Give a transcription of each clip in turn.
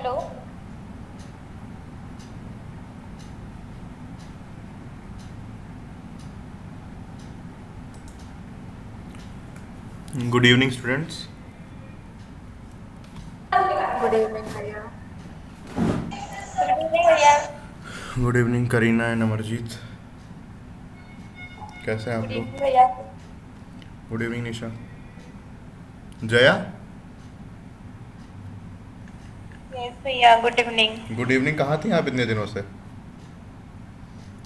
Hello. Good evening students. Good evening भैया। Good evening भैया। Good evening Kareena and Amarjeet, कैसे हैं आप गुड लोग? इवनिंग भैया। गुड इवनिंग निशा। जया, यस भैया, गुड इवनिंग। Good evening. कहाँ थी आप इतने दिनों से?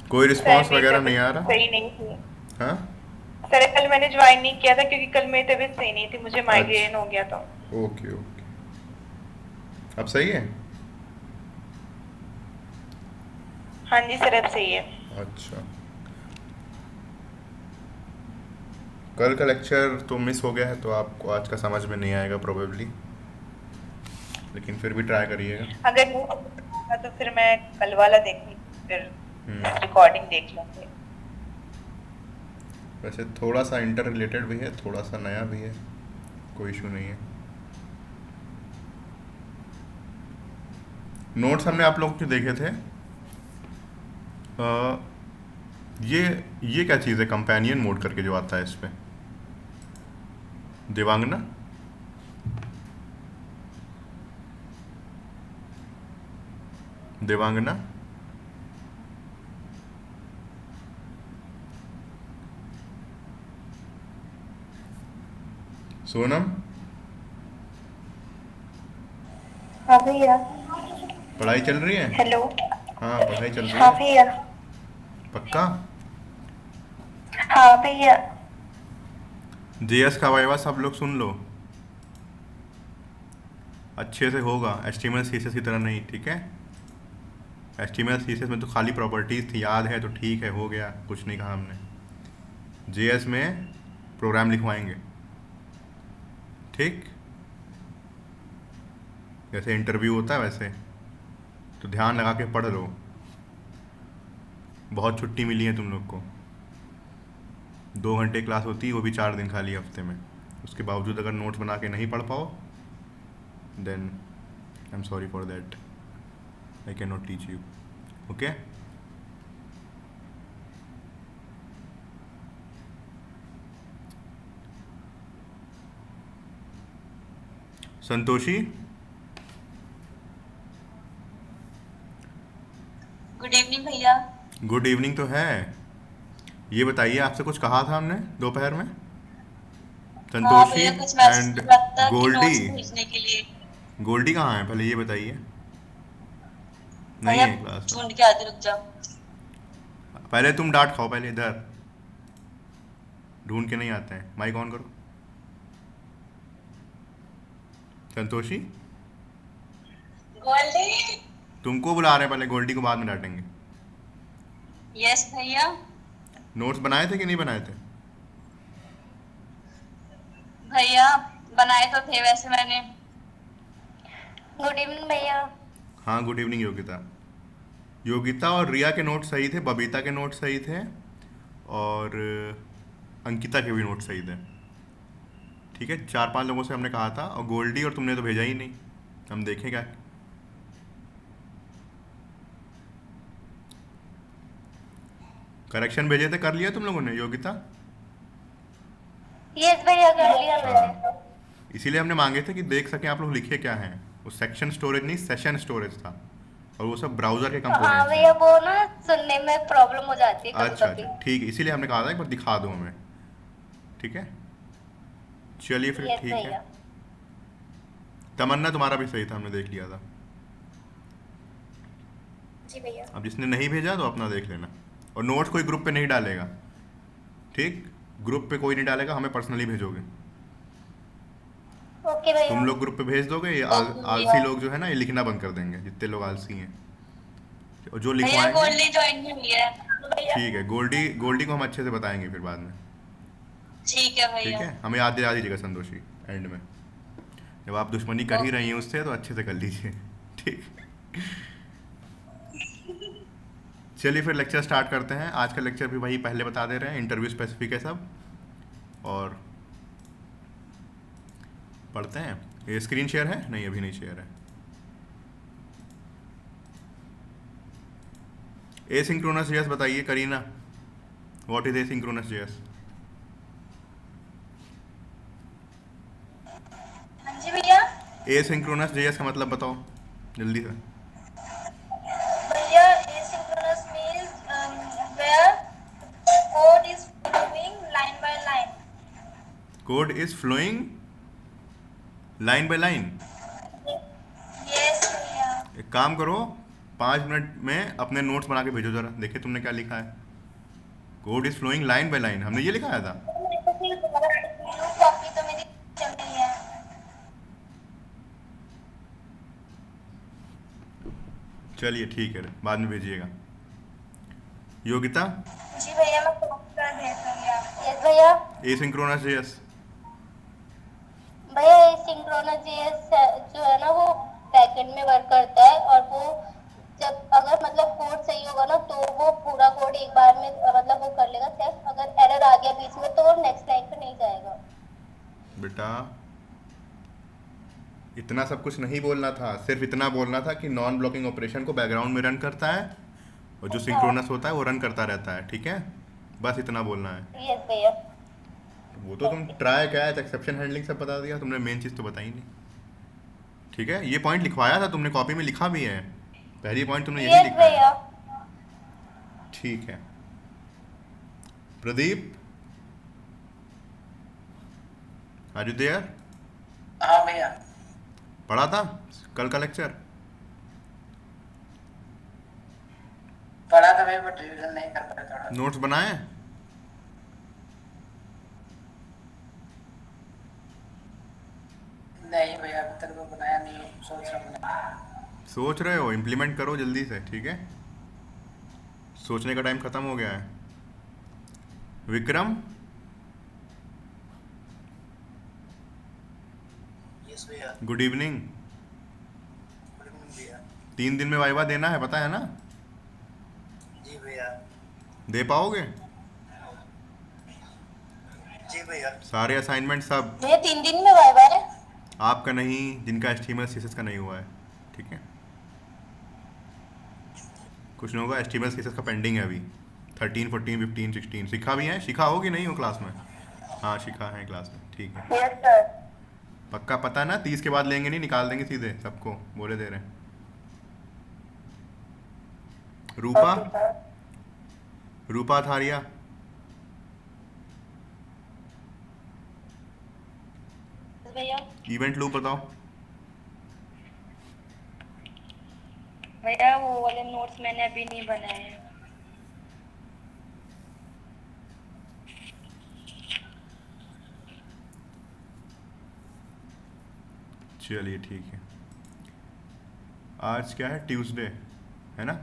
कोई सर रिस्पांस मेरी वगैरह नहीं तबीयत आ रहा। सही नहीं थी। हाँ। सर कल मैंने ज्वाइन नहीं किया था क्योंकि कल मेरी तबीयत सही नहीं थी, मुझे माइग्रेन हो अच्छा, गया था। Okay okay. अब सही है? हाँ जी सर, अब सही है। अच्छा। कल का लेक्चर तो मिस हो गया है तो आपको आज का समझ में नहीं आएगा प्रोबेबली, लेकिन फिर भी ट्राई करिएगा। अगर नहीं समझ में आएगा तो फिर मैं कल वाला देख लूंगी, फिर रिकॉर्डिंग देख लूंगी। वैसे थोड़ा सा इंटर रिलेटेड भी है, थोड़ा सा नया भी है, कोई इशू नहीं है। नोट्स हमने आप लोग के देखे थे। अ, ये ये क्या चीज़ है, कंपेनियन मोड करके जो आता है इस पे? देवांगना, देवांगना, सोनम, हाँ भैया। पढ़ाई चल रही है? हेलो। हाँ, पढ़ाई चल रही हाँ है। भैया। पक्का? हाँ भैया। जीएस का वाइवा सब लोग सुन लो, अच्छे से होगा, एस्टीमल सीसेस की तरह नहीं, ठीक है? एस्टीमल सीसेस में तो खाली प्रॉपर्टीज थी, याद है तो ठीक है, हो गया, कुछ नहीं कहा हमने। जीएस में प्रोग्राम लिखवाएंगे, ठीक? जैसे इंटरव्यू होता है वैसे, तो ध्यान लगा के पढ़ लो। बहुत छुट्टी मिली है तुम लोग को, 2 घंटे क्लास होती है, वो भी 4 दिन खाली हफ्ते में। उसके बावजूद अगर नोट्स बना के नहीं पढ़ पाओ, then I am sorry for that, I can not teach you. Okay? Santoshi, good evening भैया। गुड इवनिंग तो है। ये बताइए, आपसे कुछ कहा था हमने दोपहर में? हाँ संतोषी भैया, कुछ मैसेज एंड किया था कि गोल्डी। नोट्स भेजने के लिए। गोल्डी कहाँ है, पहले ये बताइए। नहीं भैया है क्लास में? ढूंढ के आते, रुक जाओ। पहले तुम डांट खाओ, पहले इधर। ढूंढ के नहीं आते हैं, माइक ऑन करो। संतोषी, गोल्डी। तुमको बुला रहे हैं, पहले गोल्डी को बाद में डांटेंगे। यस भैया। नोट्स बनाए थे कि नहीं बनाए थे? भैया बनाए तो थे वैसे मैंने। गुड इवनिंग भैया। हाँ, गुड इवनिंग योगिता। योगिता और रिया के नोट सही थे, बबीता के नोट सही थे, और अंकिता के भी नोट सही थे। ठीक है, 4-5 लोगों से हमने कहा था, और गोल्डी और तुमने तो भेजा ही नहीं। हम देखें क्या। करेक्शन भेजे थे, कर लिया तुम लोगों ने योगिता? यस भैया, कर लिया मैंने। हाँ, इसीलिए हमने मांगे थे कि देख सकें आप लोग लिखे क्या हैं। वो सेक्शन स्टोरेज नहीं, सेशन स्टोरेज था, और वो सब ब्राउज़र के हाँ कंपोनेंट्स हैं। भैया, वो ना सुनने में प्रॉब्लम हो जाती है कभी अच्छा अच्छा, कभी। ठीक है, इसीलिए हमने कहा था एक बार दिखा दो हमें। ठीक है, चलिए फिर यस ठीक है। भैया। तमन्ना, तुम्हारा भी सही था, हमने देख लिया था। जी भैया। अब जिसने नहीं भेजा तो अपना देख लेना। और नोट्स कोई ग्रुप पे नहीं डालेगा, ठीक? ग्रुप पे कोई नहीं डालेगा, हमें पर्सनली भेजोगे। ओके तुम भैया। लोग ग्रुप पे भेज दोगे, ये ओके आलसी भैया। लोग जो है ना, ये लिखना बंद कर देंगे, जितने लोग आलसी हैं। और जो भैया लिखवाएंगे, गोल्डी ज्वाइन नहीं हुई है। भैया। ठीक है, गोल्डी गोल्डी को हम अच्छे से बताएंगे फिर बाद में। ठीक है ठीक भैया। है, हमें याद दिला दीजिएगा संतोषी, एंड में। जब आप दुश्मनी कर ही रही ओके। हैं उससे तो अच्छे से कर लीजिए। ठीक। चलिए फिर लेक्चर स्टार्ट करते हैं। आज का लेक्चर भी वही पहले बता दे रहे हैं, इंटरव्यू स्पेसिफिक है सब। और पढ़ते हैं। ये स्क्रीन शेयर है? नहीं, अभी नहीं शेयर है। एसिंक्रोनस जेएस बताइए Kareena, what is asynchronous JS? हाँ जी भैया। एसिंक्रोनस जेएस का मतलब बताओ जल्दी से। भैया asynchronous means where code is flowing line by line. Code is flowing line by line. Yes भैया। एक काम करो, 5 मिनट में अपने नोट्स बना के भेजो जरा, देखिए तुमने क्या लिखा है। Code is flowing line by line, हमने ये लिखाया था। ब्लू कॉपी तो मेरी चल रही है। चलिए ठीक है, बाद में भेजिएगा। योगिता, जी भैया मैं कॉपी कर भेज दूंगी आपको। यस भैया। Asynchronous JS. भैया ये सिंक्रोनस जेएस जो है ना वो बैकएंड में वर्क करता है और वो जब अगर मतलब कोड सही होगा ना तो वो पूरा कोड एक बार में मतलब वो कर लेगा चेक। अगर एरर आ गया बीच में तो वो नेक्स्ट लाइन पे नहीं जाएगा। बेटा इतना सब कुछ नहीं बोलना था, सिर्फ इतना बोलना था कि नॉन ब्लॉकिंग ऑपरेशन को बैकग्राउंड में रन करता है और जो सिंक्रोनस होता है वो रन करता रहता है, ठीक है? बस इतना बोलना है। यस भैया। वो तो तुम ट्राई कैच एक्सेप्शन हैंडलिंग सब बता दिया, तुमने मेन चीज़ तो बताई नहीं। ठीक है, ये पॉइंट लिखवाया था तुमने, कॉपी में लिखा भी है, पहली पॉइंट तुमने यही यस लिखा है। भैया। ठीक है प्रदीप, आर यू देयर? हाँ भैया। पढ़ा था कल का लेक्चर? पढ़ा था भैया बट रिवीजन नहीं कर पाया थोड़ा। नोट्स बनाए? नहीं भैया अभी तक तो बनाया नहीं हूँ, सोच रहा हूँ बनाने। सोच रहे हो, इम्प्लीमेंट करो जल्दी से, ठीक है? सोचने का टाइम खत्म हो गया है। विक्रम, यस भैया। Good evening. गुड इवनिंग भैया। 3 दिन में वाइवा देना है, पता है ना? जी भैया। दे पाओगे? जी भैया। सारे असाइनमेंट सब? भैया 3 दिन में वाइवा है। आपका नहीं, जिनका HTML CSS का नहीं हुआ है, ठीक है? कुछ लोगों का HTML CSS का पेंडिंग है अभी, 13, 14, 15, 16। सीखा भी है? सीखा होगी नहीं हो क्लास में? हाँ सीखा है क्लास में, ठीक है। Yes sir. पक्का पता है ना? 30 के बाद लेंगे नहीं, निकाल देंगे सीधे सबको, बोले दे रहे हैं। रूपा, रूपा थारिया, भैया। इवेंट लूप बताओ। भैया वो वाले नोट्स मैंने अभी नहीं बनाए हैं। चलिए ठीक है। आज क्या है? ट्यूसडे है ना?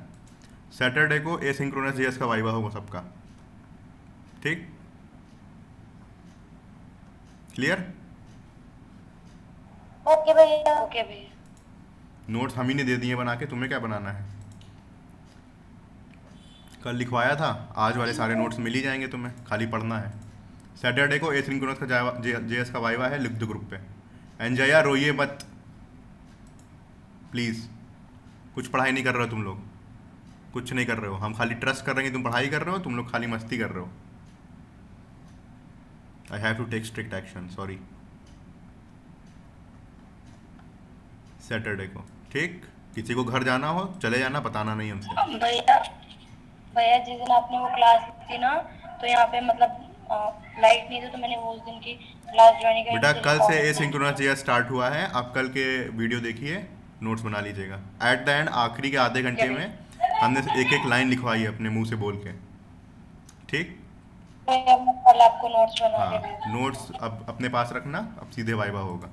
सैटरडे को एसिंक्रोनस जेएस का वाइवा होगा सबका, ठीक? क्लियर? ओके भैया। ओके भैया। नोट्स हम ही ने दे दिए बना के, तुम्हें क्या बनाना है? कल लिखवाया था, आज वाले सारे नोट्स मिल ही जाएंगे तुम्हें, खाली पढ़ना है। सैटरडे को एसिंक्रोनस का जेएस का वाइवा है, लिख दो ग्रुप पे। एंजॉया, रोइए मत प्लीज़, कुछ पढ़ाई नहीं कर रहे हो तुम लोग, कुछ नहीं कर रहे हो। हम खाली ट्रस्ट कर रहे हैं कि तुम पढ़ाई कर रहे हो, तुम लोग खाली मस्ती कर रहे हो। I have to take strict action, sorry. Saturday को, ठीक? किसी को घर जाना हो चले जाना, बताना नहीं हमसे। भैया भैया जिस दिन आपने वो क्लास थी ना तो यहाँ पे मतलब लाइट नहीं थी तो मैंने वो उस दिन की क्लास ज्वाइन की। बेटा कल से एसिंक्रोनस जेएस स्टार्ट हुआ है, आप कल के वीडियो देखिए, नोट्स बना लीजिएगा। एट द एंड आखिरी के आधे घंटे में हमने एक एक लाइन लिखवाई है अपने मुंह से बोल के, ठीक? भैया मैं कल आपको नोट्स बना के हाँ, नोट्स अब अपने पास रखना, अब सीधे वाइवा होगा।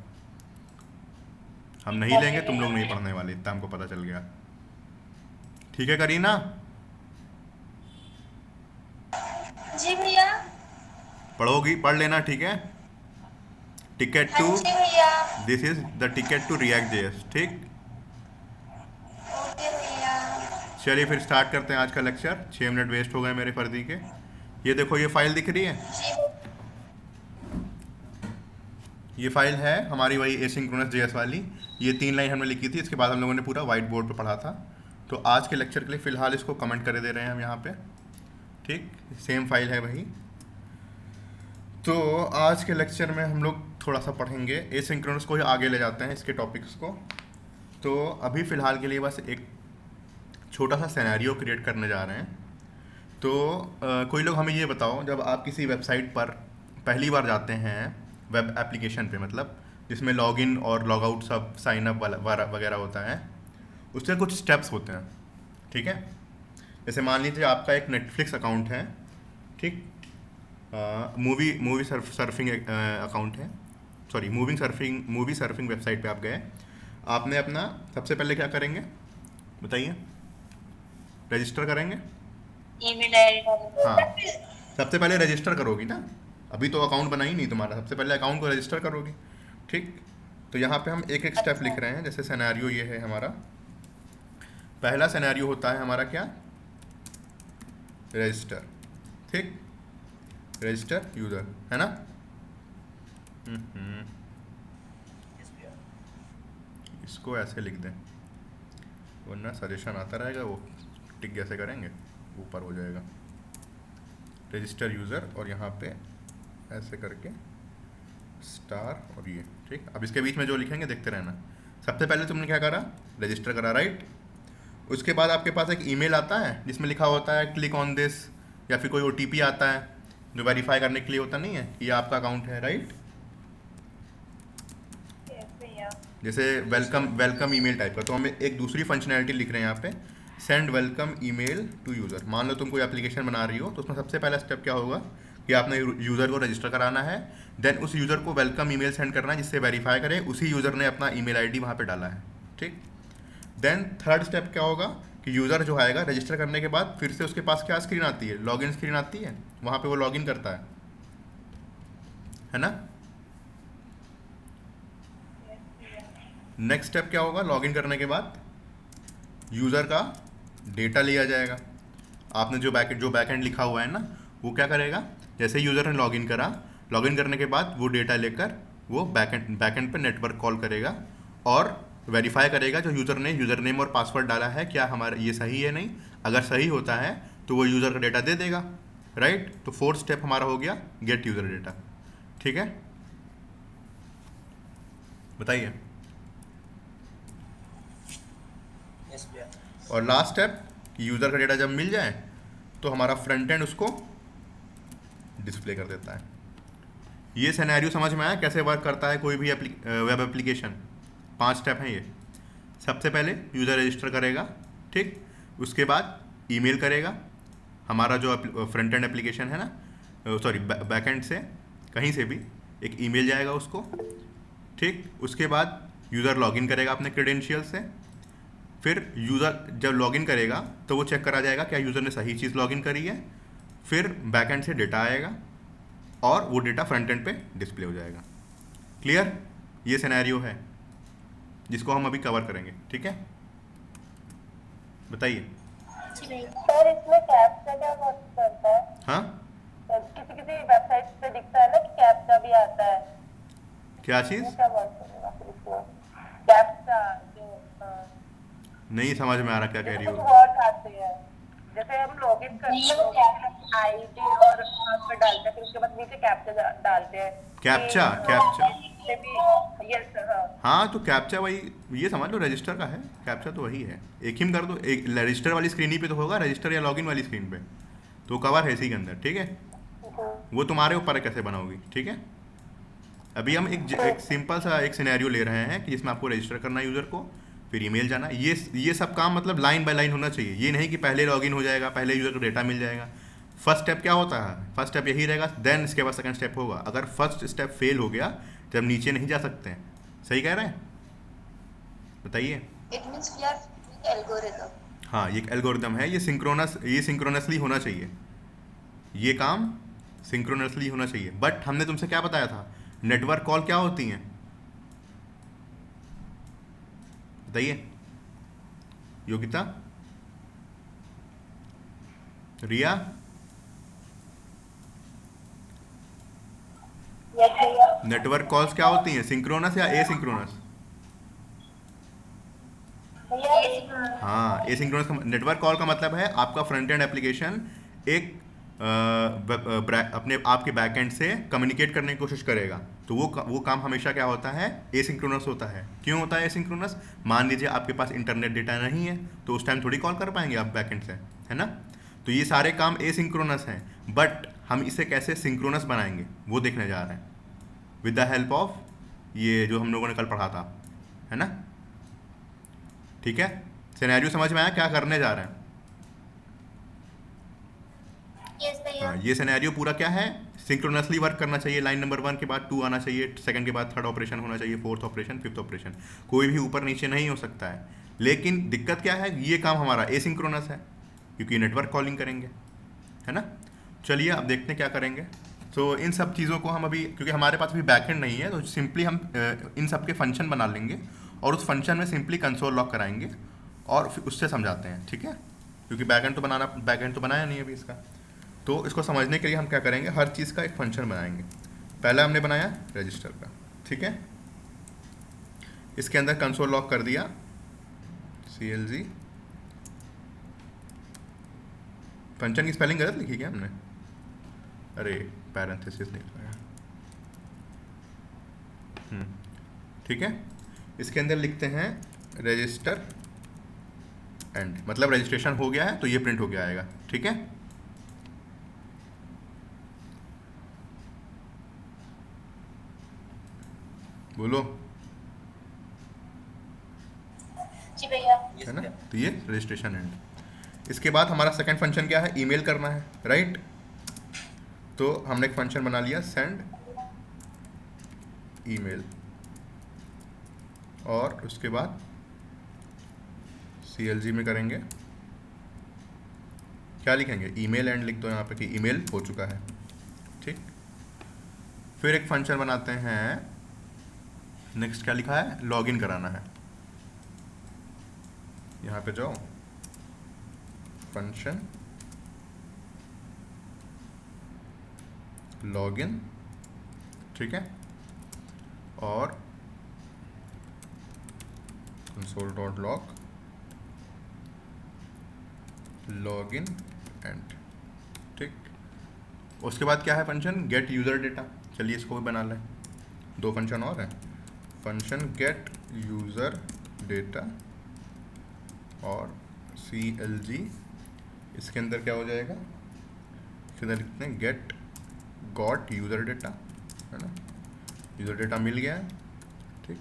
हम नहीं लेंगे, तुम लोग नहीं पढ़ने वाले, इतना हमको पता चल गया, ठीक है करीना? जी भैया। पढ़ोगी? पढ़ लेना, ठीक है? टिकट टू, जी भैया। This is the ticket to React JS, ठीक? ओके भैया। चलिए फिर स्टार्ट करते हैं आज का लेक्चर। 6 मिनट वेस्ट हो गए मेरे फर्जी के। ये देखो, ये फाइल दिख रही है? जी। ये फाइल है हमारी वही एसिंक्रोनस जेएस वाली। ये 3 लाइन हमने लिखी थी, इसके बाद हम लोगों ने पूरा वाइट बोर्ड पे पढ़ा था। तो आज के लेक्चर के लिए फ़िलहाल इसको कमेंट कर दे रहे हैं हम यहाँ पे, ठीक, सेम फाइल है वही। तो आज के लेक्चर में हम लोग थोड़ा सा पढ़ेंगे एसिंक्रोनस को ही आगे ले जाते हैं इसके टॉपिक्स को। तो अभी फ़िलहाल के लिए बस एक छोटा सा सिनेरियो क्रिएट करने जा रहे हैं। तो कोई लोग हमें ये बताओ, जब आप किसी वेबसाइट पर पहली बार जाते हैं वेब एप्लीकेशन पे, मतलब जिसमें लॉगिन और लॉगआउट सब साइन अप वगैरह होता है, उसके कुछ स्टेप्स होते हैं, ठीक है। जैसे मान लीजिए आपका एक नेटफ्लिक्स अकाउंट है, ठीक, मूवी सर्फिंग अकाउंट है, सॉरी मूवी सर्फिंग वेबसाइट पे आप गए। आपने अपना सबसे पहले क्या करेंगे बताइए? रजिस्टर करेंगे। ईमेल आईडी हाँ, सबसे पहले रजिस्टर करोगी ना, अभी तो अकाउंट बना ही नहीं तुम्हारा, सबसे पहले अकाउंट को रजिस्टर करोगी, ठीक। तो यहाँ पे हम एक एक स्टेप लिख रहे हैं। जैसे सिनेरियो ये है हमारा, पहला सिनेरियो होता है हमारा क्या? रजिस्टर, ठीक, रजिस्टर यूज़र, है ना। यस भैया। इसको ऐसे लिख दें वरना सजेशन आता रहेगा, वो टिक कैसे करेंगे, ऊपर हो जाएगा रजिस्टर यूज़र, और यहाँ पे ऐसे करके स्टार और ये, ठीक। अब इसके बीच में जो लिखेंगे देखते रहना। सबसे पहले तुमने क्या करा? रजिस्टर करा, राइट। उसके बाद आपके पास एक ईमेल आता है जिसमें लिखा होता है क्लिक ऑन दिस, या फिर कोई OTP आता है जो वेरीफाई करने के लिए होता नहीं है कि ये आपका अकाउंट है, राइट। जैसे वेलकम ईमेल टाइप का। तो हमें एक दूसरी फंक्शनैलिटी लिख रहे हैं यहाँ पे, send welcome email to user. मान लो तुम कोई एप्लीकेशन बना रही हो, तो उसमें सबसे पहला स्टेप क्या होगा कि आपने यूज़र को रजिस्टर कराना है, देन उस यूज़र को वेलकम ईमेल सेंड करना है जिससे वेरीफाई करे उसी यूज़र ने अपना ईमेल आईडी वहाँ पे डाला है, ठीक। देन थर्ड स्टेप क्या होगा कि यूज़र जो आएगा रजिस्टर करने के बाद फिर से उसके पास क्या स्क्रीन आती है? लॉगिन स्क्रीन आती है, वहाँ पे वो लॉगिन करता है ना। नेक्स्ट स्टेप क्या होगा? लॉगिन करने के बाद यूज़र का डेटा लिया जाएगा। आपने जो बैकएंड लिखा हुआ है ना, वो क्या करेगा? जैसे यूज़र ने लॉगिन करा, लॉगिन करने के बाद वो डेटा लेकर वो बैकएंड पे नेटवर्क कॉल करेगा और वेरीफाई करेगा जो यूज़र ने यूज़र नेम और पासवर्ड डाला है क्या हमारा ये सही है नहीं। अगर सही होता है तो वो यूज़र का डेटा दे देगा, राइट। तो फोर्थ स्टेप हमारा हो गया गेट यूज़र डेटा, ठीक है। बताइए। यस भैया। और लास्ट स्टेप यूज़र का डेटा जब मिल जाए तो हमारा फ्रंट एंड उसको डिस्प्ले कर देता है। ये सिनेरियो समझ में आया कैसे वर्क करता है कोई भी वेब एप्लीकेशन? 5 स्टेप हैं ये। सबसे पहले यूज़र रजिस्टर करेगा, ठीक। उसके बाद ईमेल करेगा, हमारा जो फ्रंट एंड एप्लीकेशन है ना, सॉरी बैकएंड से कहीं से भी एक ईमेल जाएगा उसको, ठीक। उसके बाद यूज़र लॉगिन करेगा अपने क्रेडेंशियल से। फिर यूज़र जब लॉगिन करेगा तो वो चेक करा जाएगा क्या यूज़र ने सही चीज़ लॉगिन करी है। फिर बैकएंड से डेटा आएगा और वो डेटा फ्रंट एंड पे डिस्प्ले हो जाएगा। क्लियर? ये सिनेरियो है जिसको हम अभी कवर करेंगे, ठीक है। बताइए। सर इसमें कैप्चा क्या वर्क करता है? हाँ, किसी वेबसाइट पे दिखता है ना कि कैप्चा भी आता है, क्या चीज़? वो क्या वर्क करेगा फिर इसमें? कैप्चा जो नहीं समझ में आ रहा क्या कह रही कुछ हो। वर्ड आते हैं, जैसे हम लॉगिन करते हैं आईडी और पासवर्ड डालते हैं, फिर उसके बाद नीचे कैप्चा डालते हैं। कैप्चा यस हाँ। हाँ, तो कैप्चा वही, ये समझ लो रजिस्टर का है। कैप्चा तो वही है, एक ही में कर दो। एक रजिस्टर वाली स्क्रीन ही पे तो होगा, रजिस्टर या लॉगिन वाली स्क्रीन पे तो कवर है इसी के अंदर, ठीक है। वो तुम्हारे ऊपर है कैसे बनाओगी, ठीक है। अभी हम एक सिंपल सा एक सिनेरियो ले रहे हैं कि जिसमें आपको रजिस्टर करना है यूज़र को, फिर ईमेल जाना। ये सब काम मतलब लाइन बाय लाइन होना चाहिए। ये नहीं कि पहले लॉगिन हो जाएगा, पहले यूज़र को डेटा मिल जाएगा। फर्स्ट स्टेप क्या होता है? फर्स्ट स्टेप यही रहेगा, देन इसके बाद सेकंड स्टेप होगा। अगर फर्स्ट स्टेप फेल हो गया जब नीचे नहीं जा सकते हैं। सही कह रहे हैं? बताइए। It means we are algorithm. हाँ, ये एक एल्गोरिदम है, ये सिंक्रोनसली होना चाहिए। ये काम सिंक्रोनसली होना चाहिए। बट हमने तुमसे क्या बताया था? नेटवर्क कॉल क्या होती हैं? बताइए योगिता, रिया। नेटवर्क कॉल्स क्या होती हैं? सिंक्रोनस या एसिंक्रोनस? हाँ, एसिंक्रोनस का नेटवर्क कॉल का मतलब है आपका फ्रंट एंड एप्लीकेशन एक अपने आपके बैक एंड से कम्युनिकेट करने की कोशिश करेगा, तो वो काम हमेशा क्या होता है, एसिंक्रोनस होता है। क्यों होता है एसिंक्रोनस? मान लीजिए आपके पास इंटरनेट डेटा नहीं है, तो उस टाइम थोड़ी कॉल कर पाएंगे आप बैक एंड से, है ना? तो ये सारे काम एसिंक्रोनस हैं, बट हम इसे कैसे सिंक्रोनस बनाएंगे वो देखने जा रहे हैं विद द हेल्प ऑफ ये जो हम लोगों ने कल पढ़ा था, है ना? ठीक है, सिनेरियो समझ में आया क्या करने जा रहे हैं? यस भैया। हाँ, ये सिनेरियो पूरा क्या है, सिंक्रोनसली वर्क करना चाहिए। लाइन नंबर 1 के बाद 2 आना चाहिए, सेकंड के बाद 3rd ऑपरेशन होना चाहिए, 4th ऑपरेशन, 5th ऑपरेशन, कोई भी ऊपर नीचे नहीं हो सकता है। लेकिन दिक्कत क्या है, ये काम हमारा एसिंक्रोनस है क्योंकि नेटवर्क कॉलिंग करेंगे, है ना? चलिए अब देखते हैं क्या करेंगे। तो इन सब चीज़ों को हम अभी, क्योंकि हमारे पास अभी बैकएंड नहीं है, तो सिंपली हम इन सब के फंक्शन बना लेंगे और उस फंक्शन में सिंपली कंसोल लॉक कराएंगे और फिर उससे समझाते हैं, ठीक है? क्योंकि बैकएंड तो बनाया नहीं अभी इसका। तो इसको समझने के लिए हम क्या करेंगे, हर चीज़ का एक फंक्शन बनाएंगे। पहला हमने बनाया रजिस्टर का, ठीक है? इसके अंदर कंसोल लॉक कर दिया CLG। फंक्शन की स्पेलिंग गलत लिखी क्या हमने? अरे पैरेंथेसिस लिखा है। ठीक है, इसके अंदर लिखते हैं रजिस्टर एंड, मतलब रजिस्ट्रेशन हो गया है तो ये प्रिंट हो गया आएगा, ठीक है? बोलो, जी भैया। है ना? तो ये रजिस्ट्रेशन एंड। इसके बाद हमारा सेकंड फंक्शन क्या है, ईमेल करना है, राइट? तो हमने एक फंक्शन बना लिया सेंड ईमेल, और उसके बाद CLG में करेंगे, क्या लिखेंगे, ईमेल एंड लिख दो यहाँ पे कि ईमेल हो चुका है, ठीक? फिर एक फंक्शन बनाते हैं, नेक्स्ट क्या लिखा है, लॉगिन कराना है। यहाँ पे जाओ, फंक्शन लॉगिन, ठीक है? और console.log लॉगिन एंड, ठीक? उसके बाद क्या है फंक्शन, गेट यूज़र डेटा। चलिए इसको भी बना लें, 2 फंक्शन और हैं, फंक्शन गेट यूज़र डेटा और CLG। इसके अंदर क्या हो जाएगा, इसके अंदर लिखते हैं गेट गॉट यूज़र डेटा, है ना? यूज़र डेटा मिल गया है, ठीक?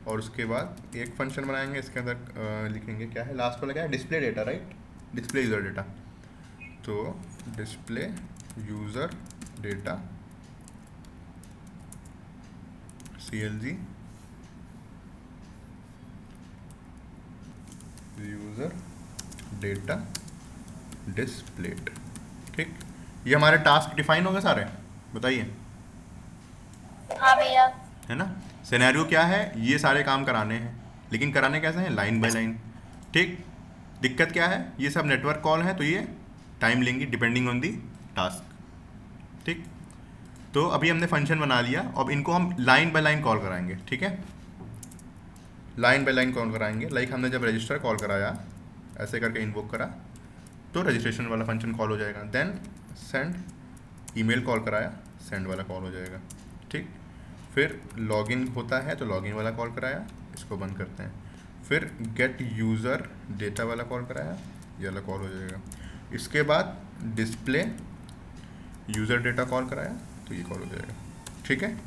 और उसके बाद एक फंक्शन बनाएंगे, इसके अंदर लिखेंगे क्या है, लास्ट वाला क्या है, display data, right? Display user data. तो display user data CLG user data displayed, ठीक? ये हमारे टास्क डिफाइन हो गए सारे, बताइए। हाँ भैया। है ना? सिनेरियो क्या है, ये सारे काम कराने हैं, लेकिन कराने कैसे हैं, लाइन बाय लाइन, ठीक? दिक्कत क्या है, ये सब नेटवर्क कॉल है तो ये टाइम लेंगी डिपेंडिंग ऑन दी टास्क, ठीक? तो अभी हमने फंक्शन बना लिया, अब इनको हम लाइन बाय लाइन कॉल कराएंगे, ठीक है? लाइन बाय लाइन कॉल कराएंगे, लाइक हमने जब रजिस्टर कॉल कराया, ऐसे करके इन्वोक करा, तो रजिस्ट्रेशन वाला फंक्शन कॉल हो जाएगा। देन सेंड ईमेल कॉल कराया, सेंड वाला कॉल हो जाएगा, ठीक? फिर लॉगिन होता है तो लॉगिन वाला कॉल कराया, इसको बंद करते हैं। फिर गेट यूज़र डेटा वाला कॉल कराया, ये वाला कॉल हो जाएगा। इसके बाद डिस्प्ले यूज़र डेटा कॉल कराया तो ये कॉल हो जाएगा, ठीक है?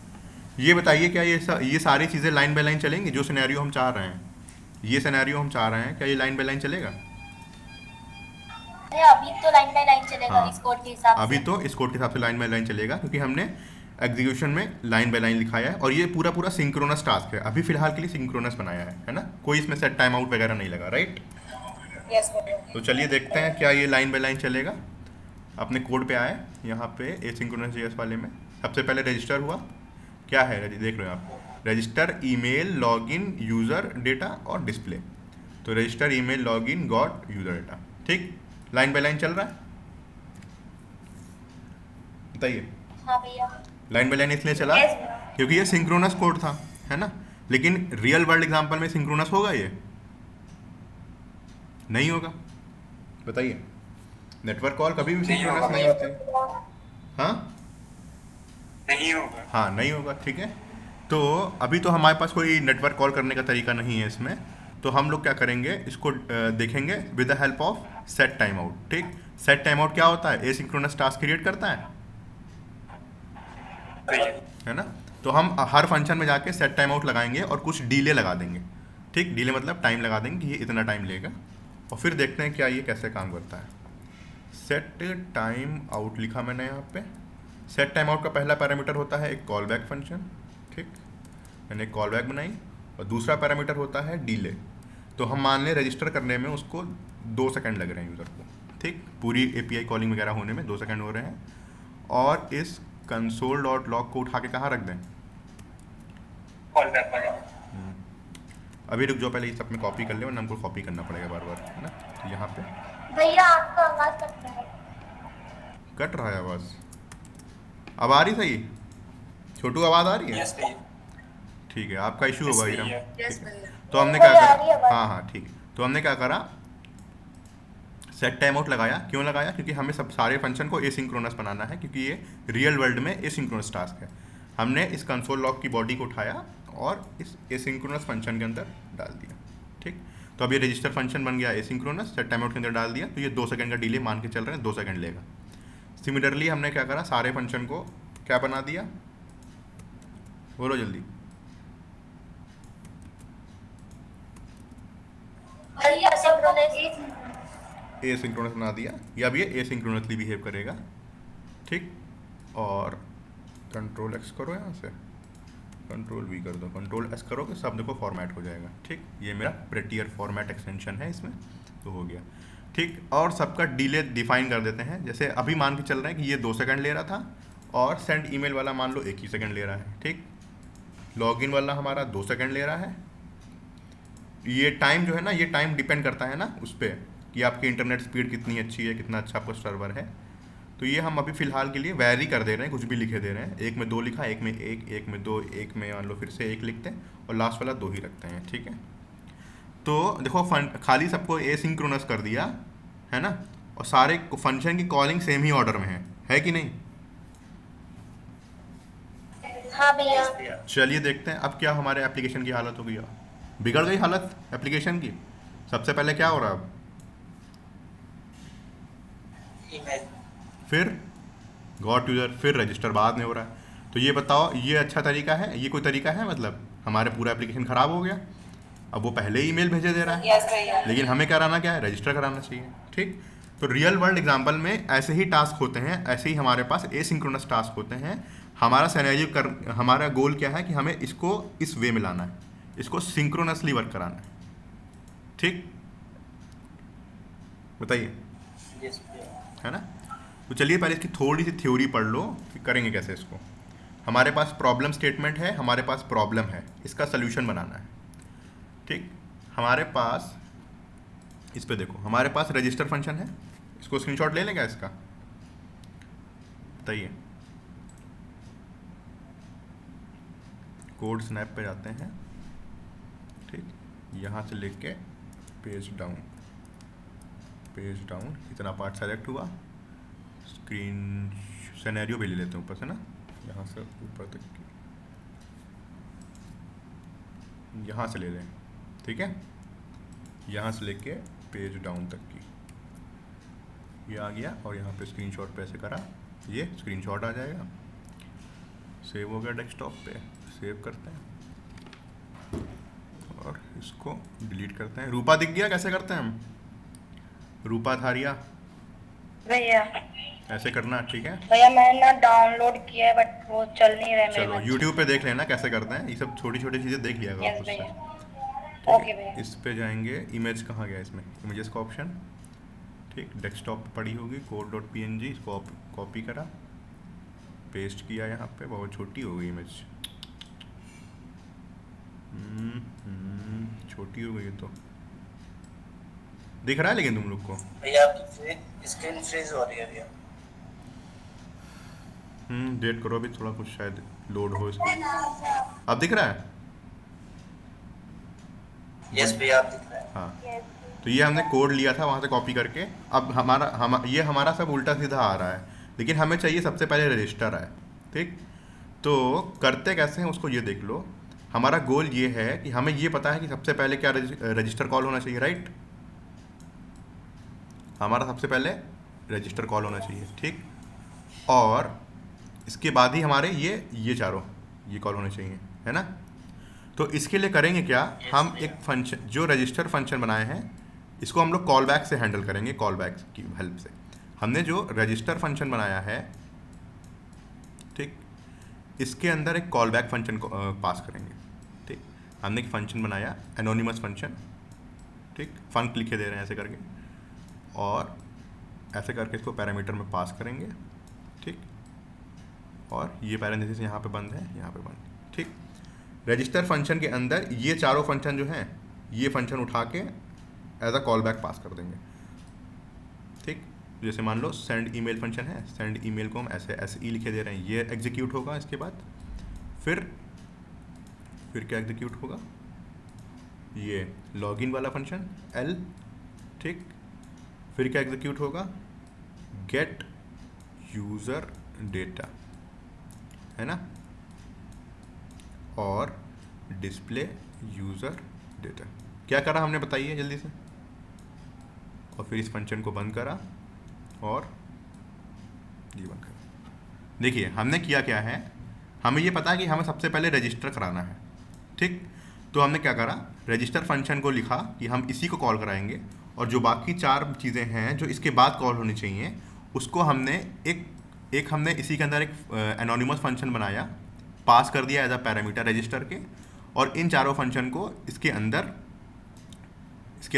ये बताइए क्या ये सारी चीज़ें लाइन बाय लाइन चलेंगी, जो सिनेरियो हम चाह रहे हैं, ये सिनेरियो हम चाह रहे हैं, क्या ये लाइन बाय लाइन चलेगा? अभी तो लाइन बाय लाइन चलेगा। हाँ, इस कोड के हिसाब से। अभी तो इस कोड के हिसाब से लाइन बाय लाइन चलेगा, क्योंकि हमने एग्जीक्यूशन में लाइन बाय लाइन लिखाया है, और ये पूरा सिंक्रोनस टास्क है, अभी फिलहाल के लिए सिंक्रोनस बनाया है ना? कोई इसमें सेट टाइम आउट वगैरह नहीं लगा, राइट? यस भैया। तो चलिए देखते हैं क्या ये लाइन बाय लाइन चलेगा। अपने कोड पे आए, यहाँ पे एसिंक्रोनस JS वाले में सबसे पहले रजिस्टर हुआ, क्या है, देख रहे हो आप, register email login user data और डिस्प्ले। तो register email login got user data, ठीक? लाइन बाय लाइन चल रहा है, बताइए। हाँ भैया। लाइन बाय लाइन इसलिए चला Yes. क्योंकि ये सिंक्रोनस कोड था, है ना? लेकिन रियल वर्ल्ड एग्जांपल में सिंक्रोनस होगा ये? नहीं होगा, बताइए। नेटवर्क कॉल कभी भी नहीं सिंक्रोनस होगा नहीं भैया। होती। हाँ नहीं होगा। हाँ नहीं होगा, ठीक है। तो अभी तो हमारे पास कोई नेटवर्क कॉल करने का तरीका नहीं है इसमें, तो हम लोग क्या करेंगे, इसको देखेंगे with the help of set time out. ठीक, सेट टाइम आउट क्या होता है, एसिंक्रोनस टास्क क्रिएट करता है ना। तो हम हर फंक्शन में जाके सेट टाइम आउट लगाएंगे और कुछ डिले लगा देंगे। ठीक, डिले मतलब टाइम लगा देंगे कि ये इतना टाइम लेगा, और फिर देखते हैं क्या ये कैसे काम करता है। सेट टाइम आउट लिखा मैंने यहाँ पे। सेट टाइम आउट का पहला पैरामीटर होता है एक कॉल बैक फंक्शन। ठीक, मैंने एक कॉल बैक बनाई, और दूसरा पैरामीटर होता है डिले। तो हम मान लें रजिस्टर करने में उसको 2 सेकंड लग रहे हैं यूज़र को। ठीक, पूरी एपीआई कॉलिंग वगैरह होने में 2 सेकंड हो रहे हैं। और इस कंसोल डॉट लॉग को उठा के कहाँ रख दें, कॉल बैक वाले। अभी रुक जाओ, पहले ये सब में कॉपी कर ले, वरना हमको कॉपी करना पड़ेगा बार बार, है ना। तो यहाँ पे भैया आपका आवाज कट रहा है। कट रहा है आवाज़, अब आ रही सही, छोटू आवाज़ आ रही है। यस भैया। ठीक है, आपका इशू होगा Yes, हीरम। भैया। ठीक है। तो हमने क्या भैया, आ रही है करा, आवाज़। हाँ हाँ ठीक, तो हमने क्या करा, सेट टाइम आउट लगाया। क्यों लगाया, क्योंकि हमें सब सारे फंक्शन को एसिंक्रोनस बनाना है, क्योंकि ये रियल वर्ल्ड में एसिंक्रोनस टास्क है। हमने इस कंसोल लॉग की बॉडी को उठाया और इस एसिंक्रोनस फंक्शन के अंदर डाल दिया। ठीक, तो अब ये रजिस्टर फंक्शन बन गया एसिंक्रोनस, सेट टाइम आउट के अंदर डाल दिया, तो ये 2 सेकंड का डिले मान के चल रहे हैं, 2 सेकंड लेगा। सिमिलरली हमने क्या करा, सारे फंक्शन को क्या बना दिया, बोलो जल्दी। भैया सिंक्रोनस एसिंक्रोनस बना दिया, या अब ये एसिंक्रोनसली बिहेव करेगा। ठीक, और कंट्रोल एक्स करो, यहाँ से कंट्रोल वी कर दो, कंट्रोल एस करो, कि सब देखो फॉर्मेट हो जाएगा। ठीक, ये मेरा प्रेटियर फॉर्मेट एक्सटेंशन है इसमें, तो हो गया। ठीक, और सबका डिले डिफाइन कर देते हैं। जैसे अभी मान के चल रहे हैं कि ये 2 सेकंड ले रहा था, और सेंड ईमेल वाला मान लो 1 ही सेकंड ले रहा है। ठीक, लॉगिन वाला हमारा 2 सेकंड ले रहा है। ये टाइम जो है ना, ये टाइम डिपेंड करता है ना उस पर कि आपकी इंटरनेट स्पीड कितनी अच्छी है, कितना अच्छा आपका सर्वर है। तो ये हम अभी फ़िलहाल के लिए वैरी कर दे रहे हैं, कुछ भी लिखे दे रहे हैं। एक में 2 लिखा, एक में 1, एक में 2, एक में मान लो फिर से 1 लिखते हैं, और लास्ट वाला 2 ही रखते हैं। ठीक है, तो देखो खाली सबको एसिंक्रोनस कर दिया है ना, और सारे फंक्शन की कॉलिंग सेम ही ऑर्डर में है कि नहीं। हाँ भैया। यस भैया। चलिए देखते हैं अब क्या हमारे एप्लीकेशन की हालत हो गई। बिगड़ गई हालत एप्लीकेशन की। सबसे पहले क्या हो रहा है अब, ईमेल। फिर गॉट यूज़र, फिर रजिस्टर बाद में हो रहा है। तो ये बताओ, ये अच्छा तरीका है, ये कोई तरीका है, मतलब हमारे पूरा एप्लीकेशन ख़राब हो गया। अब वो पहले ही ईमेल भेजे दे रहा है, यस भैया। लेकिन हमें कराना क्या है, रजिस्टर कराना चाहिए। ठीक, तो रियल वर्ल्ड एग्जाम्पल में ऐसे ही टास्क होते हैं, ऐसे ही हमारे पास एसिंक्रोनस टास्क होते हैं। हमारा सिनेरियो हमारा गोल क्या है कि हमें इसको इस वे में लाना है, इसको सिंक्रोनसली वर्क कराना है। ठीक, बताइए, यस भैया। है ना। तो चलिए पहले इसकी थोड़ी सी थ्योरी पढ़ लो कि करेंगे कैसे इसको। हमारे पास प्रॉब्लम स्टेटमेंट है, हमारे पास प्रॉब्लम है, इसका सल्यूशन बनाना है। ठीक, हमारे पास इस पे देखो, हमारे पास रजिस्टर फंक्शन है, इसको स्क्रीनशॉट ले लें क्या इसका, बताइए। कोड स्नैप पे जाते हैं। ठीक, यहाँ से लेके पेज डाउन, इतना पार्ट सेलेक्ट हुआ। स्क्रीन सिनेरियो भी ले लेते हैं ऊपर से ना, यहाँ से ऊपर तक की, यहाँ से ले लें। ठीक है, यहाँ से लेके पेज डाउन तक की, ये आ गया, और यहाँ पे स्क्रीनशॉट पे ऐसे करा, ये स्क्रीनशॉट आ जाएगा। सेव हो गया डेस्कटॉप पे, सेव करते हैं और इसको डिलीट करते हैं। रूपा दिख गया कैसे करते हैं हम, रूपा थारिया, भैया ऐसे करना। ठीक है, भैया मैंने ना डाउनलोड किया है बट वो चल नहीं रहा है मेरे चलो में। यूट्यूब पे देख लेना कैसे करते हैं, ये सब छोटी छोटी चीज़ें देख लिया करो यस खुद से। भैया। ओके भैया। इस पे जाएंगे, इमेज कहाँ गया इसमें, इमेजेस का ऑप्शन। ठीक, डेस्कटॉप पे पड़ी होगी code.png, इसको कॉपी करा, पेस्ट किया यहाँ पे, बहुत छोटी हो गई इमेज, छोटी हो गई है तो दिख रहा है लेकिन तुम लोग को। भैया आपकी स्क्रीन फ्रीज हो रही है भैया। डेट करो अभी, थोड़ा कुछ शायद लोड हो इसको। अब दिख रहा है, यस भैया आप दिख रहे हैं। हाँ तो ये हमने कोड लिया था वहाँ से कॉपी करके, अब ये हमारा सब उल्टा सीधा आ रहा है, लेकिन हमें चाहिए सबसे पहले रजिस्टर आए। ठीक, तो करते कैसे हैं उसको ये देख लो। हमारा गोल ये है कि हमें ये पता है कि सबसे पहले क्या रजिस्टर कॉल होना चाहिए, राइट। हमारा सबसे पहले रजिस्टर कॉल होना चाहिए, ठीक, और इसके बाद ही हमारे ये चारों ये कॉल होने चाहिए, है ना। तो इसके लिए करेंगे क्या, हम एक फंक्शन जो रजिस्टर फंक्शन बनाए हैं इसको हम लोग कॉल बैक से हैंडल करेंगे, कॉल बैक की हेल्प से। हमने जो रजिस्टर फंक्शन बनाया है, ठीक, इसके अंदर एक कॉल बैक फंक्शन को पास करेंगे। ठीक, हमने एक फंक्शन बनाया एनोनिमस फंक्शन, ठीक, फंक लिखे दे रहे हैं ऐसे करके, और ऐसे करके इसको पैरामीटर में पास करेंगे। ठीक, और ये पैरेंथेसिस यहाँ पे बंद है, यहाँ पे बंद। ठीक, रजिस्टर फंक्शन के अंदर ये चारों फंक्शन जो हैं ये फंक्शन उठा के as a callback pass कर देंगे। ठीक, जैसे मान लो सेंड ईमेल फंक्शन है, सेंड ईमेल को हम ऐसे SE लिखे दे रहे हैं, ये एग्जीक्यूट होगा। इसके बाद फिर क्या एग्जीक्यूट होगा, ये लॉगिन वाला फंक्शन L। ठीक, फिर क्या एग्जीक्यूट होगा, गेट यूज़र डेटा, है ना, और डिस्प्ले यूज़र डेटा। क्या करा हमने, बताइए जल्दी से। और फिर इस फंक्शन को बंद करा और ये बंद करा। देखिए हमने किया क्या है, हमें ये पता है कि हमें सबसे पहले रजिस्टर कराना है। ठीक, तो हमने क्या करा, रजिस्टर फंक्शन को लिखा कि हम इसी को कॉल कराएंगे, और जो बाकी चार चीज़ें हैं जो इसके बाद कॉल होनी चाहिए उसको हमने एक हमने इसी के अंदर एक एनोनिमस फंक्शन बनाया, पास कर दिया एज अ पैरामीटर रजिस्टर के, और इन चारों फंक्शन को इसके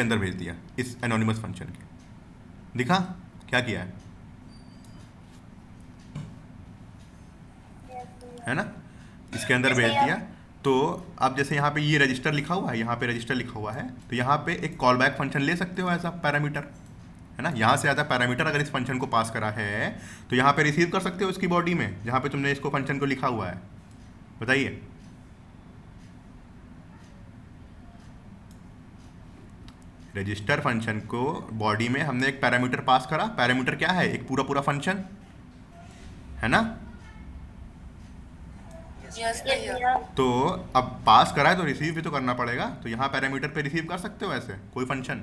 अंदर भेज दिया, इस एनोनिमस फंक्शन के। दिखा क्या किया है ना, इसके अंदर भेज दिया। तो अब जैसे यहाँ पे ये रजिस्टर लिखा हुआ है, यहाँ पे रजिस्टर लिखा हुआ है, तो यहाँ पे एक कॉल बैक फंक्शन ले सकते हो एज अ पैरामीटर, है ना। यहाँ से एज अ पैरामीटर अगर इस फंक्शन को पास करा है तो यहाँ पे रिसीव कर सकते हो इसकी बॉडी में, जहाँ पे तुमने इसको फंक्शन को लिखा हुआ है। बताइए, रजिस्टर फंक्शन को बॉडी में हमने एक पैरामीटर पास करा। पैरामीटर क्या है, एक पूरा फंक्शन, है ना। तो अब पास करा है तो रिसीव भी तो करना पड़ेगा, तो यहाँ पैरामीटर पे रिसीव कर सकते हो ऐसे कोई फंक्शन,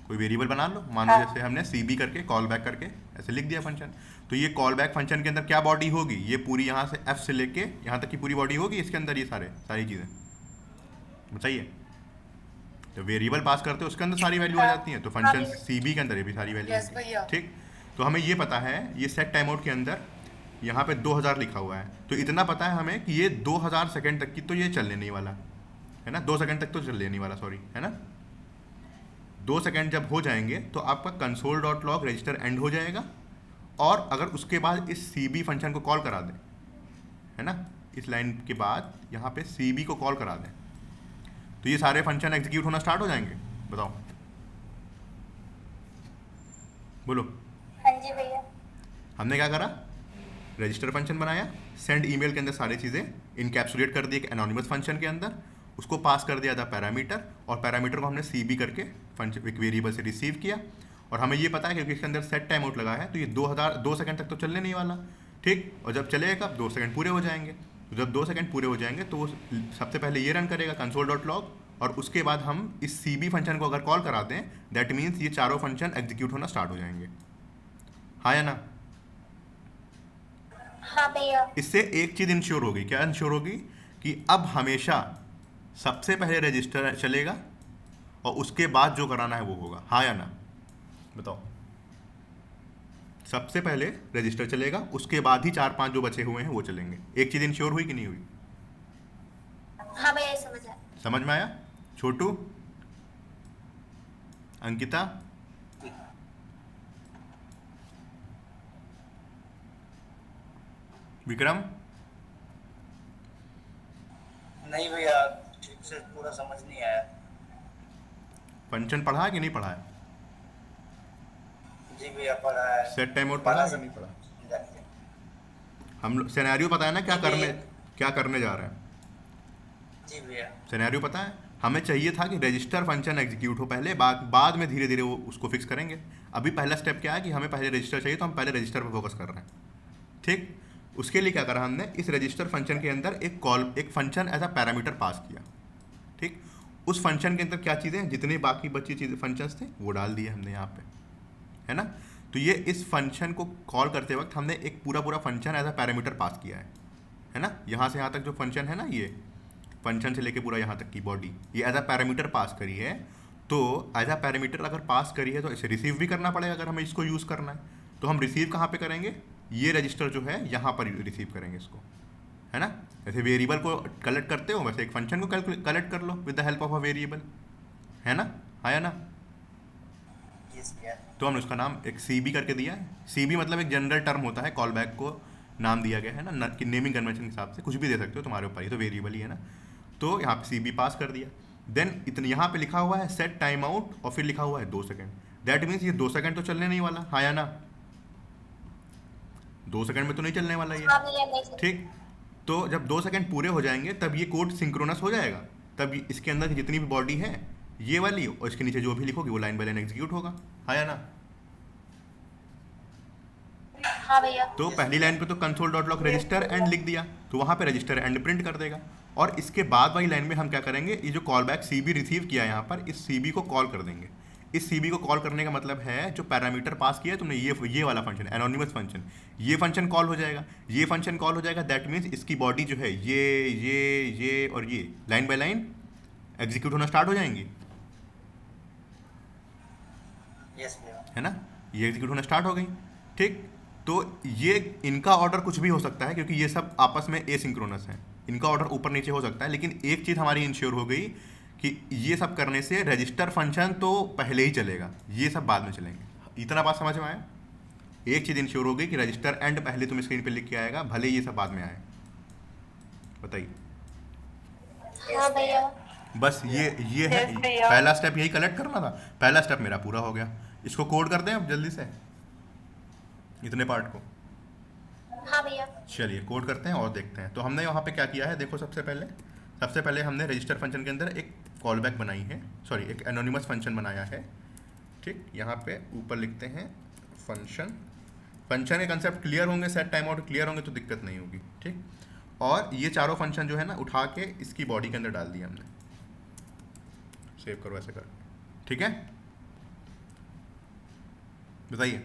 कोई वेरिएबल बना लो, मान लो जैसे हमने CB करके कॉल बैक करके ऐसे लिख दिया फंक्शन। तो ये कॉल बैक फंक्शन के अंदर क्या बॉडी होगी, ये पूरी यहाँ से F से लेके यहाँ तक की पूरी बॉडी होगी इसके अंदर, ये सारी चीज़ें। बताइए, तो वेरिएबल पास करते हो उसके अंदर सारी वैल्यू आ जाती हैं, तो फंक्शन CB के अंदर ये भी सारी वैल्यू। ठीक, तो हमें ये पता है, ये सेट टाइम आउट के अंदर यहाँ पे 2000 लिखा हुआ है, तो इतना पता है हमें कि ये 2000 सेकेंड तक की तो ये चलने नहीं वाला, है ना। 2 सेकेंड तक तो चलने नहीं वाला, सॉरी, है ना। 2 सेकेंड जब हो जाएंगे तो आपका console.log रजिस्टर एंड हो जाएगा, और अगर उसके बाद इस CB फंक्शन को कॉल करा दें, है ना, इस लाइन के बाद यहाँ पे CB को कॉल करा दें, तो ये सारे फंक्शन एग्जीक्यूट होना स्टार्ट हो जाएंगे। बताओ, बोलो। हाँ जी भैया। हमने क्या करा, रजिस्टर फंक्शन बनाया, सेंड ईमेल के अंदर सारी चीज़ें इनकैप्सुलेट कर दी एक एनोनिमस फंक्शन के अंदर, उसको पास कर दिया था पैरामीटर, और पैरामीटर को हमने CB करके फंक्शन एक वेरिएबल से रिसीव किया। और हमें ये पता है क्योंकि इसके अंदर सेट टाइम आउट लगा है, तो ये 2 सेकंड तक तो चलने नहीं वाला। ठीक, और जब चलेगा 2 सेकंड पूरे हो जाएंगे, तो जब 2 सेकंड पूरे हो जाएंगे तो वो सबसे पहले ये रन करेगा console.log, और उसके बाद हम इस CB फंक्शन को अगर कॉल करा दें, दैट मीन्स ये चारों फंक्शन एग्जीक्यूट होना स्टार्ट हो जाएंगे। हाँ या ना। हाँ भैया। इससे एक चीज़ इंश्योर होगी, क्या इंश्योर होगी, कि अब हमेशा सबसे पहले रजिस्टर चलेगा और उसके बाद जो कराना है वो होगा। हाँ या ना, बताओ। सबसे पहले रजिस्टर चलेगा, उसके बाद ही 4-5 जो बचे हुए हैं वो चलेंगे। एक चीज़ इंश्योर हुई कि नहीं हुई। हाँ भैया, समझ में आया। छोटू, अंकिता, विक्रम। नहीं भैया, ठीक से पूरा समझ नहीं आया। फंक्शन पढ़ा है कि नहीं पढ़ा है। जी भैया, पढ़ा है। सेट टाइम आउट पढ़ा है कि नहीं पढ़ा। हम सिनेरियो पता है ना, क्या करने जा रहे हैं। जी भैया, सिनेरियो पता है, हमें चाहिए था कि रजिस्टर फंक्शन एग्जीक्यूट हो पहले, बाद में धीरे धीरे वो उसको फिक्स करेंगे। अभी पहला स्टेप क्या है कि हमें पहले रजिस्टर चाहिए, तो हम पहले रजिस्टर पर फोकस कर रहे हैं। ठीक, उसके लिए क्या करा हमने, इस रजिस्टर फंक्शन के अंदर एक function as a parameter pass किया। ठीक, उस फंक्शन के अंदर क्या चीज़ें, जितने बाकी बची चीज़ें फंक्शंस थे वो डाल दिए हमने यहाँ पे, है ना। तो ये इस फंक्शन को कॉल करते वक्त हमने एक पूरा function as a parameter pass किया है ना। यहाँ से यहाँ तक जो फंक्शन है ना, ये फंक्शन से लेके पूरा यहाँ तक की बॉडी ये एज अ पैरामीटर पास करी है। तो एज अ पैरामीटर अगर पास करी है तो इसे रिसीव भी करना पड़ेगा अगर हमें इसको यूज़ करना है। तो हम रिसीव कहाँ पे करेंगे, ये रजिस्टर जो है यहाँ पर रिसीव करेंगे इसको, है ना। जैसे वेरिएबल को कलेक्ट करते हो वैसे एक फंक्शन को कलेक्ट कर लो with the help of a variable, है ना, हाँ या ना। यस भैया। तो हमने उसका नाम एक CB करके दिया है। CB मतलब एक जनरल टर्म होता है, कॉल बैक को नाम दिया गया है ना, कि नेमिंग कन्वेंशन के हिसाब से कुछ भी दे सकते हो, तुम्हारे ऊपर, ये तो वेरिएबल ही है ना। तो यहाँ पे CB पास कर दिया। देन इतने यहाँ पे लिखा हुआ है सेट टाइम आउट और फिर लिखा हुआ है 2 सेकंड। दैट मीन्स ये 2 सेकंड तो चलने नहीं वाला, हाँ या ना। 2 सेकंड में तो नहीं चलने वाला हाँ ये, भैया नहीं। ठीक। तो जब 2 सेकंड पूरे हो जाएंगे तब ये कोड सिंक्रोनस हो जाएगा, तब इसके अंदर की जितनी भी बॉडी है ये वाली और इसके नीचे जो भी लिखोगे वो लाइन बाय लाइन एग्जीक्यूट होगा, हाँ या ना। हाँ भैया। तो पहली लाइन पे तो console.log रजिस्टर एंड लिख दिया, तो वहाँ पे रजिस्टर एंड प्रिंट कर देगा। और इसके बाद वाली लाइन में हम क्या करेंगे, ये जो कॉल बैक CB रिसीव किया है यहाँ पर, इस CB को कॉल कर देंगे। इस CB को कॉल करने का मतलब है जो पैरामीटर पास किया है तुमने, ये वाला फंक्शन एनोनिमस फंक्शन, ये फंक्शन कॉल हो जाएगा। ये फंक्शन कॉल हो जाएगा, दैट मीन्स इसकी बॉडी जो है ये और ये लाइन बाय लाइन एग्जीक्यूट होना स्टार्ट हो जाएंगी, यस भैया। है ना। ये एग्जीक्यूट होना स्टार्ट हो गई, ठीक। तो ये इनका ऑर्डर कुछ भी हो सकता है क्योंकि ये सब आपस में एसिंक्रोनस है, इनका ऑर्डर ऊपर नीचे हो सकता है। लेकिन एक चीज़ हमारी इंश्योर हो गई कि ये सब करने से रजिस्टर फंक्शन तो पहले ही चलेगा, ये सब बाद में चलेंगे। इतना बात समझ में आया। एक चीज़ इंश्योर हो गई कि रजिस्टर एंड पहले तुम स्क्रीन पे लिख के आएगा, भले ये सब बाद में आए। बताइए। हाँ भैया। बस ये है Yes, भैया। पहला स्टेप, यही कलेक्ट करना था। पहला स्टेप मेरा पूरा हो गया। इसको कोड कर दें अब जल्दी से, इतने पार्ट को। हाँ भैया। चलिए कोड करते हैं और देखते हैं। तो हमने वहाँ पे क्या किया है, देखो सबसे पहले हमने रजिस्टर फंक्शन के अंदर एक कॉल बैक बनाई है, सॉरी एक एनोनिमस फंक्शन बनाया है, ठीक। यहाँ पे ऊपर लिखते हैं फंक्शन के कंसेप्ट क्लियर होंगे, सेट टाइम आउट क्लियर होंगे तो दिक्कत नहीं होगी, ठीक। और ये चारों फंक्शन जो है ना उठा के इसकी बॉडी के अंदर डाल दिया हमने। सेव करो ऐसे कर, ठीक है। बताइए।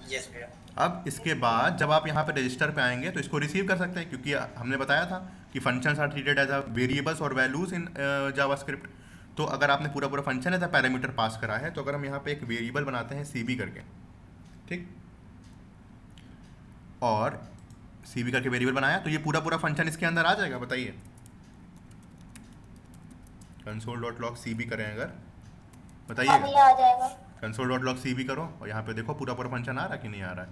यस भैया। अब इसके बाद जब आप यहाँ पे रजिस्टर पे आएंगे तो इसको रिसीव कर सकते हैं, क्योंकि हमने बताया था कि functions are treated as a variables और वैल्यूज इन जावास्क्रिप्ट। तो अगर आपने पूरा function as a parameter pass करा है, तो अगर हम यहाँ पे एक वेरिएबल बनाते हैं CB करके, ठीक, और CB करके वेरिएबल बनाया तो ये पूरा फंक्शन इसके अंदर आ जाएगा। बताइए। console.log CB करें अगर, हाँ बताइए। भैया आ जाएगा। console.log CB करो और यहाँ पे देखो पूरा फंक्शन आ रहा है कि नहीं आ रहा है।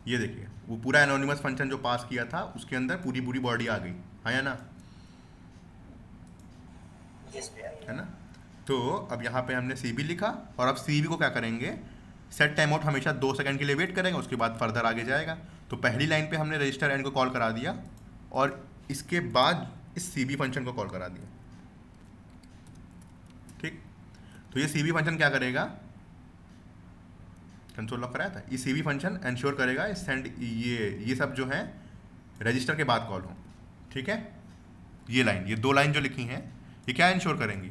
ये देखिए वो पूरा एनोनिमस फंक्शन जो पास किया था उसके अंदर पूरी बॉडी आ गई, हाँ या ना, यस भैया। है ना। तो अब यहाँ पे हमने CB लिखा और अब CB को क्या करेंगे, सेट टाइम आउट हमेशा 2 सेकंड के लिए वेट करेंगे, उसके बाद फर्दर आगे जाएगा। तो पहली लाइन पे हमने रजिस्टर एंड को कॉल करा दिया और इसके बाद इस CB फंक्शन को कॉल करा दिया, ठीक। तो ये CB फंक्शन क्या करेगा, कंसोल लॉक कराया था, ये CB फंक्शन इंश्योर करेगा सेंड ये सब जो है रजिस्टर के बाद कॉल हो, ठीक है। ये 2 लाइन जो लिखी हैं ये क्या इंश्योर करेंगी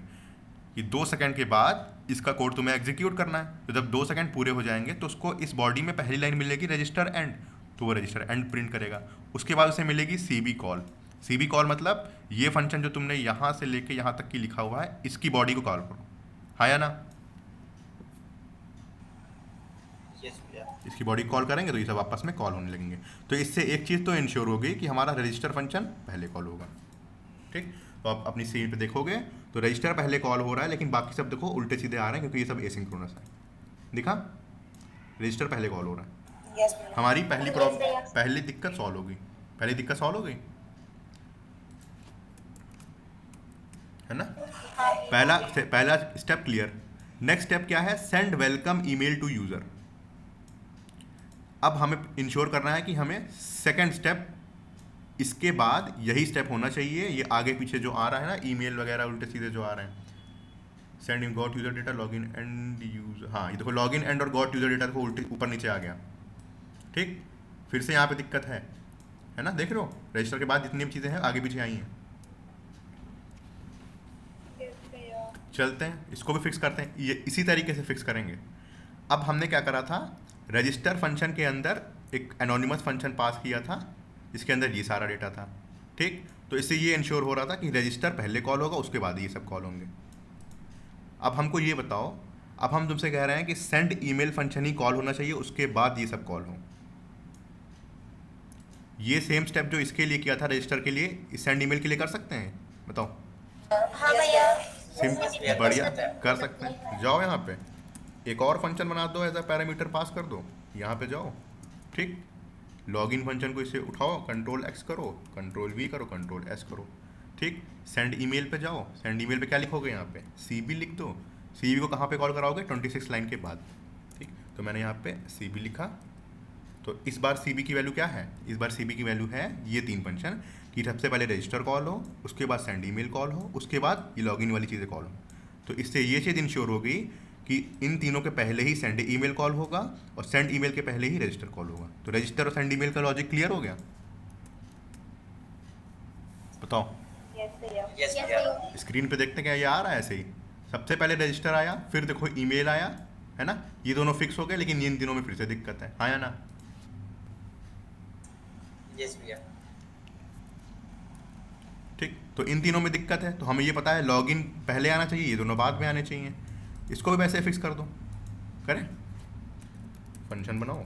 कि 2 सेकंड के बाद इसका कोड तुम्हें एग्जीक्यूट करना है। तो जब 2 सेकंड पूरे हो जाएंगे तो उसको इस बॉडी में पहली लाइन मिलेगी रजिस्टर एंड, तो वो रजिस्टर एंड प्रिंट करेगा। उसके बाद उसे मिलेगी CB कॉल मतलब ये फंक्शन जो तुमने यहाँ से लेके यहाँ तक की लिखा हुआ है इसकी बॉडी को कॉल करो, हाँ या ना। यस भैया। इसकी बॉडी कॉल करेंगे तो ये सब आपस में कॉल होने लगेंगे। तो इससे एक चीज़ तो इंश्योर हो गई कि हमारा रजिस्टर फंक्शन पहले कॉल होगा, ठीक। तो आप अपनी स्क्रीन पे देखोगे तो रजिस्टर पहले कॉल हो रहा है, लेकिन बाकी सब देखो उल्टे सीधे आ रहे हैं क्योंकि ये सब एसिंक्रोनस है। दिखा, रजिस्टर पहले कॉल हो रहा है। यस भैया। हमारी Yes, पहली दिक्कत सॉल्व हो गई, है ना। पहला स्टेप क्लियर। नेक्स्ट स्टेप क्या है, send welcome email to user. अब हमें इंश्योर करना है कि हमें सेकंड स्टेप इसके बाद यही स्टेप होना चाहिए, ये आगे पीछे जो आ रहा है ना ईमेल वगैरह उल्टे सीधे जो आ रहे हैं, send in got user data login and use, हाँ ये देखो लॉगिन एंड और गॉट यूजर डेटा को उल्टे ऊपर नीचे आ गया। ठीक, फिर से यहाँ पे दिक्कत है ना, देख रहे हो रजिस्टर के बाद जितनी भी चीज़ें हैं आगे पीछे आई हैं। चलते हैं इसको भी फिक्स करते हैं, ये इसी तरीके से फिक्स करेंगे। अब हमने क्या करा था, रजिस्टर फंक्शन के अंदर एक एनोनिमस फंक्शन पास किया था जिसके अंदर ये सारा डेटा था। ठीक, तो इससे ये इंश्योर हो रहा था कि रजिस्टर पहले कॉल होगा उसके बाद ये सब कॉल होंगे। अब हमको ये बताओ, अब हम तुमसे कह रहे हैं कि सेंड ईमेल फंक्शन ही कॉल होना चाहिए उसके बाद ये सब कॉल हो। ये सेम स्टेप जो इसके लिए किया था रजिस्टर के लिए, इस सेंड ईमेल के लिए कर सकते हैं, बताओ। हाँ भैया। सिंपल, बढ़िया कर सकते हैं। जाओ यहाँ पे एक और फंक्शन बना दो, एज अ पैरामीटर पास कर दो, यहाँ पे जाओ। ठीक, लॉगिन फंक्शन को इसे उठाओ, कंट्रोल एक्स करो, कंट्रोल वी करो, कंट्रोल एस करो। ठीक, सेंड ईमेल पे जाओ, सेंड ईमेल पे क्या लिखोगे, यहाँ पे सीबी लिख दो। सीबी को कहाँ पे कॉल कराओगे, 26 लाइन के बाद। ठीक, तो मैंने यहाँ पे सीबी लिखा। तो इस बार सीबी की वैल्यू क्या है, इस बार सीबी की वैल्यू है ये 3 फंक्शन कि सबसे पहले रजिस्टर कॉल हो, उसके बाद सेंड ईमेल कॉल हो, उसके बाद ये लॉगिन वाली चीज़ें कॉल हो। तो इससे ये चीज़ इंश्योर हो गई कि इन तीनों के पहले ही सेंड ईमेल कॉल होगा और सेंड ईमेल के पहले ही रजिस्टर कॉल होगा। तो रजिस्टर और सेंड ईमेल का लॉजिक क्लियर हो गया, बताओ। यस भैया। यस Yes, भैया। भैया। स्क्रीन पे देखते क्या ये आ रहा है ऐसे ही, सबसे पहले रजिस्टर आया, फिर देखो ईमेल आया, है ना, ये दोनों फिक्स हो गए, लेकिन इन तीनों में फिर से दिक्कत है, हाँ या ना। यस भैया। ठीक, तो इन तीनों में दिक्कत है, तो हमें ये पता है लॉगिन पहले आना चाहिए, ये दोनों बाद में आने चाहिए। इसको भी वैसे फिक्स कर दो, करें, फंक्शन बनाओ,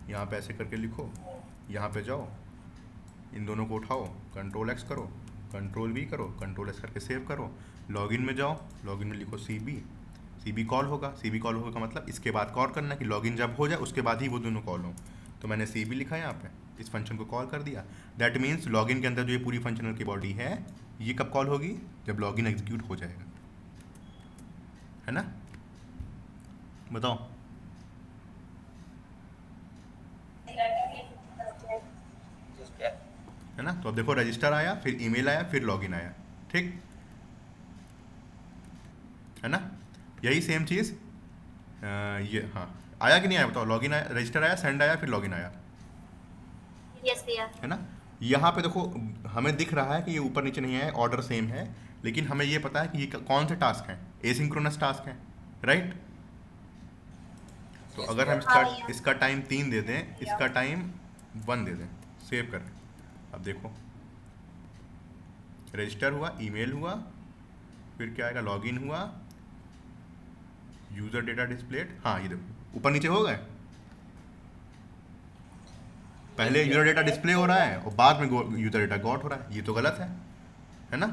यहाँ पे ऐसे करके लिखो, यहाँ पे जाओ, इन दोनों को उठाओ, कंट्रोल एक्स करो, कंट्रोल वी करो, कंट्रोल एस करके सेव करो। लॉगिन में जाओ, लॉगिन में लिखो सीबी, सीबी कॉल होगा, सीबी कॉल होगा का मतलब इसके बाद कॉल करना है कि लॉगिन जब हो जाए उसके बाद ही वो दोनों कॉल हो। तो मैंने सीबी लिखा यहाँ पे, इस फंक्शन को कॉल कर दिया। दैट मीन्स लॉगिन के अंदर जो ये पूरी फंक्शनल की बॉडी है ये कब कॉल होगी, जब लॉगिन एग्जीक्यूट हो जाएगा, है ना, बताओ। यस भैया। है ना, तो अब देखो रजिस्टर आया, फिर ईमेल आया, फिर लॉगिन आया। ठीक है ना, यही सेम चीज़ ये, हाँ आया कि नहीं आया बताओ। लॉगिन आया, रजिस्टर आया, सेंड आया, फिर लॉगिन आया, यस भैया। है ना। यहाँ पे देखो हमें दिख रहा है कि ये ऊपर नीचे नहीं है, ऑर्डर सेम है, लेकिन हमें ये पता है कि ये कौन से टास्क हैं, एसिंक्रोनस टास्क हैं, राइट। तो अगर हम इसका टाइम 3 दे दें, इसका टाइम 1 दे दें, सेव करें। अब देखो रजिस्टर हुआ, ईमेल हुआ, फिर क्या आएगा, लॉगिन हुआ, यूज़र डेटा डिस्प्लेड, हाँ ये देखो ऊपर नीचे हो गए। पहले यूज़र डेटा डिस्प्ले हो रहा है और बाद में यूज़र डेटा गॉट हो रहा है, ये तो गलत है ना।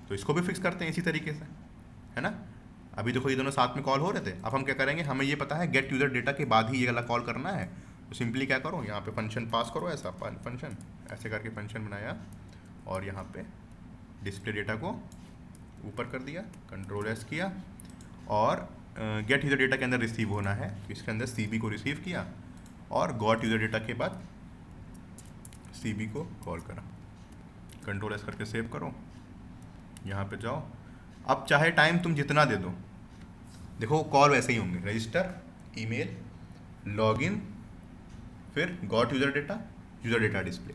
तो इसको भी फिक्स करते हैं इसी तरीके से, है ना। अभी देखो ये दोनों साथ में कॉल हो रहे थे, अब हम क्या करेंगे, हमें ये पता है गेट यूज़र डेटा के बाद ही ये वाला कॉल करना है। तो सिंपली क्या करो, यहाँ पे फंक्शन पास करो, ऐसा फंक्शन ऐसे करके फंक्शन बनाया और यहाँ पे डिस्प्ले डेटा को ऊपर कर दिया, कंट्रोल एस किया, और गेट यूज़र डेटा के अंदर रिसीव होना है, इसके अंदर सीबी को रिसीव किया और गॉट यूज़र डेटा के बाद सीबी को कॉल करा, कंट्रोल एस करके सेव करो, यहाँ पे जाओ। अब चाहे टाइम तुम जितना दे दो, देखो कॉल वैसे ही होंगे, रजिस्टर, ईमेल, लॉगिन, फिर गॉट यूज़र डेटा डिस्प्ले,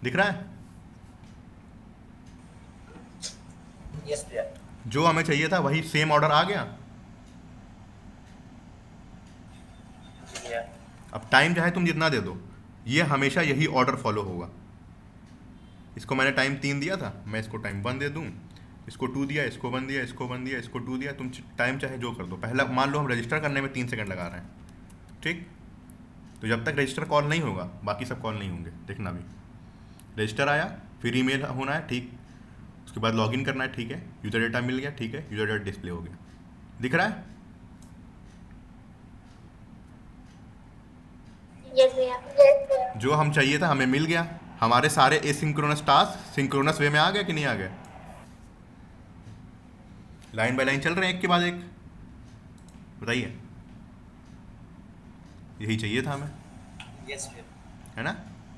दिख रहा है। यस भैया। जो हमें चाहिए था वही सेम ऑर्डर आ गया। जी भैया। अब टाइम चाहे तुम जितना दे दो, ये हमेशा यही ऑर्डर फॉलो होगा। इसको मैंने टाइम 3 दिया था, मैं इसको टाइम 1 दे दूँ, इसको 2 दिया, इसको 1 दिया, इसको 1 दिया, इसको 2 दिया, तुम टाइम चाहे जो कर दो। पहला मान लो हम रजिस्टर करने में 3 सेकंड लगा रहे हैं, ठीक, तो जब तक रजिस्टर कॉल नहीं होगा बाकी सब कॉल नहीं होंगे। देखना भी, रजिस्टर आया, फिर ईमेल होना है, ठीक, उसके बाद लॉगिन करना है, ठीक है, यूज़र डेटा मिल गया, ठीक है, यूज़र डेटा डिस्प्ले हो गया, दिख रहा है। यस भैया। जो हम चाहिए था हमें मिल गया, हमारे सारे एसिंक्रोनस टास्क सिंक्रोनस वे में आ गए कि नहीं आ गए, लाइन बाय लाइन चल रहे हैं एक के बाद एक, बताइए। यही चाहिए था हमें, यस भैया। है ना,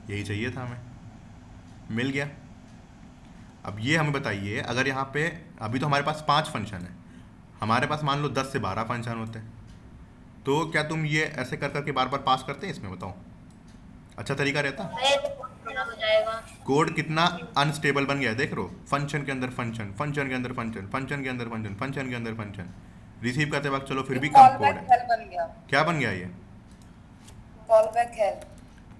यही चाहिए था हमें। मिल गया। अब ये हमें बताइए, अगर यहाँ पे अभी तो हमारे पास 5 फंक्शन है, हमारे पास मान लो 10 से 12 फंक्शन होते हैं, तो क्या तुम ये ऐसे कर करके बार बार पास करते हैं इसमें? बताओ, अच्छा तरीका रहता? भैया तो बहुत बड़ा हो जाएगा। कोड कितना अनस्टेबल बन गया है, देख रहे हो? फंक्शन के अंदर फंक्शन, फंक्शन के अंदर फंक्शन, फंक्शन के अंदर फंक्शन, फंक्शन के अंदर फंक्शन, रिसीव करते वक्त चलो फिर भी कम कॉल कोड बैक है। हेल बन गया। क्या बन गया ये? Call back hello.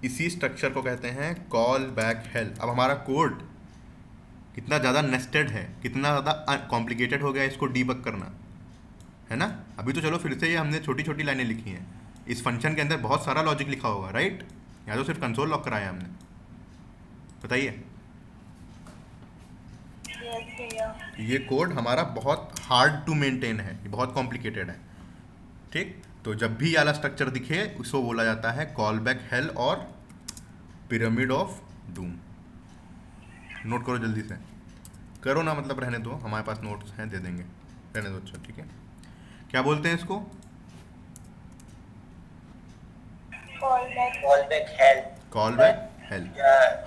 इसी स्ट्रक्चर को कहते हैं कॉल बैक हेल। अब हमारा कोड कितना ज़्यादा नेस्टेड है, कितना ज़्यादा कॉम्प्लिकेटेड हो गया इसको डीबग करना, है ना? अभी तो चलो फिर से ये हमने छोटी छोटी लाइनें लिखी हैं, इस फंक्शन के अंदर बहुत सारा लॉजिक लिखा होगा, राइट? या तो सिर्फ कंसोल लॉक कराया हमने? बताइए। ये कोड हमारा बहुत हार्ड टू मेंटेन है, ये बहुत कॉम्प्लिकेटेड है, ठीक? तो जब भी ये वाला स्ट्रक्चर दिखे उसको बोला जाता है कॉल बैक हेल और पिरामिड ऑफ डूम। नोट करो जल्दी से, करो ना, मतलब रहने दो, हमारे पास नोट्स हैं, दे देंगे, रहने दो। अच्छा ठीक है, क्या बोलते हैं इसको? Call back hello. Call back hello.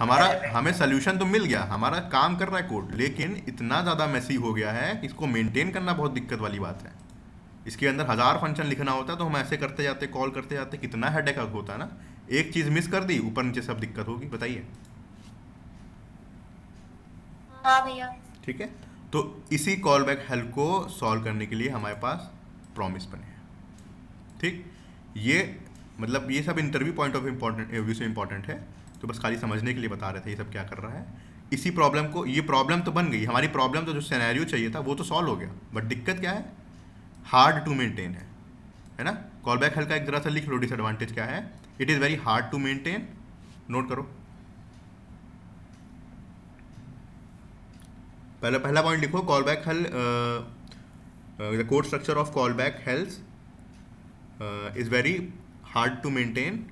हमारा हमें सोल्यूशन तो मिल गया, हमारा काम कर रहा है कोड, लेकिन इतना ज़्यादा मेसी हो गया है कि इसको मेंटेन करना बहुत दिक्कत वाली बात है। इसके अंदर 1000 फंक्शन लिखना होता है, तो हम ऐसे करते जाते, कॉल करते जाते, कितना हेडेक होता है ना। एक चीज़ मिस कर दी, ऊपर नीचे सब दिक्कत होगी। बताइए। हाँ भैया। ठीक है, तो इसी कॉल बैक हेल को सॉल्व करने के लिए हमारे पास प्रॉमिस बने हैं, ठीक? ये मतलब ये सब इंटरव्यू पॉइंट ऑफ व्यू से इम्पॉर्टेंट है, तो बस खाली समझने के लिए बता रहे थे ये सब क्या कर रहा है। इसी प्रॉब्लम को, ये प्रॉब्लम तो बन गई हमारी, प्रॉब्लम तो जो सिनेरियो चाहिए था वो तो सॉल्व हो गया, बट दिक्कत क्या है? हार्ड टू मेंटेन है ना? कॉल बैक हेल का एक जरा सा लिख लो डिसएडवांटेज क्या है। It is very hard to maintain. Note करो, पहला पॉइंट लिखो, callback hell, the code structure of callback hells is very hard to maintain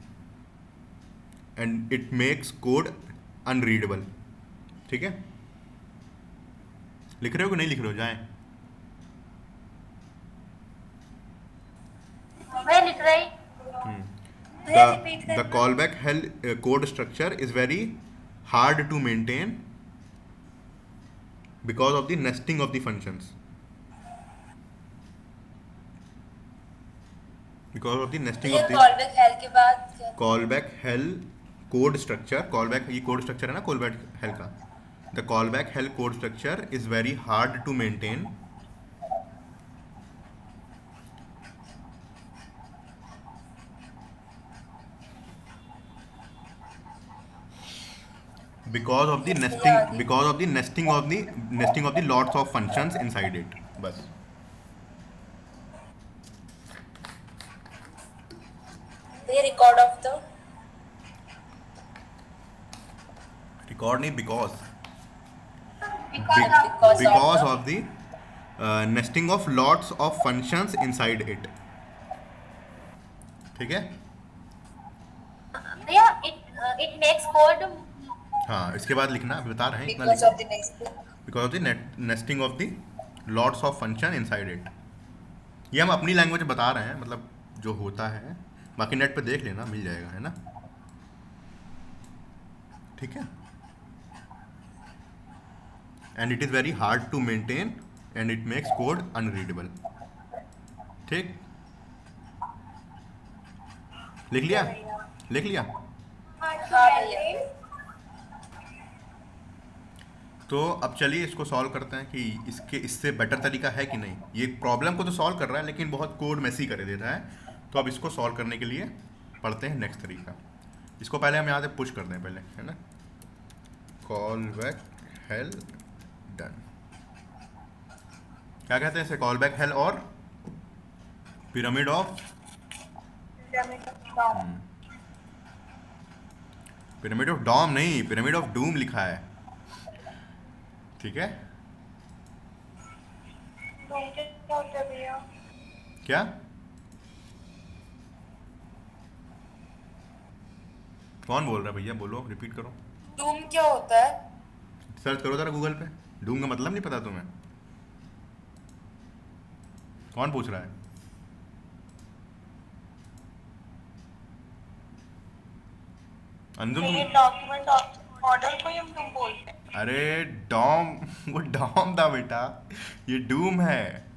and it makes code unreadable. ठीक है, लिख रहे हो कि नहीं लिख रहे हो? जाएं। मैं लिख रही। The callback hell code structure is very hard to maintain because of the nesting of the functions. Because of the nesting of the callback hello के बाद callback hell code structure. Callback ये code structure है ना callback hell का. The callback hell code structure is very hard to maintain because of the nesting of the lots of functions inside it. बस record of the record नहीं, because because of the nesting of lots of functions inside it. ठीक है, भैया it makes code. हाँ इसके बाद लिखना, अभी बता रहे हैं इतना because लिखना। of the next because of the nesting of the lots of function inside it. ये हम अपनी लैंग्वेज में बता रहे हैं, मतलब जो होता है, बाकी नेट पे देख लेना, मिल जाएगा, है ना? ठीक है, and it is very hard to maintain and it makes code unreadable. ठीक, लिख लिया? लिख लिया? तो अब चलिए इसको सॉल्व करते हैं कि इसके इससे बेटर तरीका है कि नहीं। ये प्रॉब्लम को तो सॉल्व कर रहा है लेकिन बहुत कोड मेसी कर देता है, तो अब इसको सॉल्व करने के लिए पढ़ते हैं नेक्स्ट तरीका। इसको पहले हम यहाँ से पुश कर दें पहले, है ना? Callback hell done. क्या कहते हैं इसे? कॉल बैक हेल और pyramid of pyramid of dom नहीं, पिरामिड ऑफ डूम लिखा है। ठीक है, क्या कौन बोल रहा है भैया? बोलो, रिपीट करो। डूम क्या होता है? सर्च करो जरा गूगल पे। डूम का मतलब नहीं पता तुम्हें? कौन पूछ रहा है? अंजुम तुम डॉक्यूमेंट मॉडल को ही हम तुम बोलते हैं। अरे डॉम, वो डॉम था बेटा, ये डूम है।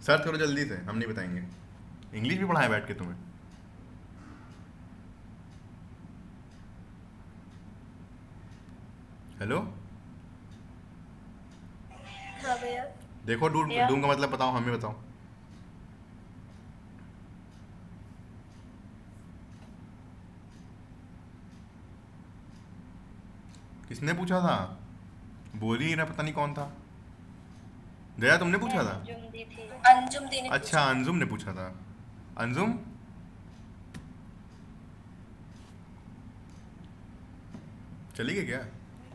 सर्च करो जल्दी से, हम नहीं बताएंगे। इंग्लिश भी पढ़ाएं बैठ के तुम्हें। हेलो, हाँ भैया। देखो डूम का मतलब बताओ, हमें बताओ। किसने पूछा था? बोल ही ना, पता नहीं कौन था। दया तुमने पूछा था? अंजुम दी थी, अंजुम दी ने अच्छा, अंजुम ने पूछा था। अंजुम, चली गई क्या?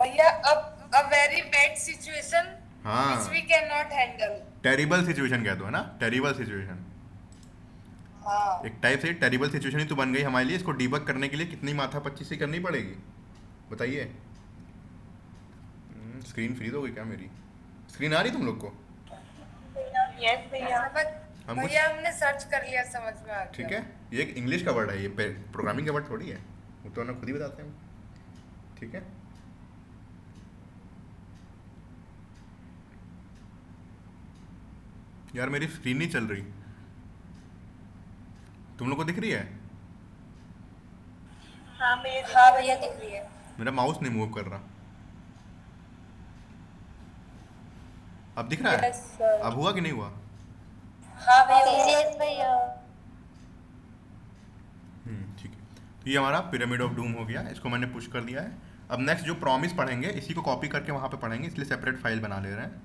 भैया अब अ वेरी बैड सिचुएशन हाँ, which we cannot handle। Terrible situation कह दो, है ना, टेरिबल सिचुएशन। हाँ एक टाइप से टेरिबल सिचुएशन ही तो बन गई हमारे लिए। इसको डीबग करने के लिए कितनी माथा पच्चीसी करनी पड़ेगी बताइए। स्क्रीन फ्रीज हो गई क्या मेरी? स्क्रीन आ रही तुम लोग को? यस भैया। हम कुछ, भैया हमने सर्च कर लिया, समझ में आ गया। ठीक है, ये एक इंग्लिश का वर्ड है, ये प्रोग्रामिंग का वर्ड थोड़ी है, वो तो ना खुद ही बताते हैं। ठीक है, यार मेरी स्क्रीन नहीं चल रही, तुम लोग को दिख रही है? हाँ भैया। हाँ भैया दिख रही है। मेरा माउस नहीं मूव कर रहा। अब दिख रहा है? Yes sir. अब हुआ कि नहीं हुआ? हाँ भैया। यस भैया। ठीक है, तो ये हमारा पिरामिड ऑफ डूम हो गया, इसको मैंने पुश कर दिया है। अब नेक्स्ट जो प्रॉमिस पढ़ेंगे, इसी को कॉपी करके वहाँ पे पढ़ेंगे, इसलिए सेपरेट फाइल बना ले रहे हैं।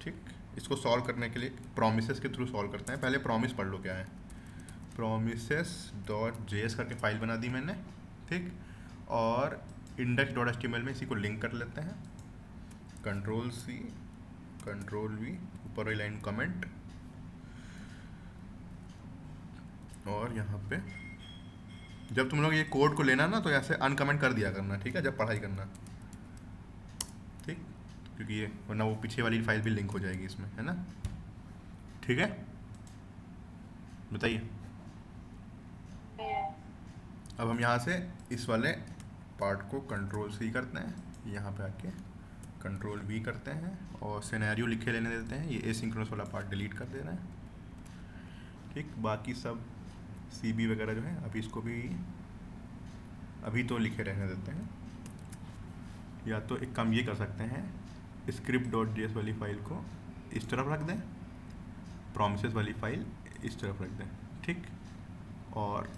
ठीक, इसको सॉल्व करने के लिए प्रॉमिसेस के थ्रू सॉल्व करते हैं। पहले प्रॉमिस पढ़ लो क्या है। promises.js करके फाइल बना दी मैंने, ठीक, और index.html में इसी को लिंक कर लेते हैं। Ctrl+C Ctrl+V, ऊपर वाली लाइन कमेंट, और यहाँ पे जब तुम लोग ये कोड को लेना ना तो ऐसे अनकमेंट कर दिया करना, ठीक है, जब पढ़ाई करना, ठीक, क्योंकि ये वरना वो पीछे वाली फाइल भी लिंक हो जाएगी इसमें, है ना। ठीक है, बताइए। अब हम यहाँ से इस वाले पार्ट को Ctrl+C करते हैं, यहाँ पे आके Ctrl+V करते हैं और सिनेरियो लिखे लेने देते हैं। ये एसिंक्रोनस वाला पार्ट डिलीट कर दे रहे हैं, ठीक। बाकी सब CB वगैरह जो है अभी इसको भी अभी तो लिखे रहने देते हैं। या तो एक काम ये कर सकते हैं, script.js वाली फाइल को इस तरफ रख दें, promises वाली फाइल इस तरफ रख दें, ठीक। और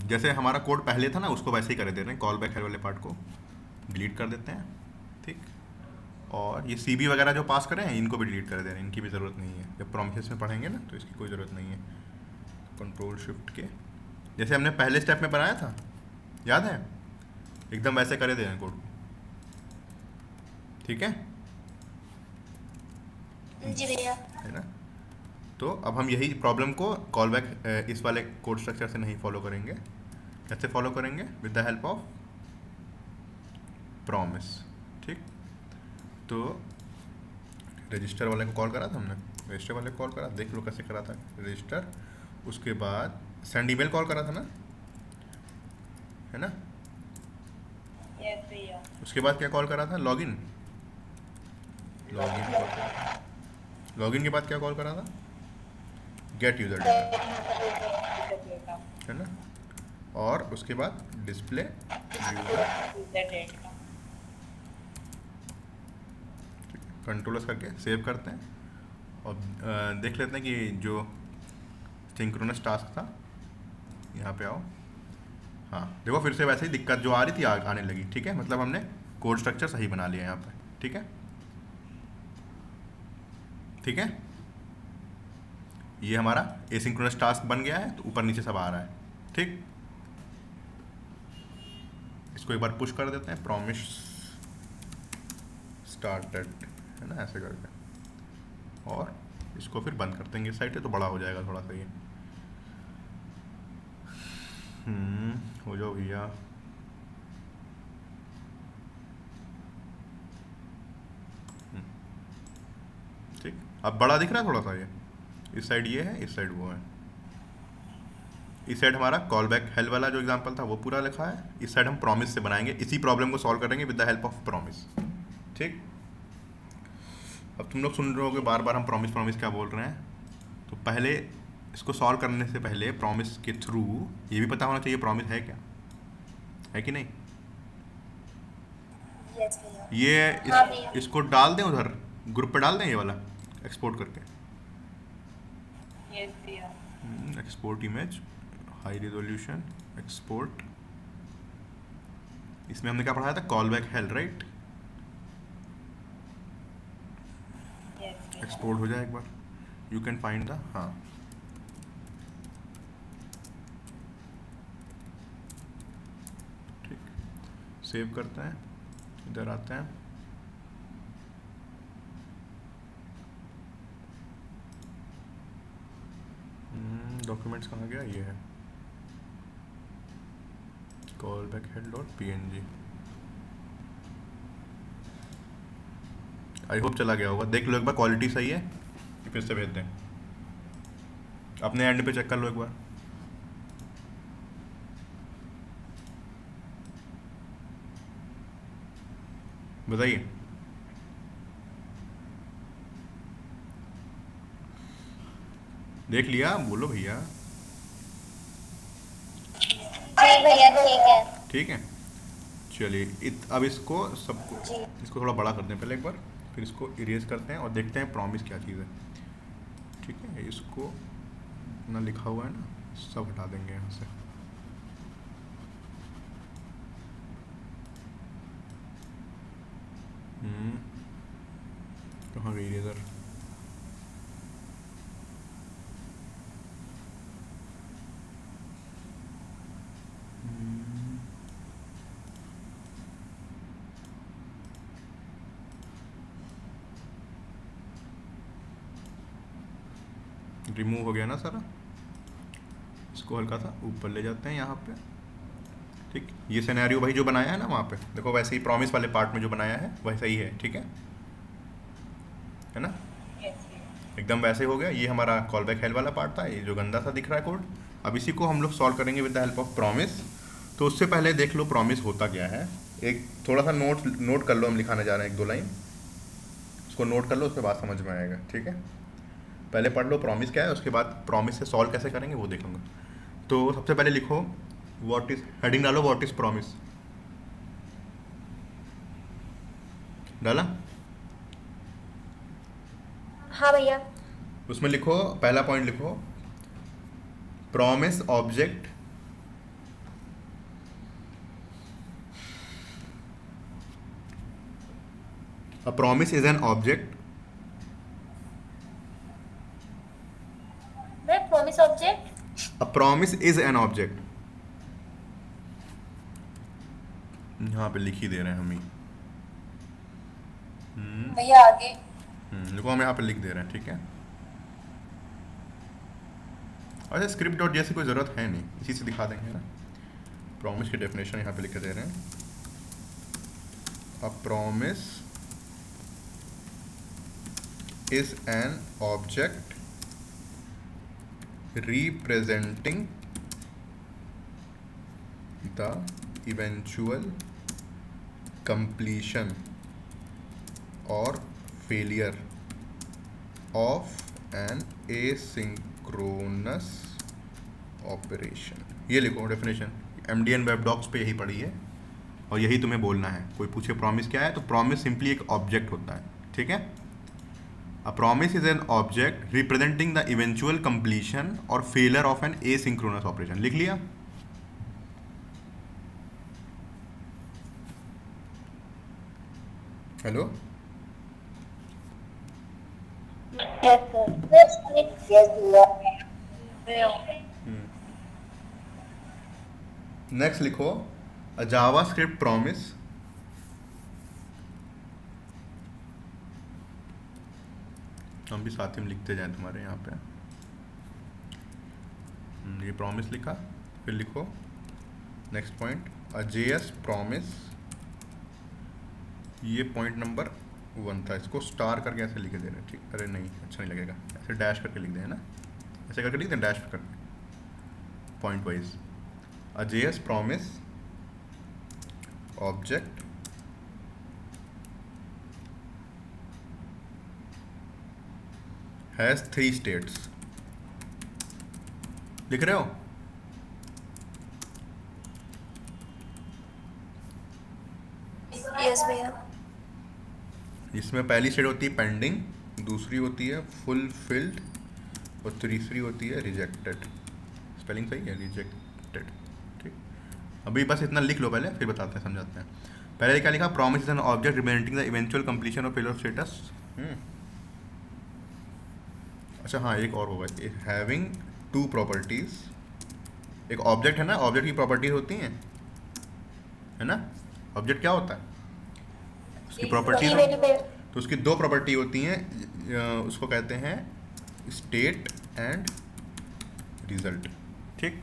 जैसे हमारा कोड पहले था ना, उसको वैसे ही कर दे रहे हैं, कॉल बैक हेड वाले पार्ट को डिलीट कर देते हैं, ठीक। और ये CB वगैरह जो पास करें हैं इनको भी डिलीट कर दे रहे हैं, इनकी भी ज़रूरत नहीं है। जब प्रॉमिसेस में पढ़ेंगे ना तो इसकी कोई ज़रूरत नहीं है। Ctrl+Shift के जैसे हमने पहले स्टेप में बनाया था, याद है, एकदम वैसे करे दे रहे हैं कोड को, ठीक है, जी भैया। है ना। तो अब हम यही प्रॉब्लम को कॉल बैक इस वाले कोड स्ट्रक्चर से नहीं फॉलो करेंगे। कैसे फॉलो करेंगे? With the help of promise, ठीक। तो रजिस्टर वाले को कॉल करा था हमने, रजिस्टर वाले को कॉल करा, देख लो कैसे करा था रजिस्टर। उसके बाद सेंड ईमेल कॉल करा था ना, है ना। यस भैया। उसके बाद क्या कॉल करा था? लॉगिन, लॉगिन लॉगिन के बाद क्या कॉल करा था? गेट यूजर डेटा, है ना। और उसके बाद डिस्प्ले यूजर, कंट्रोलर्स करके सेव करते हैं और देख लेते हैं कि जो सिंक्रोनस टास्क था, यहाँ पे आओ। हाँ देखो, फिर से वैसे ही दिक्कत जो आ रही थी आने लगी, ठीक है। मतलब हमने कोड स्ट्रक्चर सही बना लिया यहाँ पे, ठीक है, ठीक है। ये हमारा एसिंक्रोनस टास्क बन गया है, तो ऊपर नीचे सब आ रहा है, ठीक। इसको एक बार पुश कर देते हैं, प्रॉमिस स्टार्टेड, है ना, ऐसे करके, और इसको फिर बंद कर देंगे साइड से, तो बड़ा हो जाएगा थोड़ा सा ये। हो जाओ भैया। ठीक, अब बड़ा दिख रहा है थोड़ा सा ये, इस साइड ये है, इस साइड वो है, इस साइड हमारा कॉल बैक हेल्प वाला जो एग्जांपल था वो पूरा लिखा है, इस साइड हम प्रॉमिस से बनाएंगे, इसी प्रॉब्लम को सॉल्व करेंगे with the help of promise. ठीक, अब तुम लोग सुन रहे होगे बार बार हम प्रॉमिस प्रॉमिस क्या बोल रहे हैं, तो पहले इसको सॉल्व करने से पहले प्रॉमिस के थ्रू ये भी पता होना चाहिए प्रॉमिस है क्या, है कि नहीं। यस भैया। ये हाँ भैया। इसको डाल दें उधर ग्रुप पे, डाल दें ये वाला एक्सपोर्ट करके, यस भैया। Export image high resolution export. इसमें हमने क्या पढ़ाया था, call back help, right. Yes export हो जाए एक बार, यू कैन फाइंड द, हाँ ठीक, सेव करते हैं, इधर आते हैं, डॉक्यूमेंट्स कहाँ गया, ये है call back help dot png। I hope चला गया होगा, देख लो एक बार क्वालिटी सही है, फिर से भेज दें, अपने एंड पे चेक कर लो एक बार। बताइए, देख लिया, बोलो भैया। जी भैया ठीक है। ठीक है, चलिए अब इसको सबको, जी। इसको थोड़ा बड़ा करते हैं पहले एक बार, फिर इसको इरेज करते हैं और देखते हैं प्रॉमिस क्या चीज़ है। ठीक है, इसको ना लिखा हुआ है ना, सब हटा देंगे यहाँ से। कहाँ गई इरेजर, रिमूव हो गया ना सारा। इसको हल्का सा ऊपर ले जाते हैं यहाँ पे। ठीक, ये सिनेरियो भाई जो बनाया है ना वहाँ पे, देखो वैसे ही प्रॉमिस वाले पार्ट में जो बनाया है वैसा ही है, ठीक है ना, एकदम वैसे हो गया। ये हमारा कॉल बैक हेल्प वाला पार्ट था, ये जो गंदा सा दिख रहा है कोड, अब इसी को हम लोग सॉल्व करेंगे with the help of promise. तो उससे पहले देख लो प्रॉमिस होता क्या है, एक थोड़ा सा नोट कर लो, हम लिखाने जा रहे हैं 1-2 लाइन, उसको नोट कर लो, उसके बाद समझ में आएगा। ठीक है, पहले पढ़ लो प्रॉमिस क्या है, उसके बाद प्रॉमिस से सॉल्व कैसे करेंगे वो देख लूँगा। तो सबसे पहले लिखो व्हाट इज, हेडिंग डालो व्हाट इज प्रॉमिस, डाला। हाँ भैया। उसमें लिखो, पहला पॉइंट लिखो promise object a promise is an object, promise object. A promise is an object, यहाँ पे लिख ही दे रहे हैं हम ही, भैया आगे। देखो हम यहाँ पे लिख दे रहे हैं। ठीक है, अच्छा स्क्रिप्ट डॉट जैसी कोई ज़रूरत है नहीं, इसी से दिखा देंगे ना। प्रॉमिस की डेफिनेशन यहाँ पे लिख के दे रहे हैं, अ promise is an object representing the eventual completion or failure of an asynchronous operation। ये लिखो डेफिनेशन, MDN वेब डॉक्स पे यही पढ़ी है और यही तुम्हें बोलना है। कोई पूछे प्रॉमिस क्या है, तो प्रॉमिस सिंपली एक ऑब्जेक्ट होता है। ठीक है, A promise is an object representing the eventual completion or failure of an asynchronous operation। लिख लिया। Hello, yes sir. यस भैया। नेक्स्ट लिखो a JavaScript promise हम भी साथ में लिखते जाएं तुम्हारे यहाँ पे। ये प्रॉमिस लिखा, फिर लिखो नेक्स्ट पॉइंट अ JS प्रॉमिस, ये पॉइंट नंबर 1 था, इसको स्टार करके ऐसे लिखे दे रहे हैं। ठीक, अरे नहीं अच्छा नहीं लगेगा, ऐसे डैश करके लिख दें ना, ऐसे करके लिख दें डैश करके। Point wise. A JS promise object has 3 states. लिख रहे हो? यस भैया। इसमें पहली स्टेट होती है पेंडिंग, दूसरी होती है फुलफिल्ड और तीसरी होती है रिजेक्टेड। स्पेलिंग सही है? रिजेक्टेड। ठीक, अभी बस इतना लिख लो पहले, फिर बताते हैं, समझाते हैं। पहले क्या लिखा? Promise is an object representing the eventual completion of failure status. अच्छा हाँ, एक और होगा, हैविंग 2 प्रॉपर्टीज। एक ऑब्जेक्ट है ना, ऑब्जेक्ट की प्रॉपर्टीज होती हैं, है ना? ऑब्जेक्ट क्या होता है? उसकी प्रॉपर्टीज। तो उसकी 2 प्रॉपर्टी होती हैं, उसको कहते हैं स्टेट एंड रिजल्ट। ठीक,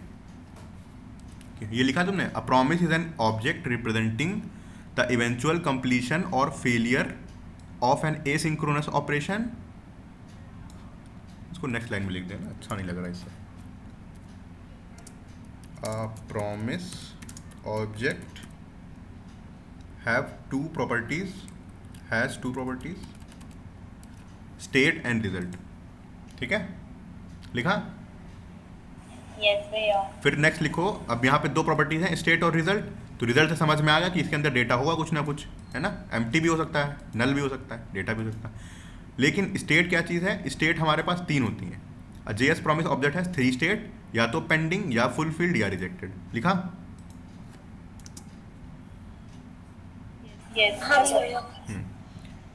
ये लिखा तुमने, a promise is an object representing the eventual completion और failure of an asynchronous operation. इसको नेक्स्ट लाइन में लिख देना, अच्छा नहीं लग रहा इससे। A promise object have 2 properties, has 2 properties, state and result. ठीक है, लिखा? यस भैया। फिर नेक्स्ट लिखो, अब यहाँ पे 2 प्रॉपर्टीज हैं, स्टेट और रिजल्ट। तो रिजल्ट से समझ में आ गया कि इसके अंदर डेटा होगा कुछ ना कुछ, है ना? एम्प्टी भी हो सकता है, नल भी हो सकता है, डेटा भी हो सकता है। लेकिन स्टेट क्या चीज़ है? स्टेट हमारे पास 3 होती हैं। अ JS प्रॉमिस ऑब्जेक्ट है 3 स्टेट, या तो पेंडिंग या फुलफिल्ड या रिजेक्टेड। लिखा? यस हाँ भैया। भैया।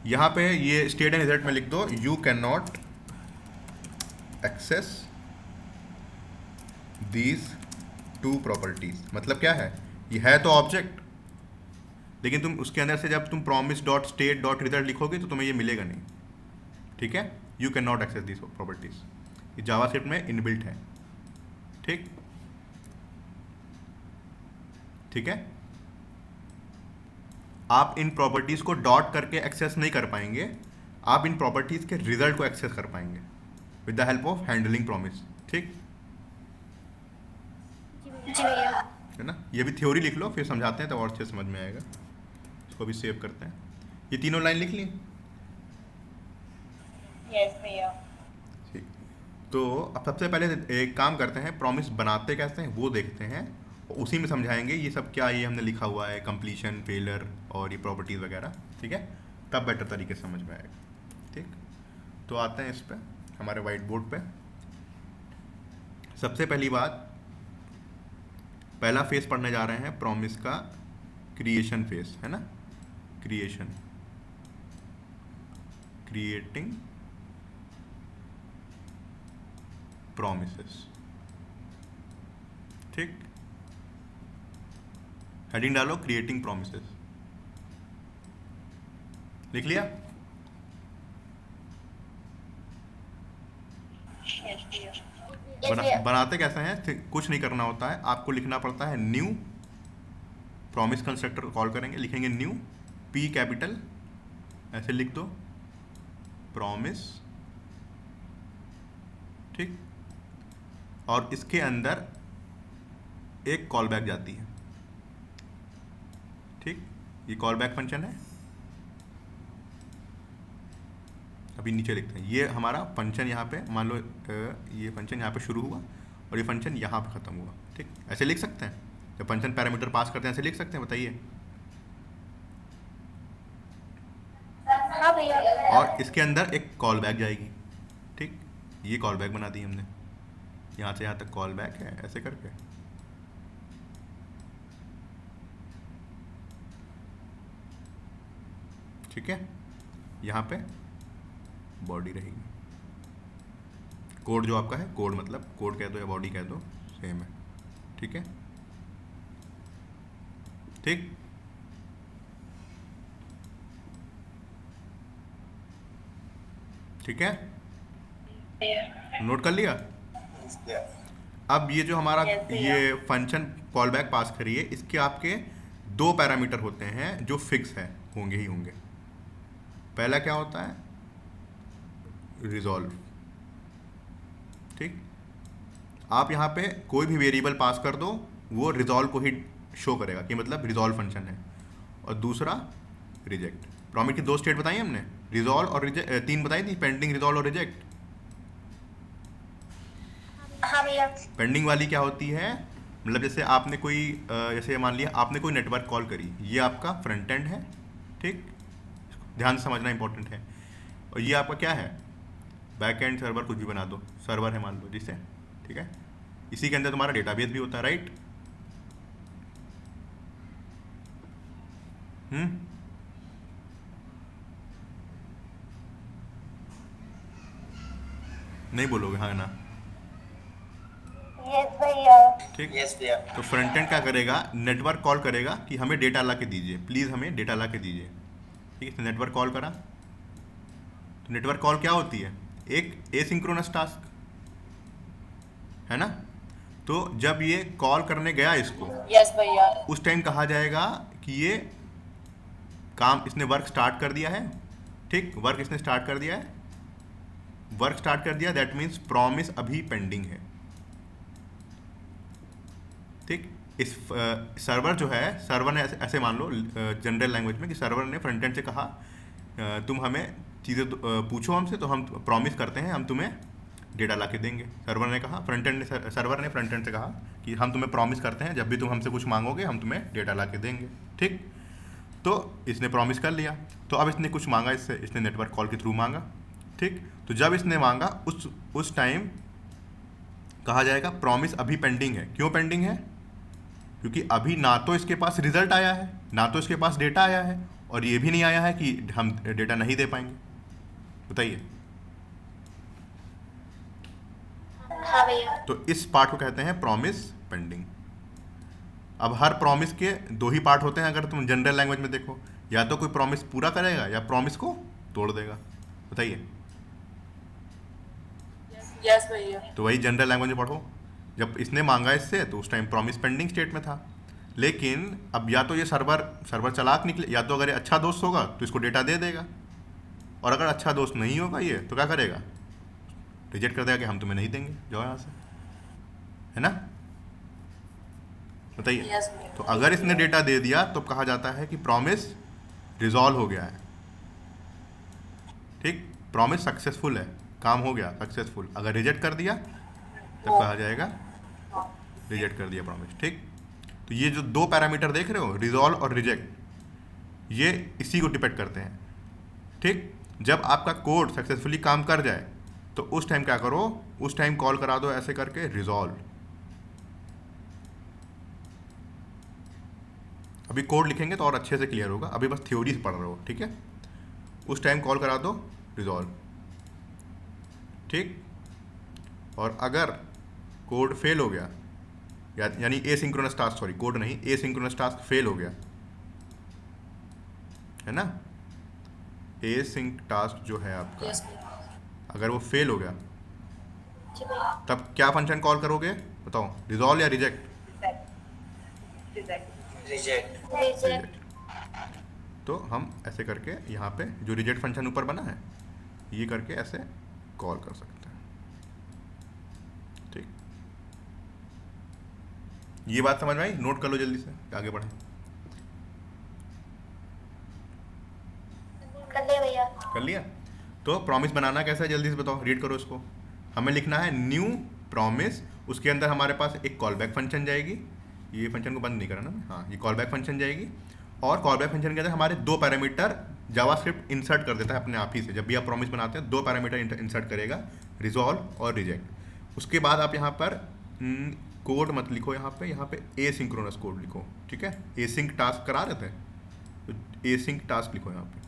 यहाँ पे ये स्टेट एंड रिजल्ट में लिख दो, you can not access these 2 properties. मतलब क्या है? ये है तो ऑब्जेक्ट, लेकिन तुम उसके अंदर से जब तुम promise dot state dot result लिखोगे तो तुम्हें ये मिलेगा नहीं। ठीक है, you can not access these properties. ये जावास्क्रिप्ट में इनबिल्ट है। ठीक, ठीक है। आप इन प्रॉपर्टीज को डॉट करके एक्सेस नहीं कर पाएंगे, आप इन प्रॉपर्टीज के रिजल्ट को एक्सेस कर पाएंगे with the help of handling promise. ठीक जी भैया। है ना? ये भी थ्योरी लिख लो, फिर समझाते हैं तो और अच्छे समझ में आएगा। इसको भी सेव करते हैं। ये तीनों लाइन लिख ली? यस भैया। ठीक, तो अब सबसे पहले एक काम करते हैं, प्रॉमिस बनाते कैसे हैं वो देखते हैं, और उसी में समझाएंगे ये सब क्या ये हमने लिखा हुआ है, कंप्लीशन, फेलर और ये प्रॉपर्टीज़ वगैरह। ठीक है, तब बेटर तरीके से समझ में आएगा। ठीक, तो आते हैं इस पर, हमारे वाइट बोर्ड पे। सबसे पहली बात, पहला फेस पढ़ने जा रहे हैं प्रॉमिस का, क्रिएशन फेस, है ना? Creation, creating promises. ठीक, हेडिंग डालो क्रिएटिंग प्रॉमिसेस। लिख लिया? यस भैया। बनाते कैसे हैं? कुछ नहीं करना होता है, आपको लिखना पड़ता है न्यू प्रॉमिस कंस्ट्रक्टर कॉल करेंगे, लिखेंगे न्यू P कैपिटल, ऐसे लिख दो प्रॉमिस। ठीक, और इसके अंदर एक कॉल बैक जाती है। ठीक, ये कॉल बैक फंक्शन है। अभी नीचे लिखते हैं, ये हमारा फंक्शन यहाँ पे, मान लो ये फंक्शन यहाँ पे शुरू हुआ और ये फंक्शन यहाँ पे ख़त्म हुआ। ठीक, ऐसे लिख सकते हैं, जब फंक्शन पैरामीटर पास करते हैं ऐसे लिख सकते हैं, बताइए। हाँ भैया। और इसके अंदर एक कॉल बैक जाएगी। ठीक, ये कॉल बैक बना दी हमने, यहाँ से यहाँ तक कॉल बैक है, ऐसे करके। ठीक है, यहाँ पे बॉडी रहेगी। कोड जो आपका है, कोड मतलब कोड कह दो या बॉडी कह दो, सेम है। ठीक है, ठीक, ठीक है, नोट कर लिया? अब ये जो हमारा Yes, भैया। ये फंक्शन कॉल बैक पास करिए, इसके आपके 2 पैरामीटर होते हैं जो फिक्स है, होंगे ही होंगे। पहला क्या होता है? रिजॉल्व। ठीक, आप यहाँ पे कोई भी वेरिएबल पास कर दो, वो रिजॉल्व को ही शो करेगा कि मतलब रिजॉल्व फंक्शन है। और दूसरा रिजेक्ट। प्रॉमिट की 2 स्टेट बताई हमने, रिजॉल्व और रिजेक्ट, 3 बताई थी, पेंडिंग, रिजॉल्व और रिजेक्ट। हाँ भैया। पेंडिंग वाली क्या होती है, मतलब जैसे आपने कोई जैसे मान लिया आपने कोई नेटवर्क कॉल करी, ये आपका फ्रंट एंड है, ठीक, ध्यान से समझना इंपॉर्टेंट है। और ये आपका क्या है, बैक एंड सर्वर, कुछ भी बना दो, सर्वर है मान लो जिसे, ठीक है। इसी के अंदर तुम्हारा डेटाबेस भी होता है, राइट। नहीं बोलोगे हाँ ना, यस भैया। ठीक। यस भैया। तो फ्रंट एंड क्या करेगा, नेटवर्क कॉल करेगा कि हमें डेटा ला के दीजिए, प्लीज़ हमें डेटा ला के दीजिए, ठीक है। नेटवर्क कॉल करा, तो नेटवर्क कॉल क्या होती है, एक एसिंक्रोनस टास्क है ना। तो जब ये कॉल करने गया इसको, यस भैया। उस टाइम कहा जाएगा कि ये काम, इसने वर्क स्टार्ट कर दिया है, ठीक, वर्क इसने स्टार्ट कर दिया है, वर्क स्टार्ट कर दिया, दैट मीन्स प्रॉमिस अभी पेंडिंग है, ठीक। इस सर्वर जो है, सर्वर ने ऐसे मान लो जनरल लैंग्वेज में कि सर्वर ने फ्रंट एंड से कहा तुम हमें चीज़ें पूछो हमसे, तो हम प्रॉमिस करते हैं हम तुम्हें डेटा ला के देंगे। सर्वर ने कहा, फ्रंट एंड ने, सर्वर ने फ्रंट एंड से कहा कि हम तुम्हें प्रॉमिस करते हैं जब भी तुम हमसे कुछ मांगोगे हम तुम्हें डेटा ला के देंगे, ठीक। तो इसने प्रॉमिस कर लिया, तो अब इसने कुछ मांगा इससे, इसने नेटवर्क कॉल के थ्रू मांगा, ठीक। तो जब इसने मांगा उस टाइम कहा जाएगा प्रॉमिस अभी पेंडिंग है। क्यों पेंडिंग है, क्योंकि अभी ना तो इसके पास रिजल्ट आया है, ना तो इसके पास डेटा आया है, और ये भी नहीं आया है कि हम डेटा नहीं दे पाएंगे। बताइए। हाँ भैया। तो इस पार्ट को कहते हैं प्रॉमिस पेंडिंग। अब हर प्रॉमिस के 2 ही पार्ट होते हैं, अगर तुम जनरल लैंग्वेज में देखो, या तो कोई प्रॉमिस पूरा करेगा या प्रॉमिस को तोड़ देगा। बताइए। यस भैया। तो वही जनरल लैंग्वेज में पढ़ो, जब इसने मांगा इससे तो उस टाइम प्रॉमिस पेंडिंग स्टेट में था, लेकिन अब या तो ये सर्वर चालाक निकले, या तो अगर ये अच्छा दोस्त होगा तो इसको डेटा दे देगा, और अगर अच्छा दोस्त नहीं होगा ये तो क्या करेगा, रिजेक्ट कर देगा कि हम तुम्हें नहीं देंगे, जाओ यहाँ से, है ना। बताइए। यस भैया। तो अगर इसने डेटा दे दिया तो कहा जाता है कि प्रॉमिस रिजॉल्व हो गया है, ठीक, प्रॉमिस सक्सेसफुल है, काम हो गया सक्सेसफुल। अगर रिजेक्ट कर दिया तब कहा जाएगा रिजेक्ट कर दिया प्रॉमिस, ठीक। तो ये जो 2 पैरामीटर देख रहे हो, रिजॉल्व और रिजेक्ट, ये इसी को डिपेंड करते हैं, ठीक। जब आपका कोड सक्सेसफुली काम कर जाए तो उस टाइम क्या करो, उस टाइम कॉल करा दो ऐसे करके रिजॉल्व। अभी कोड लिखेंगे तो और अच्छे से क्लियर होगा, अभी बस थ्योरी से पढ़ रहे हो, ठीक है। उस टाइम कॉल करा दो रिजॉल्व, ठीक। और अगर कोड फेल हो गया, यानी एसिंक्रोनस टास्क, सॉरी कोड नहीं, एसिंक्रोनस टास्क फेल हो गया, है ना, एसिंक टास्क जो है आपका, यस भैया। अगर वो फेल हो गया तब क्या फंक्शन कॉल करोगे, बताओ, रिजॉल्व या रिजेक्ट। रिजेक्ट। रिजेक्ट। तो हम ऐसे करके यहाँ पे जो रिजेक्ट फंक्शन ऊपर बना है ये करके ऐसे कॉल कर सकते हैं, ठीक। ये बात समझ में आई, नोट कर लो जल्दी से, आगे बढ़ें। कर ले भैया। कर लिया। तो प्रॉमिस बनाना कैसा है, जल्दी से बताओ, रीड करो इसको। हमें लिखना है न्यू प्रॉमिस, उसके अंदर हमारे पास एक कॉल बैक फंक्शन जाएगी, ये फंक्शन को बंद नहीं करना ना, हाँ, ये कॉल बैक फंक्शन जाएगी, और कॉल बैक फंक्शन के अंदर हमारे 2 पैरामीटर जावास्क्रिप्ट इंसर्ट कर देता है अपने आप ही से। जब भी आप प्रॉमिस बनाते हैं 2 पैरामीटर इंसर्ट करेगा, रिजॉल्व और रिजेक्ट। उसके बाद आप यहाँ पर कोड मत लिखो, यहाँ पे एसिंक्रोनस कोड लिखो, ठीक है। एसिंक टास्क करा रहे थे तो एसिंक टास्क लिखो यहाँ पे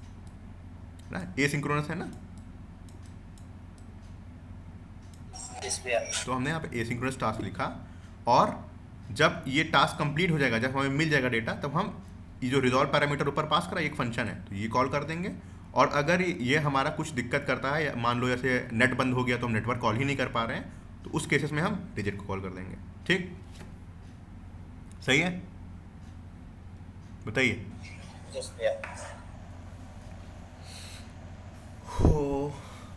ना, एसिंक्रोनस है ना, यस भैया। तो हमने यहाँ पे एसिंक्रोनस टास्क लिखा, और जब ये टास्क कंप्लीट हो जाएगा, जब हमें मिल जाएगा डेटा, तब हम ये जो रिजॉल्व पैरामीटर ऊपर पास करा एक फंक्शन है तो ये कॉल कर देंगे। और अगर ये हमारा कुछ दिक्कत करता है, मान लो जैसे नेट बंद हो गया तो हम नेटवर्क कॉल ही नहीं कर पा रहे हैं, तो उस केसेस में हम रिजेक्ट को कॉल कर देंगे, ठीक। सही है, बताइए। यस भैया। हो,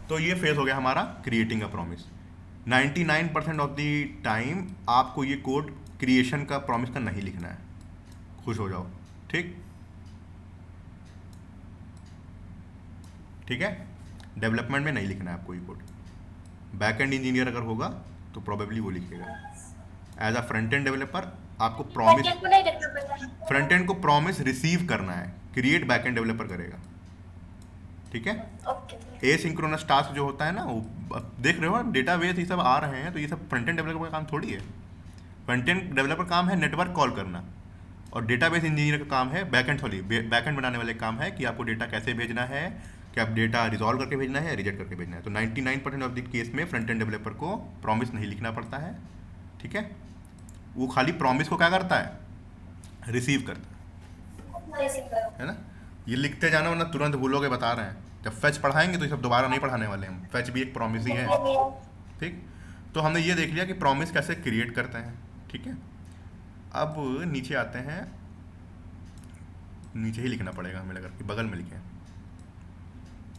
तो ये फेज हो गया हमारा creating a promise. 99% of the time आपको ये कोड क्रिएशन का प्रॉमिस का नहीं लिखना है, खुश हो जाओ। ठीक ठीक है, डेवलपमेंट में नहीं लिखना है आपको ये कोड। बैक एंड इंजीनियर अगर होगा तो प्रोबेबली वो लिखेगा। As a front end developer आपको प्रॉमिस, फ्रंट एंड को नहीं लिखना। फ्रंट एंड को प्रॉमिस रिसीव करना है, क्रिएट बैक एंड डेवलपर करेगा। ठीक है, ओके। एसिंक्रोनस टास्क जो होता है ना, वो देख रहे हो डेटाबेस ये सब आ रहे हैं, तो ये सब फ्रंट एंड डेवलपर का काम थोड़ी है। फ्रंट एंड डेवलपर काम है नेटवर्क कॉल करना, और डेटाबेस इंजीनियर का काम है बैकएंड बनाने वाले काम है कि आपको डेटा कैसे भेजना है, कि आप डेटा रिजॉल्व करके भेजना है या रिजेक्ट करके भेजना है। तो 99% ऑफ द केस में फ्रंट एंड डेवलपर को प्रॉमिस नहीं लिखना पड़ता है। ठीक है, वो खाली प्रॉमिस को क्या करता है, रिसीव करता है ना। ये लिखते जाना वरना तुरंत भूलोगे, बता रहे हैं। जब फैच पढ़ाएंगे तो ये सब दोबारा नहीं पढ़ाने वाले हम, फैच भी एक प्रॉमिस ही है। ठीक, तो हमने ये देख लिया कि प्रॉमिस कैसे क्रिएट करते हैं। ठीक है, अब नीचे आते हैं, नीचे ही लिखना पड़ेगा हमें, लगा कि बगल में लिखें।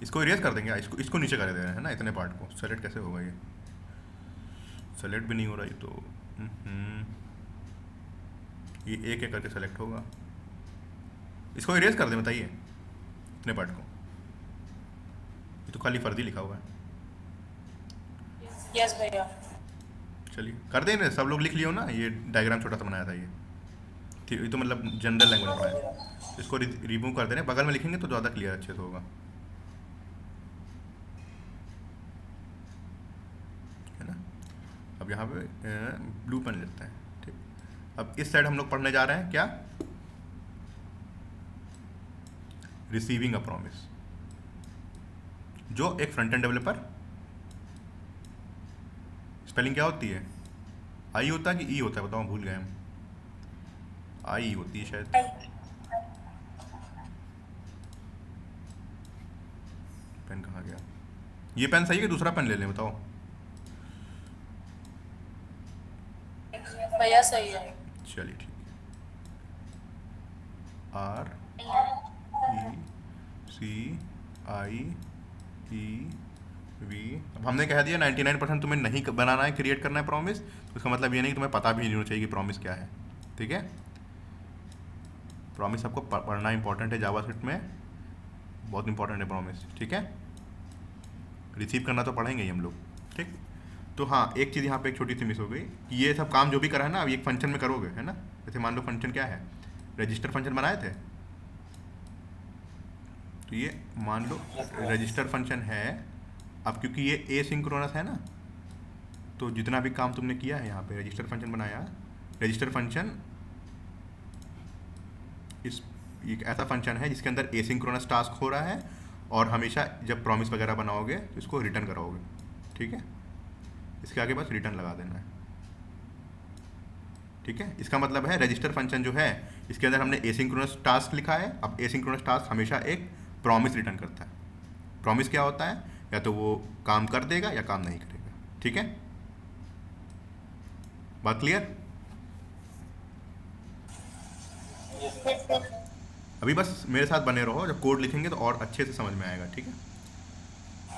इसको इरेज कर देंगे, इसको नीचे कर दे रहे हैं ना, इतने पार्ट को। सेलेक्ट कैसे होगा, ये सेलेक्ट भी नहीं हो रहा ये तो। ये एक एक करके सेलेक्ट होगा, इसको इरेज कर दें, बताइए इतने पार्ट को। ये तो खाली फर्जी लिखा हुआ है। यस भैया। चलिए कर दें, सब लोग लिख लियो ना। ये डायग्राम छोटा सा बनाया था ये तो मतलब जनरल लैंग्वेज में है। इसको रिमूव कर देना, बगल में लिखेंगे तो ज़्यादा क्लियर अच्छे से होगा, है ना। अब यहाँ पे ब्लू पेन लेते हैं। ठीक, अब इस साइड हम लोग पढ़ने जा रहे हैं क्या, रिसीविंग अ प्रॉमिस। जो एक फ्रंट एंड डेवलपर, स्पेलिंग क्या होती है, आई होता है कि ई होता है, बताओ भूल गए हम। आई होती है शायद। पेन कहाँ गया, ये पेन सही है कि दूसरा पेन ले लें, बताओ। भैया सही है। चलिए ठीक है, आर ई सी आई ई वी। अब हमने कह दिया 99% तुम्हें नहीं बनाना है, क्रिएट करना है प्रॉमिस, तो इसका मतलब ये नहीं कि तुम्हें पता भी नहीं होना चाहिए कि प्रॉमिस क्या है। ठीक है, प्रॉमिस आपको पढ़ना इंपॉर्टेंट है, जावास्क्रिप्ट में बहुत इंपॉर्टेंट है प्रॉमिस। ठीक है, रिसीव करना तो पढ़ेंगे ही हम लोग। ठीक, तो हाँ एक चीज़ यहाँ पे एक छोटी सी मिस हो गई, ये सब काम जो भी करा है ना, अब एक फंक्शन में करोगे, है ना। जैसे मान लो फंक्शन क्या है, रजिस्टर फंक्शन बनाए थे, तो ये मान लो रजिस्टर फंक्शन है। अब क्योंकि ये एसिंक्रोनस है ना, तो जितना भी काम तुमने किया है यहाँ पे रजिस्टर फंक्शन बनाया, रजिस्टर फंक्शन एक ऐसा फंक्शन है जिसके अंदर एसिंक्रोनस टास्क हो रहा है, और हमेशा जब प्रॉमिस वगैरह बनाओगे तो इसको रिटर्न कराओगे। ठीक है, इसके आगे बस रिटर्न लगा देना है। ठीक है, इसका मतलब है रजिस्टर फंक्शन जो है इसके अंदर हमने एसिंक्रोनस टास्क लिखा है। अब एसिंक्रोनस टास्क हमेशा एक प्रॉमिस रिटर्न करता है। प्रॉमिस क्या होता है, या तो वो काम कर देगा या काम नहीं करेगा। ठीक है, बात क्लियर। अभी बस मेरे साथ बने रहो, जब कोड लिखेंगे तो और अच्छे से समझ में आएगा। ठीक है,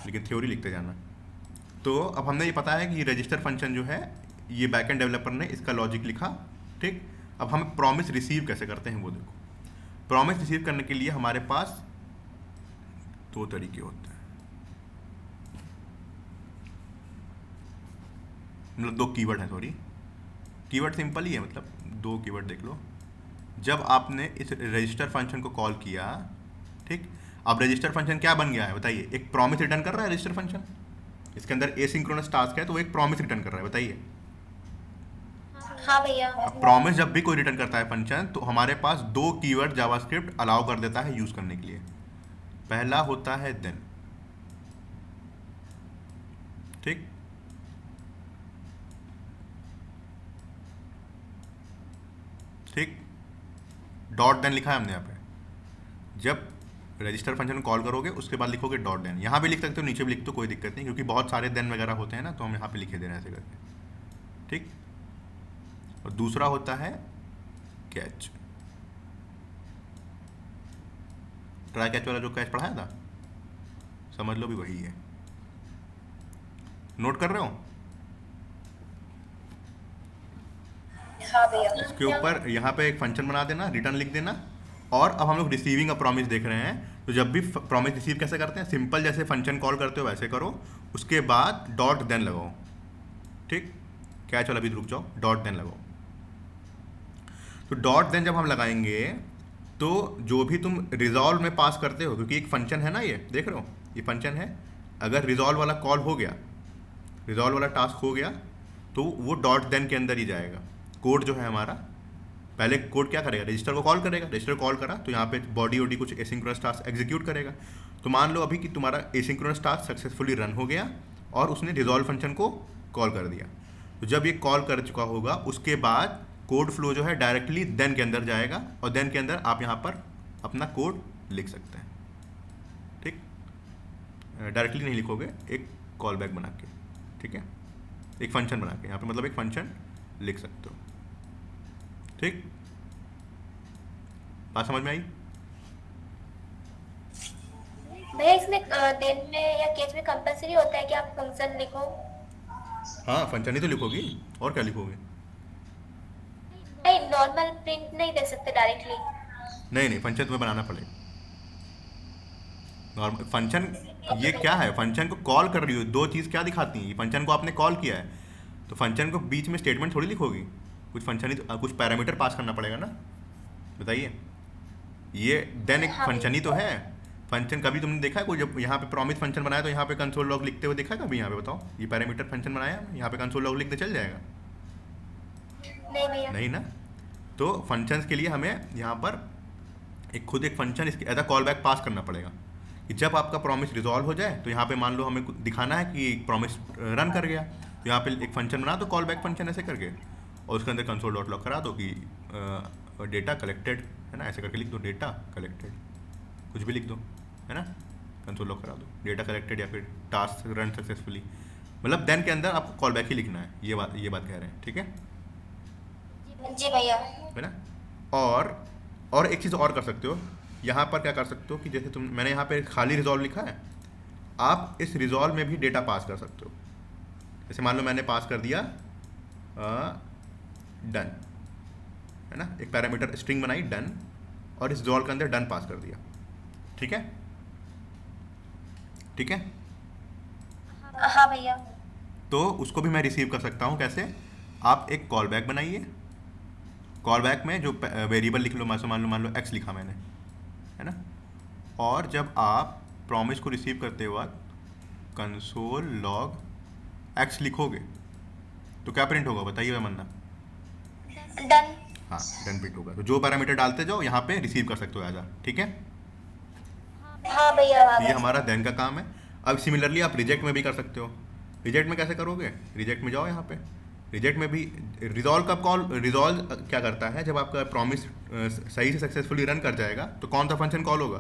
लेकिन थ्योरी लिखते जाना। तो अब हमने ये पता है कि ये रजिस्टर फंक्शन जो है, ये बैकएंड डेवलपर ने इसका लॉजिक लिखा। ठीक, अब हम प्रॉमिस रिसीव कैसे करते हैं वो देखो। प्रॉमिस रिसीव करने के लिए हमारे पास दो तरीके होते हैं, मतलब दो कीवर्ड हैं। सॉरी, कीवर्ड सिंपल ही है, मतलब दो कीवर्ड देख लो। जब आपने इस रजिस्टर फंक्शन को कॉल किया, ठीक, अब रजिस्टर फंक्शन क्या बन गया है बताइए, एक प्रॉमिस रिटर्न कर रहा है रजिस्टर फंक्शन। इसके अंदर एसिंक्रोनस टास्क है तो वो एक प्रॉमिस रिटर्न कर रहा है, बताइए। हाँ भैया। अब प्रॉमिस जब भी कोई रिटर्न करता है फंक्शन, तो हमारे पास दो कीवर्ड जावास्क्रिप्ट अलाउ कर देता है यूज करने के लिए। पहला होता है देन, ठीक, ठीक, डॉट देन लिखा है हमने यहाँ पे। जब रजिस्टर फंक्शन कॉल करोगे उसके बाद लिखोगे डॉट देन। यहाँ भी लिख सकते हो, नीचे भी लिख दो, कोई दिक्कत नहीं, क्योंकि बहुत सारे देन वगैरह होते हैं ना, तो हम यहाँ पे लिखे दे रहे हैं ऐसे करके। ठीक, और दूसरा होता है कैच। ट्राई कैच वाला जो कैच पढ़ाया था, समझ लो भी वही है। नोट कर रहे हो, हाँ भैया। इसके ऊपर यहाँ पे एक फंक्शन बना देना, रिटर्न लिख देना। और अब हम लोग रिसीविंग अ प्रॉमिस देख रहे हैं, तो जब भी प्रॉमिस रिसीव कैसे करते हैं, सिंपल जैसे फंक्शन कॉल करते हो वैसे करो, उसके बाद डॉट देन लगाओ। ठीक, कैच वाला भी रुक जाओ, डॉट देन लगाओ। तो डॉट देन जब हम लगाएंगे तो जो भी तुम रिजॉल्व में पास करते हो, क्योंकि एक फंक्शन है ना, ये देख रहे हो ये फंक्शन है, अगर रिजॉल्व वाला कॉल हो गया, रिजॉल्व वाला टास्क हो गया, तो वो डॉट देन के अंदर ही जाएगा। कोड जो है हमारा, पहले कोड क्या करेगा, रजिस्टर को कॉल करेगा, रजिस्टर कॉल करा तो यहाँ पे बॉडी वॉडी कुछ एसिंक्रोनस टास्क एग्जीक्यूट करेगा। तो मान लो अभी कि तुम्हारा एसिंक्रोनस टास्क सक्सेसफुली रन हो गया और उसने रिजॉल्व फंक्शन को कॉल कर दिया। तो जब ये कॉल कर चुका होगा उसके बाद कोड फ्लो जो है डायरेक्टली देन के अंदर जाएगा, और देन के अंदर आप यहाँ पर अपना कोड लिख सकते हैं। ठीक, डायरेक्टली नहीं लिखोगे, एक कॉल बैक बना के, ठीक है, एक फंक्शन बना के यहाँ पे, मतलब एक फंक्शन लिख सकते हो। ठीक, बात समझ में आई? भैया इसमें देन में या केस में कंपलसरी होता है कि आप फंक्शन लिखो? हाँ, फंक्शन ही तो लिखोगी, और क्या लिखोगे? नहीं, नॉर्मल प्रिंट नहीं दे सकते डायरेक्टली? नहीं नहीं, फंक्शन तुम्हें बनाना पड़ेगा। नॉर्मल फंक्शन ये क्या है, फंक्शन को कॉल कर रही हो, दो चीज़ क्या दिखाती हैं, ये फंक्शन को आपने कॉल किया है, तो फंक्शन को बीच में स्टेटमेंट थोड़ी लिखोगी, कुछ फंक्शन ही तो, कुछ पैरामीटर पास करना पड़ेगा ना। बताइए, ये देन एक फंक्शन ही तो है। फंक्शन कभी तुमने देखा है कोई, जब यहाँ पे प्रॉमिस फंक्शन बनाया तो यहाँ पे कंसोल लॉग लिखते हुए देखा है कभी? यहाँ पे बताओ, ये पैरामीटर फंक्शन बनाया, यहाँ पे कंसोल लॉग लिख दे, चल जाएगा? नहीं भैया। नहीं ना। तो फंक्शंस के लिए हमें यहाँ पर एक खुद एक फंक्शन इसके as a callback pass करना पड़ेगा कि जब आपका प्रॉमिस रिजॉल्व हो जाए, तो यहाँ पे मान लो हमें दिखाना है कि प्रॉमिस रन कर गया, तो यहाँ पे एक फंक्शन बना दो, कॉल बैक फंक्शन ऐसे करके, और उसके अंदर कंसोल डॉट लॉग करा दो कि डेटा कलेक्टेड है ना, ऐसे करके लिख दो, डेटा कलेक्टेड, कुछ भी लिख दो, है ना, कंसोल लॉग करा दो, डेटा कलेक्टेड, या फिर टास्क रन सक्सेसफुली, मतलब देन के अंदर आपको कॉल बैक ही लिखना है। ये बात कह रहे हैं, ठीक है? जी भैया। है ना। और एक चीज़ और कर सकते हो, यहाँ पर क्या कर सकते हो कि जैसे मैंने यहाँ पे खाली रिजॉल्व लिखा है, आप इस रिजॉल्व में भी डेटा पास कर सकते हो। जैसे मान लो मैंने पास कर दिया डन, है ना, एक पैरामीटर स्ट्रिंग बनाई डन, और इस रिजॉल्व के अंदर डन पास कर दिया। ठीक है, ठीक है। हाँ भैया। तो उसको भी मैं रिसीव कर सकता हूँ। कैसे? आप एक कॉल बैक बनाइए, कॉल बैक में जो वेरिएबल लिख लो, मान लो एक्स लिखा मैंने, है ना, और जब आप प्रॉमिस को रिसीव करते वक्त कंसोल लॉग एक्स लिखोगे तो क्या प्रिंट होगा, बताइए मन्ना? डन। हाँ, डन प्रिंट होगा। तो जो पैरामीटर डालते जाओ यहाँ पे रिसीव कर सकते हो एज, ठीक है? हाँ भैया। ये हमारा देन का काम है। अब सिमिलरली आप रिजेक्ट में भी कर सकते हो। रिजेक्ट में कैसे करोगे? रिजेक्ट में जाओ, यहाँ पे रिजेक्ट में भी रिजॉल्व का कॉल, रिजॉल्व क्या करता है, जब आपका प्रॉमिस सही से सक्सेसफुली रन कर जाएगा तो कौन सा फंक्शन कॉल होगा?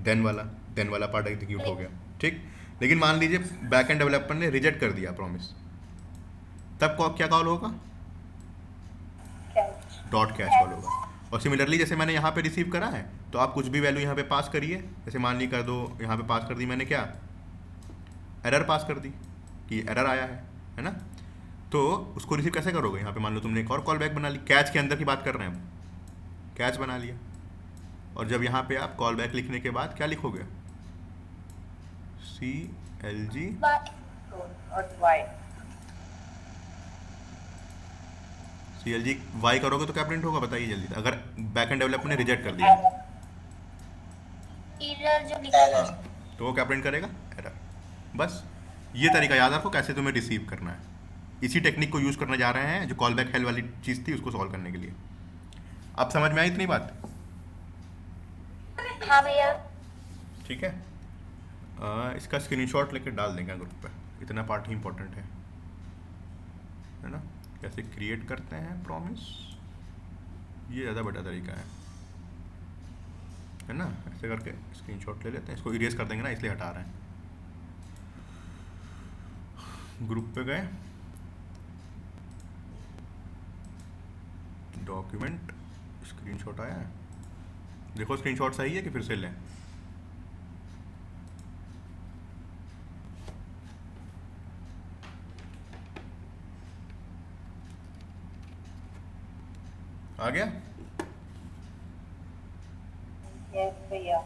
देन वाला पार्ट एग्जीक्यूट हो गया, ठीक। लेकिन मान लीजिए बैक एंड डेवलपर ने रिजेक्ट कर दिया प्रॉमिस, तब क्या कॉल होगा? डॉट कैच कॉल होगा। और सिमिलरली जैसे मैंने यहाँ पे रिसीव करा है, तो आप कुछ भी वैल्यू यहाँ पे पास करिए। जैसे मान ली कर दो, यहाँ पे पास कर दी मैंने, क्या एरर पास कर दी कि एरर आया है ना। तो उसको रिसीव कैसे करोगे? यहाँ पे मान लो तुमने एक और कॉल बैक बना ली, कैच के अंदर की बात कर रहे हैं हम, कैच बना लिया। और जब यहाँ पे आप कॉल बैक लिखने के बाद क्या लिखोगे? CLG CLG वाई करोगे तो क्या प्रिंट होगा, बताइए जल्दी। अगर बैक एंड डेवलपर ने रिजेक्ट कर दिया एरर जो लिखा है, तो वो क्या प्रिंट करेगा? एरर। बस ये तरीका याद रखो कैसे तुम्हें रिसीव करना है। इसी टेक्निक को यूज़ करने जा रहे हैं जो कॉल बैक हेल वाली चीज़ थी, उसको सॉल्व करने के लिए। अब समझ में आई इतनी बात? हाँ भैया। ठीक है। इसका स्क्रीनशॉट लेकर डाल देंगे ग्रुप पे, इतना पार्ट ही इम्पोर्टेंट है ना। कैसे क्रिएट करते हैं प्रॉमिस, ये ज़्यादा बड़ा तरीका है ना। ऐसे करके स्क्रीनशॉट ले लेते हैं, इसको इरेज कर देंगे ना, इसलिए हटा रहे हैं। ग्रुप पे गए, डॉक्यूमेंट, स्क्रीनशॉट आया है, देखो स्क्रीनशॉट सही है कि फिर से लें? आ गया? यस भैया।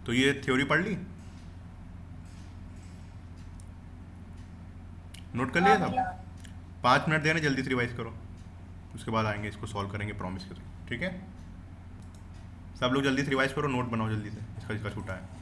तो ये थ्योरी पढ़ ली, नोट कर लिया सब? 5 मिनट देना, जल्दी से रिवाइज करो, उसके बाद आएंगे इसको सॉल्व करेंगे प्रॉमिस के थ्रू, ठीक है? सब लोग जल्दी से रिवाइज करो, नोट बनाओ जल्दी से, इसका इसका छूटा है।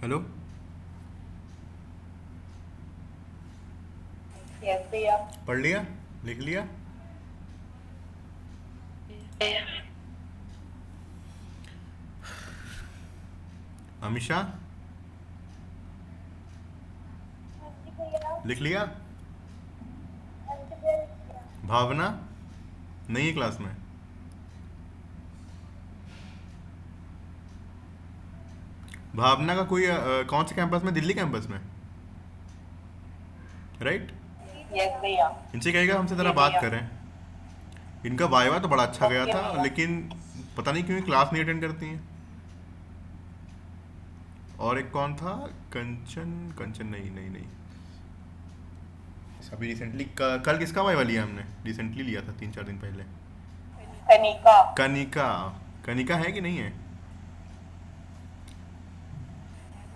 हेलो, यस भैया। पढ़ लिया, लिख लिया? अमीषा, लिख लिया? भावना नहीं है क्लास में? भावना का कोई कौन से कैंपस में? दिल्ली कैंपस में, राइट? यस भैया। इनसे कहेगा हमसे ज़रा जी बात भैया। करें। इनका वाइवा तो बड़ा अच्छा गया ओके था, भैया। लेकिन पता नहीं क्यों क्लास नहीं अटेंड करती हैं। और एक कौन था? कंचन, कंचन नहीं नहीं नहीं, अभी रिसेंटली कल किसका वाइवा लिया हमने? रिसेंटली लिया था 3-4 दिन पहले। कनिका। कनिका, कनिका है कि नहीं है?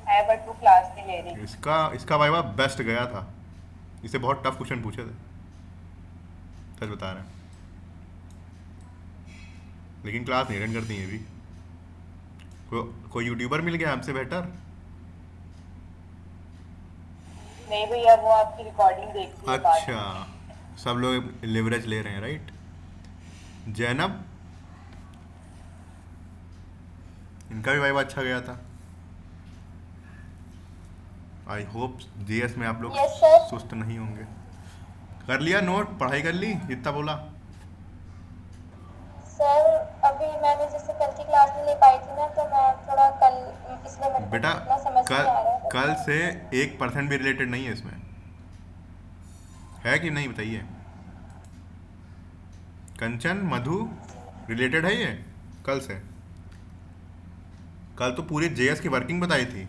है बट वो क्लास नहीं ले रही। इसका इसका वाइवा बेस्ट गया था। इसे बहुत टफ क्वेश्चन पूछे थे, सच बता रहे हैं। लेकिन क्लास नहीं अटेंड करती हैं अभी। कोई यूट्यूबर मिल गया हमसे बेटर? नहीं भैया, वो आपकी रिकॉर्डिंग देखती है बाद में। अच्छा, सब लोग लिवरेज ले रहे हैं, राइट? जैनब, इनका भी वाइवा अच्छा गया था। आई होप जीएस में आप लोग Yes, sir. सुस्त नहीं होंगे। कर लिया नोट, पढ़ाई कर ली जितना बोला? सर अभी मैंने जैसे कल की क्लास नहीं ले पाई थी ना, तो मैं थोड़ा कल, इसलिए मेरे को बेटा इतना समझ नहीं आ रहा है। कल से 1% भी रिलेटेड नहीं है इसमें, है कि नहीं बताइए? कंचन, मधु, रिलेटेड है ये कल से? कल तो पूरी जेएस की वर्किंग बताई थी,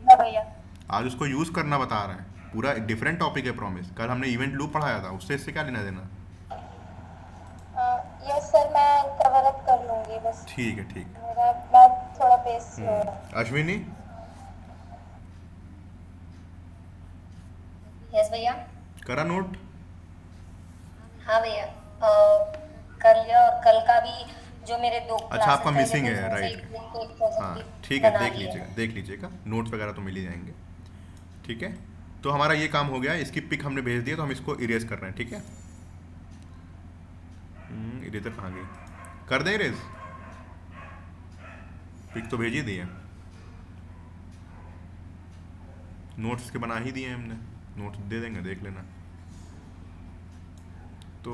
हाँ भैया। आज उसको यूज़ करना बता रहे हैं। पूरा डिफरेंट टॉपिक है प्रॉमिस। कल हमने इवेंट लूप पढ़ाया था, उससे इससे क्या लेना देना? यस सर, मैं कवर अप कर लूंगी बस। ठीक है, ठीक। मैं थोड़ा पेस स्लो है। अश्विनी, यस भैया। करा नोट? हाँ भैया, कर लिया। और कल का भी जो मेरे 2 अच्छा, आपका क्लासेस मिसिंग है, उसमें से राइट? एक दिन को एक प्रोजेक्ट हाँ भी ठीक है, बना देख लिया लीजिएगा, है। देख लीजिएगा, नोट्स वगैरह तो मिल ही जाएंगे। ठीक है, तो हमारा ये काम हो गया। इसकी पिक हमने भेज दिया, तो हम इसको इरेज कर रहे हैं। ठीक है, इरेजर कहाँ गई? कर दें इरेज? पिक तो भेज ही दी है, नोट्स के बना ही दिए हैं हमने, नोट्स दे देंगे, देख लेना। तो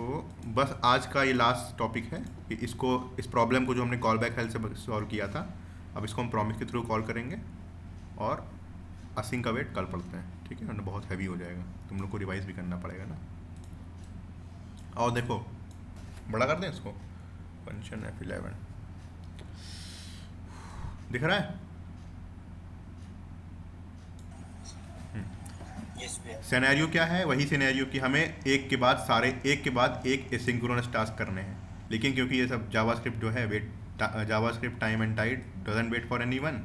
बस आज का ये लास्ट टॉपिक है कि इसको, इस प्रॉब्लम को जो हमने कॉल बैक हेल्प से सॉल्व किया था, अब इसको हम प्रॉमिस के थ्रू कॉल करेंगे और असिंग का वेट कल पढ़ते हैं। ठीक है, वरना बहुत हैवी हो जाएगा, तुम लोग को रिवाइज भी करना पड़ेगा ना। और देखो, बड़ा कर दें इसको, फंक्शन F11 दिख रहा है? यस भैया। सिनेरियो क्या है? वही सिनेरियो कि हमें एक के बाद सारे, एक के बाद एक एसिंक्रोनस टास्क करने हैं। लेकिन क्योंकि ये सब जावास्क्रिप्ट जो है, wait JavaScript time and tide doesn't wait for anyone,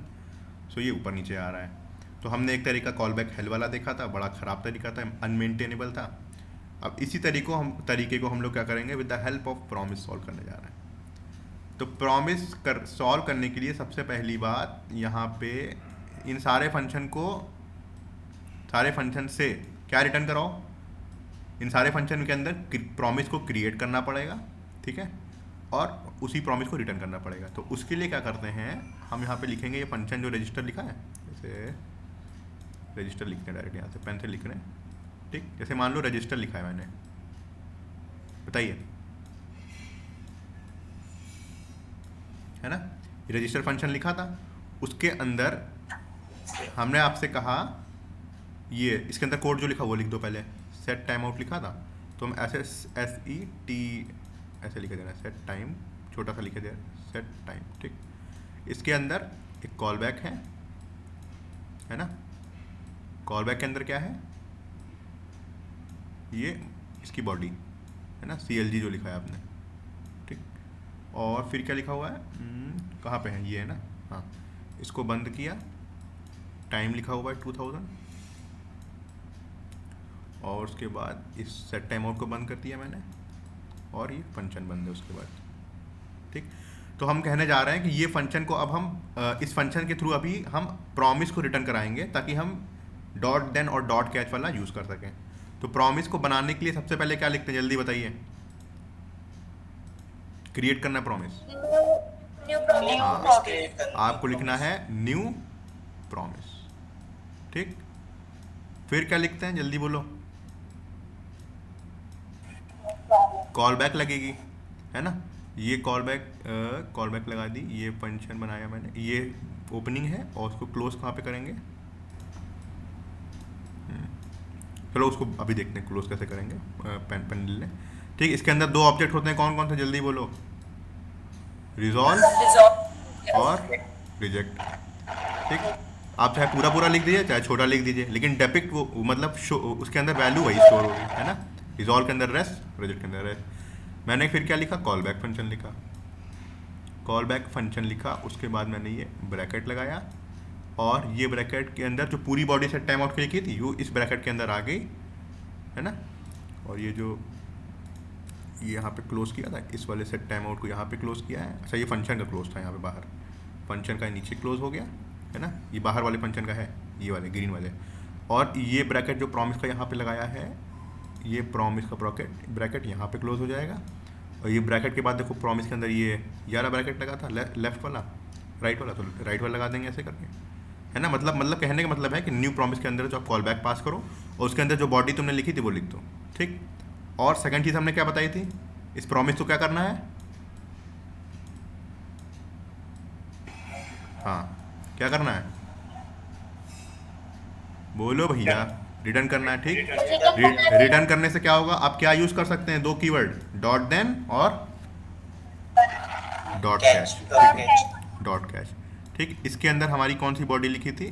so ये ऊपर नीचे आ रहा है। तो हमने एक तरीका कॉल बैक हेल वाला देखा था, बड़ा ख़राब तरीका था, अनमेंटेनेबल था। अब इसी तरीके को हम लोग क्या करेंगे? With the help of promise solve करने जा रहे हैं। तो प्रॉमिस सॉल्व करने के लिए सबसे पहली बात, यहाँ पे इन सारे फंक्शन को, सारे फंक्शन से क्या रिटर्न कराओ? इन सारे फंक्शन के अंदर प्रॉमिस को क्रिएट करना पड़ेगा। ठीक है, और उसी प्रॉमिस को रिटर्न करना पड़ेगा। तो उसके लिए क्या करते हैं, हम यहाँ पे लिखेंगे ये फंक्शन जो रजिस्टर लिखा है, जैसे रजिस्टर लिखते हैं, डायरेक्ट यहाँ से पेन से लिख रहे हैं। ठीक, जैसे मान लो रजिस्टर लिखा है मैंने, बताइए, है ना? रजिस्टर फंक्शन लिखा था, उसके अंदर हमने आपसे कहा ये, इसके अंदर कोड जो लिखा वो लिख दो पहले। सेट टाइम आउट लिखा था, तो हम ऐसे SET ऐसे लिखे देना, सेट टाइम, छोटा सा लिखे देना, सेट टाइम। ठीक, इसके अंदर एक कॉल बैक है ना? कॉल बैक के अंदर क्या है? ये इसकी बॉडी है ना, CLG जो लिखा है आपने। ठीक, और फिर क्या लिखा हुआ है, कहाँ पे है? ये है ना, हाँ, इसको बंद किया, टाइम लिखा हुआ है 2000, और उसके बाद इस सेट टाइम आउट को बंद कर दिया मैंने, और ये फंक्शन बंद है उसके बाद। ठीक, तो हम कहने जा रहे हैं कि ये फंक्शन को अब हम इस फंक्शन के थ्रू अभी हम प्रॉमिस को रिटर्न कराएंगे ताकि हम डॉट देन और डॉट कैच वाला यूज़ कर सकें। तो प्रॉमिस को बनाने के लिए सबसे पहले क्या लिखते हैं, जल्दी बताइए। क्रिएट करना है प्रॉमिस। New promise. हाँ, आपको लिखना है न्यू प्रॉमिस। ठीक, फिर क्या लिखते हैं, जल्दी बोलो। कॉल बैक लगेगी, है ना। ये कॉल बैक लगा दी, ये फंक्शन बनाया मैंने, ये ओपनिंग है और उसको क्लोज कहाँ पे करेंगे। चलो उसको अभी देखते हैं क्लोज कैसे करेंगे। पेन ले लें। ठीक, इसके अंदर दो ऑब्जेक्ट होते हैं, कौन कौन से, जल्दी बोलो। रिजॉल्व और रिजेक्ट। ठीक, आप चाहे पूरा पूरा लिख दीजिए चाहे छोटा लिख दीजिए, लेकिन डेपिक्ट वो मतलब उसके अंदर वैल्यू वही स्टोर होगी, है ना। रिजॉल्व के अंदर रेस्ट, रिजेक्ट के अंदर रेस्ट। मैंने फिर क्या लिखा, कॉल बैक फंक्शन लिखा। कॉल बैक फंक्शन लिखा, उसके बाद मैंने ये ब्रैकेट लगाया और ये ब्रैकेट के अंदर जो पूरी बॉडी सेट टाइम आउट के लिए की थी वो इस ब्रैकेट के अंदर आ गई, है ना। और ये जो ये यहाँ पे क्लोज किया था, इस वाले सेट टाइम आउट को यहाँ पे क्लोज किया है। अच्छा, ये फंक्शन का क्लोज था यहाँ पे बाहर, फंक्शन का नीचे क्लोज हो गया, है ना। ये बाहर वाले फंक्शन का है, ये वाले ग्रीन वाले। और ये ब्रैकेट जो प्रॉमिस का यहाँ पे लगाया है, ये प्रॉमिस का ब्रैकेट यहाँ पे क्लोज हो जाएगा। और ये ब्रैकेट के बाद देखो प्रॉमिस के अंदर ये वाला ब्रैकेट लगा था, लेफ्ट वाला, राइट वाला, तो राइट वाला लगा देंगे ऐसे करके, है ना। मतलब कहने का मतलब है कि न्यू प्रॉमिस के अंदर जो आप कॉल बैक पास करो और उसके अंदर जो बॉडी तुमने लिखी थी वो लिख दो। ठीक, और सेकंड चीज़ हमने क्या बताई थी, इस प्रॉमिस को क्या करना है। हाँ, क्या करना है, बोलो भैया। रिटर्न करना है। ठीक, रिटर्न करने से क्या होगा, आप क्या यूज़ कर सकते हैं, दो कीवर्ड, डॉट देन और डॉट कैच। Dot catch. ठीक, इसके अंदर हमारी कौन सी बॉडी लिखी थी,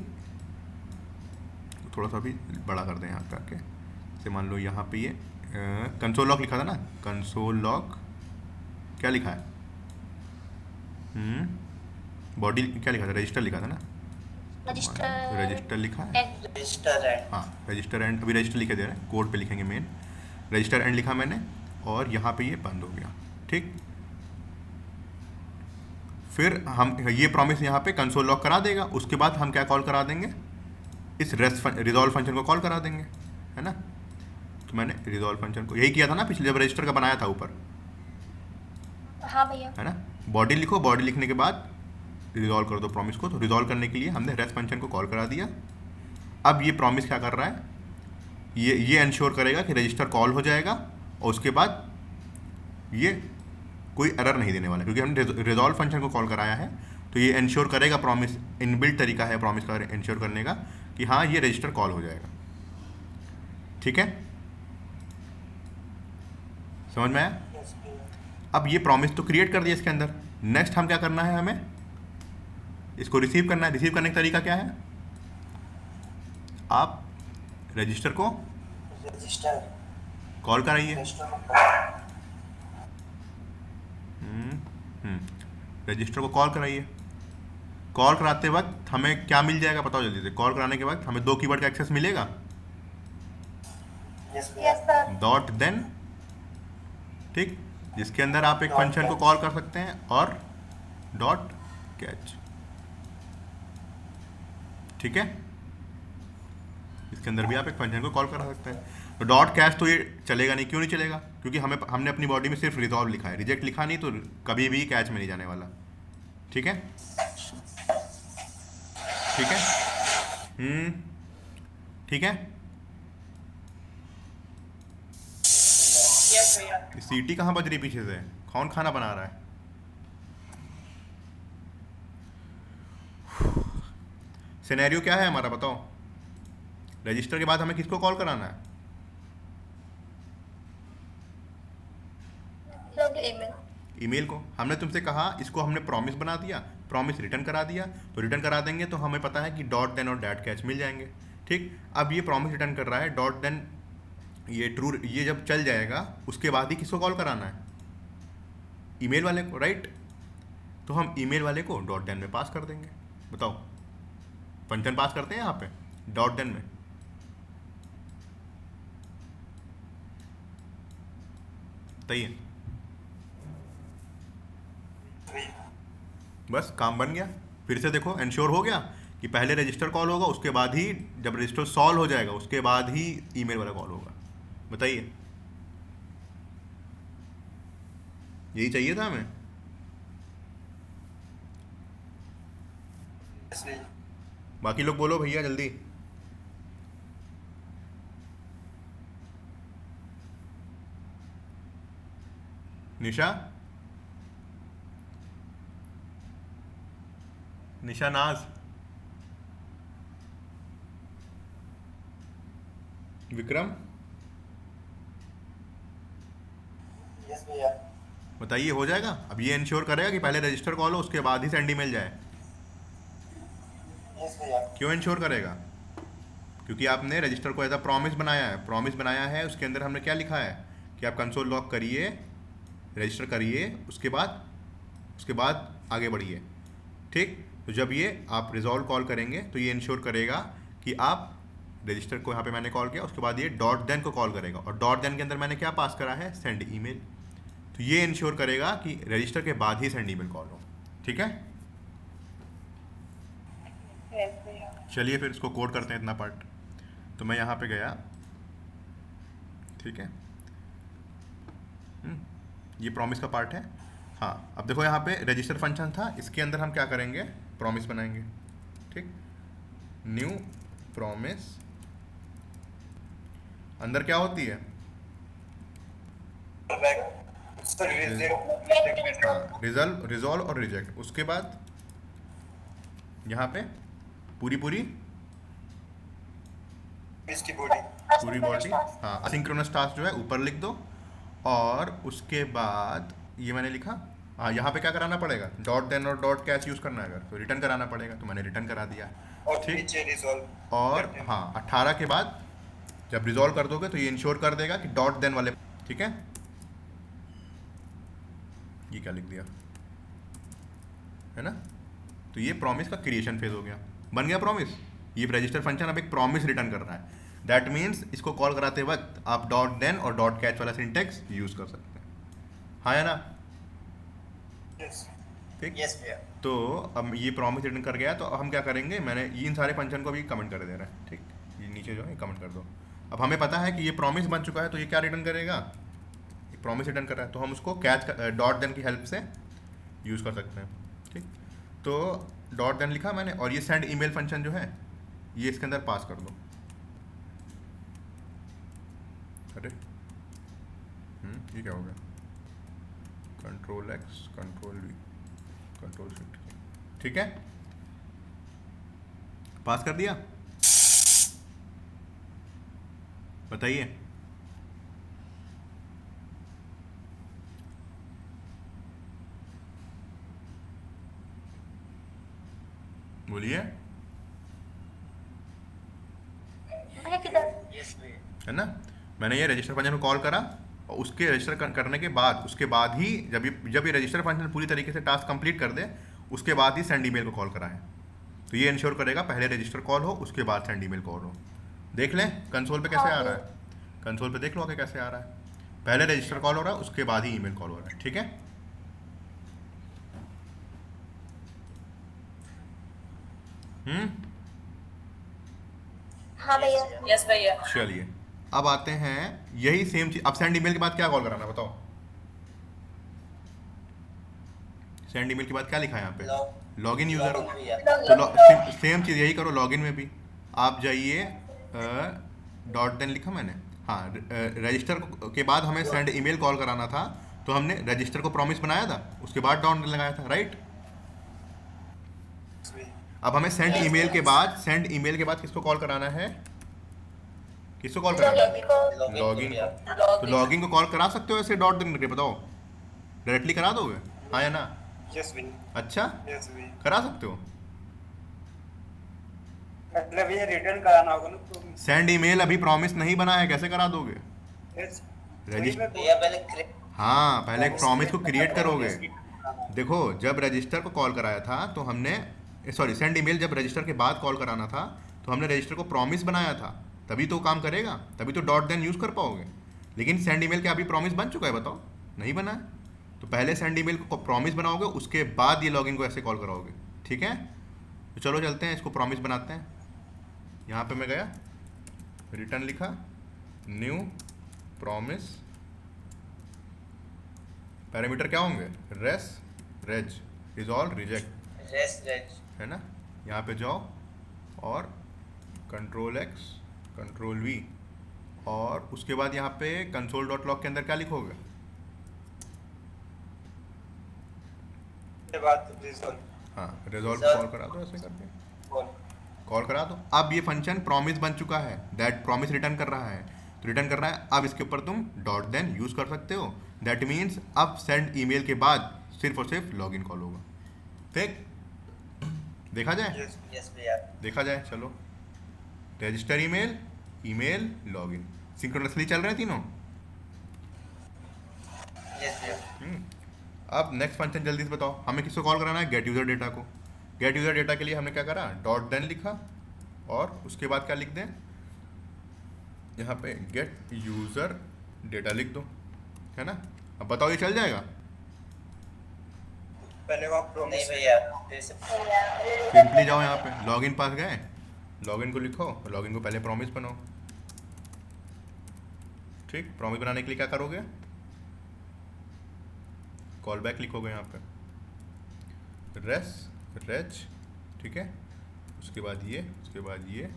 थोड़ा सा भी बड़ा कर दें यहाँ पे आके। जैसे मान लो यहाँ पे ये कंसोल लॉग लिखा था ना, कंसोल लॉग क्या लिखा है, बॉडी क्या लिखा था, रजिस्टर लिखा था ना, रजिस्टर लिखा है। हाँ, रजिस्टर एंड, अभी रजिस्टर लिखे दे रहे हैं, कोड पे लिखेंगे मेन। रजिस्टर एंड लिखा मैंने और यहाँ पे ये बंद हो गया। ठीक, फिर हम ये प्रॉमिस यहाँ पे कंसोल लॉग करा देगा, उसके बाद हम क्या कॉल करा देंगे, इस रिजॉल्व फंक्शन को कॉल करा देंगे, है ना। तो मैंने रिजॉल्व फंक्शन को यही किया था ना पिछले, जब रजिस्टर का बनाया था ऊपर, हाँ भैया, है ना। बॉडी लिखो, बॉडी लिखने के बाद रिजॉल्व कर दो प्रॉमिस को। तो रिजॉल्व करने के लिए हमने रेस्ट फंक्शन को कॉल करा दिया। अब ये प्रॉमिस क्या कर रहा है, ये इंश्योर करेगा कि रजिस्टर कॉल हो जाएगा और उसके बाद ये कोई एरर नहीं देने वाला, क्योंकि हमने रिजॉल्व फंक्शन को कॉल कराया है। तो ये इंश्योर करेगा, प्रॉमिस इनबिल्ट तरीका है प्रॉमिस का इंश्योर करने का कि हाँ ये रजिस्टर कॉल हो जाएगा। ठीक है, समझ में आया। अब ये प्रॉमिस तो क्रिएट कर दिया इसके अंदर। नेक्स्ट हम क्या करना है, हमें इसको रिसीव करना है। रिसीव करने का तरीका क्या है, आप रजिस्टर को कॉल कराइए। रजिस्टर को कॉल कराइए। कॉल कराते वक्त हमें क्या मिल जाएगा बताओ जल्दी से। कॉल कराने के वक्त हमें दो कीवर्ड का एक्सेस मिलेगा, यस सर, डॉट देन, ठीक, जिसके अंदर आप एक फंक्शन को कॉल कर सकते हैं, और डॉट कैच। ठीक है, इसके अंदर भी आप एक फंक्शन को कॉल कर सकते हैं। तो डॉट कैच तो ये चलेगा नहीं, क्यों नहीं चलेगा, क्योंकि हमने अपनी बॉडी में सिर्फ रिजॉल्व लिखा है, रिजेक्ट लिखा नहीं, तो कभी भी कैच में नहीं जाने वाला। ठीक है, ठीक है, ठीक है। सीटी कहाँ बज रही पीछे से, कौन खाना बना रहा है। सिनेरियो क्या है हमारा बताओ। रजिस्टर के बाद हमें किसको कॉल कराना है, ईमेल को। हमने तुमसे कहा इसको हमने प्रॉमिस बना दिया, प्रॉमिस रिटर्न करा दिया, तो रिटर्न करा देंगे तो हमें पता है कि डॉट देन और डैट कैच मिल जाएंगे। ठीक, अब ये प्रॉमिस रिटर्न कर रहा है, डॉट देन ये ट्रू, ये जब चल जाएगा उसके बाद ही किसको कॉल कराना है, ईमेल वाले को, राइट। तो हम ईमेल वाले को डॉट देन में पास कर देंगे। बताओ, फंक्शन पास करते हैं यहाँ पे डॉट देन में, बताइए। बस काम बन गया। फिर से देखो, इंश्योर हो गया कि पहले रजिस्टर कॉल होगा, उसके बाद ही जब रजिस्टर सॉल्व हो जाएगा उसके बाद ही ईमेल वाला कॉल होगा। बताइए, यही चाहिए था हमें। यस भैया। बाकी लोग बोलो भैया जल्दी। निशा, निशा नाज, विक्रम, यस भैया। बताइए हो जाएगा। अब ये इंश्योर करेगा कि पहले रजिस्टर कॉल हो उसके बाद ही सेंड ईमेल जाए। यस भैया। क्यों इंश्योर करेगा? क्योंकि आपने रजिस्टर को एज अ प्रॉमिस बनाया है। प्रॉमिस बनाया है, उसके अंदर हमने क्या लिखा है कि आप कंसोल लॉग करिए, रजिस्टर करिए, उसके बाद आगे बढ़िए। ठीक, तो जब ये आप रिजॉल्व कॉल करेंगे तो ये इंश्योर करेगा कि आप रजिस्टर को, यहाँ पे मैंने कॉल किया, उसके बाद ये डॉट देन को कॉल करेगा, और डॉट देन के अंदर मैंने क्या पास करा है, सेंड ईमेल। तो ये इंश्योर करेगा कि रजिस्टर के बाद ही सेंड ईमेल कॉल हो। ठीक है, यस भैया। चलिए फिर इसको कोड करते हैं इतना पार्ट। तो मैं यहाँ पे गया, ठीक है, ये प्रॉमिस का पार्ट है। हाँ, अब देखो यहाँ पे रजिस्टर फंक्शन था, इसके अंदर हम क्या करेंगे, प्रॉमिस बनाएंगे। ठीक, न्यू प्रॉमिस, अंदर क्या होती है, हाँ, रिजॉल्व और रिजेक्ट। उसके बाद यहाँ पे पूरी इसकी बॉडी। बॉडी, हाँ, असिंक्रोनस टास्क जो है ऊपर लिख दो, और उसके बाद ये मैंने लिखा, हाँ, यहाँ पे क्या कराना पड़ेगा, डॉट देन और डॉट कैच यूज़ करना है अगर, तो रिटर्न कराना पड़ेगा, तो मैंने रिटर्न करा दिया। और ठीक, नीचे रिजॉल्व। और हाँ, 18 के बाद जब रिजॉल्व कर दोगे तो ये इंश्योर कर देगा कि डॉट देन वाले, ठीक है, ये क्या लिख दिया है ना। तो ये प्रॉमिस का क्रिएशन फेज हो गया, बन गया प्रॉमिस। ये रजिस्टर फंक्शन अब एक प्रॉमिस रिटर्न कर रहा है। दैट मीन्स इसको कॉल कराते वक्त आप डॉट देन और डॉट कैच वाला सिंटेक्स यूज कर सकते हैं, हाँ या ना। यस। ठीक, यस भैया। तो अब ये प्रॉमिस रिटर्न कर गया, तो अब हम क्या करेंगे, मैंने इन सारे फंक्शन को भी कमेंट कर दे रहा है। ठीक, ये नीचे जो है कमेंट कर दो। अब हमें पता है कि ये प्रॉमिस बन चुका है, तो ये क्या रिटर्न करेगा, प्रॉमिस रिटर्न कर रहा है, तो हम उसको कैच डॉट देन की हेल्प से यूज़ कर सकते हैं। ठीक, तो डॉट देन लिखा मैंने, और ये सेंड ईमेल फंक्शन जो है ये इसके अंदर पास कर दो। अरे ये क्या हो गया, control x, control we, control shift, ठीक है, पास कर दिया। बताइए, बोलिए, यस भैया। है ना। मैंने ये रजिस्टर फंक्शन को कॉल करा, और उसके रजिस्टर करने के बाद, उसके बाद ही जब ये रजिस्टर फंक्शन पूरी तरीके से टास्क कंप्लीट कर दे, उसके बाद ही सेंड ईमेल को कॉल करा है। तो ये इंश्योर करेगा पहले रजिस्टर कॉल हो, उसके बाद सेंड ईमेल कॉल हो। देख लें कंसोल पे कैसे आ रहा है, कंसोल पे देख लो आगे कैसे आ रहा है, पहले रजिस्टर कॉल हो रहा है, उसके बाद ही ईमेल कॉल हो रहा है। ठीक है, हाँ भैया। यस भैया। चलिए अब आते हैं यही सेम चीज। अब सेंड ईमेल के बाद क्या कॉल कराना, बताओ। सेंड ईमेल के बाद क्या लिखा है यहाँ पे, लॉगिन यूजर। तो सेम चीज़ यही करो लॉगिन में भी। आप जाइए, डॉट देन लिखा मैंने, हाँ, रजिस्टर के बाद हमें सेंड ईमेल कॉल कराना था, तो हमने रजिस्टर को प्रॉमिस बनाया था, उसके बाद डॉट देन लगाया था, राइट। अब हमें सेंड ईमेल के बाद किसको कॉल कराना है, किसको कॉल कराना है, लॉगिन को। तो लॉगिन को कॉल करा सकते हो ऐसे डॉट देन करके, बताओ डायरेक्टली करा दोगे, हाँ या ना। यस भैया। अच्छा, यस भैया। करा सकते हो। मतलब ये रिटर्न कराना होगा ना, तो सेंड ईमेल अभी प्रॉमिस नहीं बना है, कैसे करा दोगे, यस रजिस्टर, भैया पहले हाँ, पहले एक प्रॉमिस को क्रिएट करोगे। देखो जब रजिस्टर को कॉल कराया था तो हमने, सॉरी, सेंड ईमेल जब रजिस्टर के बाद कॉल कराना था तो हमने रजिस्टर को प्रॉमिस बनाया था, तभी तो काम करेगा, तभी तो डॉट देन यूज़ कर पाओगे। लेकिन सेंड ईमेल क्या अभी प्रॉमिस बन चुका है, बताओ, नहीं बना है। तो पहले सेंड ईमेल को प्रॉमिस बनाओगे, उसके बाद ये लॉगिन को ऐसे कॉल कराओगे, ठीक है। तो चलो चलते हैं, इसको प्रॉमिस बनाते हैं। यहाँ पे मैं गया, रिटर्न लिखा, न्यू प्रॉमिस, पैरामीटर क्या होंगे, रेस, रेज, रिजॉल्व, रिजेक्ट, है ना। यहाँ पे जाओ और कंट्रोल एक्स, कंट्रोल वी, और उसके बाद यहाँ पे कंसोल डॉट लॉग के अंदर क्या लिखोगे, के बाद रिजॉल्व, हाँ रिजॉल्व कॉल करा दो, ऐसे करके कॉल, कॉल करा दो। अब ये फंक्शन प्रॉमिस बन चुका है, दैट प्रॉमिस रिटर्न कर रहा है, तो रिटर्न कर रहा है। अब इसके ऊपर तुम डॉट देन यूज़ कर सकते हो, दैट मीन्स अब सेंड ईमेल के बाद सिर्फ और सिर्फ लॉगिन कॉल होगा। ठीक, देखा जाए, यस भैया, देखा जाए, चलो। रजिस्टर ईमेल, ईमेल, लॉगिन, सिंक्रोनसली चल रहे हैं तीनों। यस भैया। अब नेक्स्ट फंक्शन जल्दी से बताओ, हमें किसको कॉल कराना है, गेट यूज़र डेटा को। गेट यूज़र डेटा के लिए हमने क्या करा, डॉट देन लिखा, और उसके बाद क्या लिख दें, यहाँ पे गेट यूज़र डेटा लिख दो, है ना। अब बताओ ये चल जाएगा, पहले वो आप नहीं प्रॉमिस भैया, फिर से सिंपली जाओ यहाँ पे लॉगिन पास गए, लॉगिन को लिखो, लॉगिन को पहले प्रॉमिस बनाओ, ठीक। प्रॉमिस बनाने के लिए क्या करोगे, कॉल बैक लिखोगे यहाँ पे, रेस, रेज, ठीक है। उसके बाद ये, उसके बाद ये,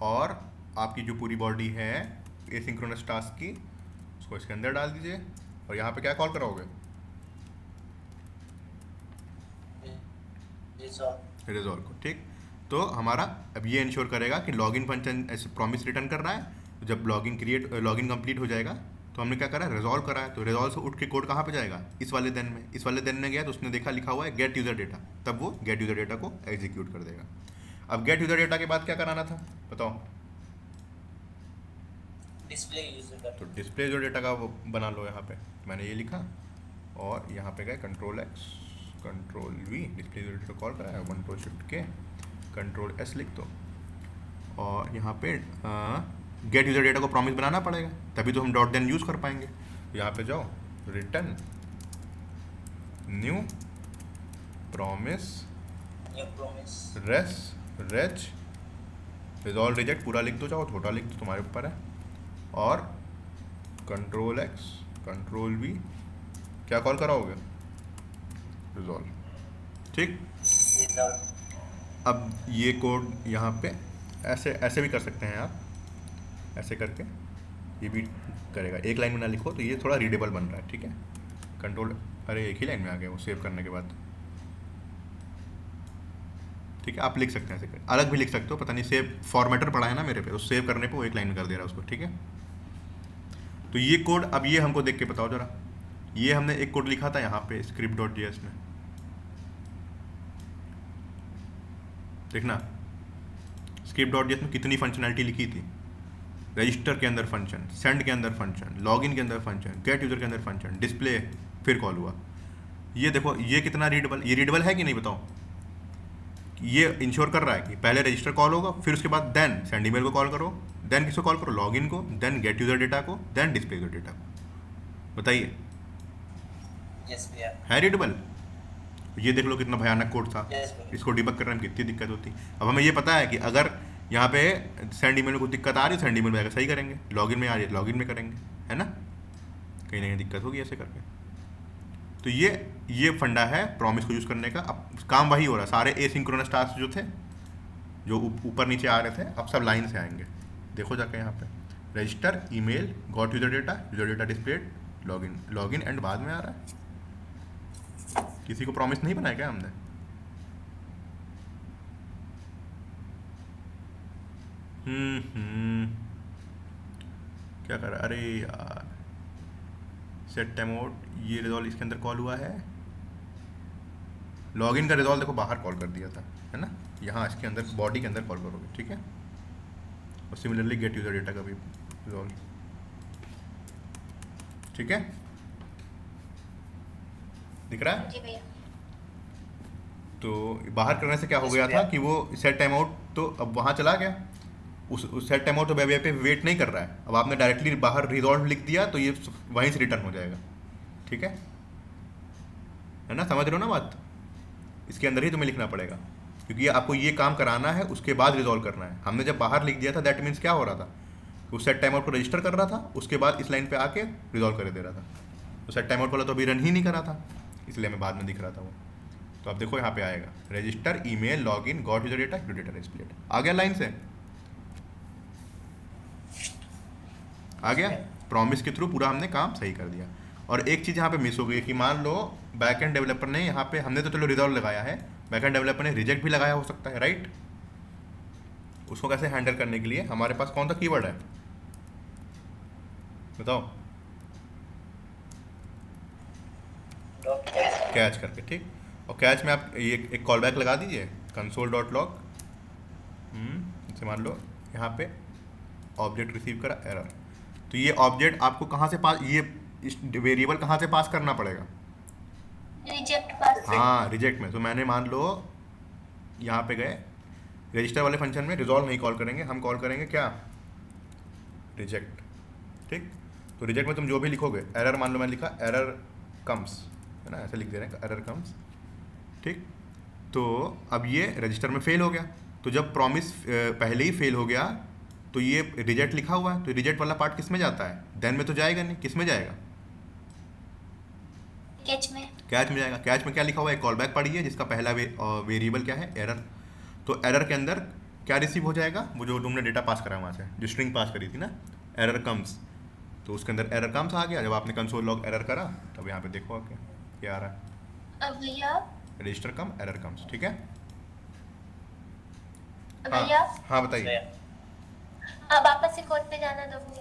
और आपकी जो पूरी बॉडी है एसिंक्रोनस टास्क की, उसको इसके अंदर डाल दीजिए, और यहाँ पे क्या कॉल कराओगे, रिजॉल्व, रिजॉल्व को, ठीक। तो हमारा अब ये इंश्योर करेगा कि लॉगिन फंक्शन ऐसे प्रॉमिस रिटर्न कर रहा है। तो जब लॉगिन कंप्लीट हो जाएगा, तो हमने क्या करा, रिजॉल्व करा है, तो रिजॉल्व से उठ के कोड कहाँ पे जाएगा, इस वाले देन में। इस वाले देन में गया तो उसने देखा लिखा हुआ है गेट यूज़र डेटा, तब वो गेट यूज़र डेटा को एग्जीक्यूट कर देगा। अब गेट यूज़र डेटा के बाद क्या कराना था बताओ, डिस्प्ले यूजर तो डिस्प्ले जो डेटा का वो बना लो। यहाँ पे मैंने ये लिखा, और यहाँ पे गए control x, control we, display जो डेटा कॉल कराया, कंट्रोल शिफ्ट के कंट्रोल एस लिख दो, और यहाँ पे गेट यूज़र डेटा को प्रॉमिस बनाना पड़ेगा, तभी तो हम डॉट देन यूज़ कर पाएंगे। यहाँ पे जाओ, return new promise, new promise, res, res, resolve, reject पूरा लिख दो, चाहो छोटा लिख दो, तुम्हारे ऊपर है, और कंट्रोल एक्स, कंट्रोल वी, क्या कॉल कराओगे, रिजॉल्व, ठीक। रिजॉल्व, अब ये कोड यहाँ पे ऐसे ऐसे भी कर सकते हैं आप, ऐसे करके ये भी करेगा। एक लाइन में ना लिखो तो ये थोड़ा रीडेबल बन रहा है, ठीक है। कंट्रोल, अरे एक ही लाइन में आ गया वो सेव करने के बाद, ठीक है। आप लिख सकते हैं ऐसे कर, अलग भी लिख सकते हो, पता नहीं सेव फॉर्मेटर पड़ा है ना मेरे पे, तो सेव करने पे वो एक लाइन में कर दे रहा है उसको, ठीक है। तो ये कोड, अब ये हमको देख के बताओ जरा, ये हमने एक कोड लिखा था यहाँ पे script.js में, देखना script.js में कितनी फंक्शनैलिटी लिखी थी। रजिस्टर के अंदर फंक्शन, सेंड के अंदर फंक्शन, लॉगिन के अंदर फंक्शन, गेट यूज़र के अंदर फंक्शन, डिस्प्ले, फिर कॉल हुआ। ये देखो ये कितना रीडेबल, ये रीडेबल है कि नहीं बताओ। ये इंश्योर कर रहा है कि पहले रजिस्टर कॉल होगा, फिर उसके बाद देन सेंड ईमेल को कॉल करो, देन किसको कॉल करो, लॉगिन को, देन गेट यूज़र डेटा को, देन डिस्प्ले यूज़र डेटा को। बताइए, यस भैया, है रीडेबल। ये देख लो कितना भयानक कोड था, यस भैया, इसको डिबग करने में कितनी दिक्कत होती। अब हमें ये पता है कि अगर यहाँ पे सेंड ईमेल में कुछ दिक्कत आ रही है, सेंड ईमेल में आकर सही करेंगे, लॉगिन में आ रही है लॉगिन में करेंगे, है ना, कहीं ना कहीं दिक्कत होगी ऐसे करके। तो ये फंडा है प्रॉमिस को यूज़ करने का। अब काम वही हो रहा है, सारे एसिंक्रोनस टास्क जो थे, जो ऊपर नीचे आ रहे थे, अब सब लाइन से आएंगे। देखो जाके यहाँ पे register, email, got user data displayed, login, login and बाद में आ रहा है। किसी को प्रॉमिस नहीं बनाया क्या हमने? क्या कर रहा है, अरे यार, सेट टाइम आउट, ये रिजॉल्व इसके अंदर कॉल हुआ है, लॉगिन का रिजॉल्व देखो बाहर कॉल कर दिया था, है ना, यहाँ इसके अंदर बॉडी के अंदर कॉल करोगे, ठीक है। और सिमिलरली गेट यूज़र डेटा का भी रिजॉल्व, ठीक है, दिख रहा है। जी भैया। तो बाहर करने से क्या हो गया था कि वो सेट टाइम आउट तो अब वहाँ चला गया, उस सेट टाइम आउट तो वेब पे वेट नहीं कर रहा है। अब आपने डायरेक्टली बाहर रिजॉल्व लिख दिया तो ये वहीं से रिटर्न हो जाएगा, ठीक है। है ना, समझ रहे हो ना बात? इसके अंदर ही तुम्हें लिखना पड़ेगा, क्योंकि आपको ये काम कराना है, उसके बाद रिजॉल्व करना है। हमने जब बाहर लिख दिया था, दैट मीन्स क्या हो रहा था, वो सेट टाइम आउट को रजिस्टर कर रहा था, उसके बाद इस लाइन पे आके रिजॉल्व कर दे रहा था। तो सेट टाइम आउट वाला तो अभी रन ही नहीं करा था, इसलिए हमें बाद में दिख रहा था वो। तो अब देखो यहाँ पे आएगा register email log in got user data user data split, आ गया लाइन से, आ गया। प्रॉमिस के थ्रू पूरा हमने काम सही कर दिया। और एक चीज़ यहाँ पे मिस हो गई कि मान लो बैक एंड डेवलपर ने यहाँ पे, हमने तो चलो रिजॉल्व लगाया है, बैक एंड डेवलपर ने रिजेक्ट भी लगाया हो सकता है, राइट? उसको कैसे हैंडल करने के लिए हमारे पास कौन सा कीवर्ड है बताओ? कैच करके, ठीक। और कैच में आप ये एक कॉल बैक लगा दीजिए, कंसोल डॉट लॉग, जैसे मान लो यहाँ पे ऑब्जेक्ट रिसीव करा एरर, तो ये ऑब्जेक्ट आपको कहाँ से पास, ये वेरिएबल कहाँ से पास करना पड़ेगा? रिजेक्ट पास। हाँ, रिजेक्ट में। तो मैंने मान लो यहाँ पे गए, रजिस्टर वाले फंक्शन में रिजॉल्व नहीं कॉल करेंगे, हम कॉल करेंगे क्या? रिजेक्ट, ठीक। तो रिजेक्ट में तुम जो भी लिखोगे, एरर मान लो मैंने लिखा एरर कम्स, है ना, ऐसे लिख दे रहे हैं एरर कम्स, ठीक। तो अब ये रजिस्टर में फेल हो गया, तो जब प्रॉमिस पहले ही फेल हो गया तो ये रिजेक्ट लिखा हुआ है, तो रिजेक्ट वाला पार्ट किस में जाता है? देन में तो जाएगा नहीं, किस में जाएगा? कैच में। कैच में जाएगा। कैच में क्या लिखा हुआ है? कॉल बैक पड़ी है जिसका पहला वेरिएबल क्या है? एरर। तो एरर के अंदर क्या रिसीव हो जाएगा? वो जो तुमने डेटा पास करा वहाँ से, जो स्ट्रिंग पास करी थी ना, एरर कम्स, तो उसके अंदर एरर कम्स आ गया। जब आपने कंसोल लॉग एरर करा तब यहाँ पे देखो आके क्या आ रहा है, अब भैया, रजिस्टर कम एरर कम्स, ठीक है। भैया हाँ बताइए। अब वापस से कोड पे जाना दो मुझे।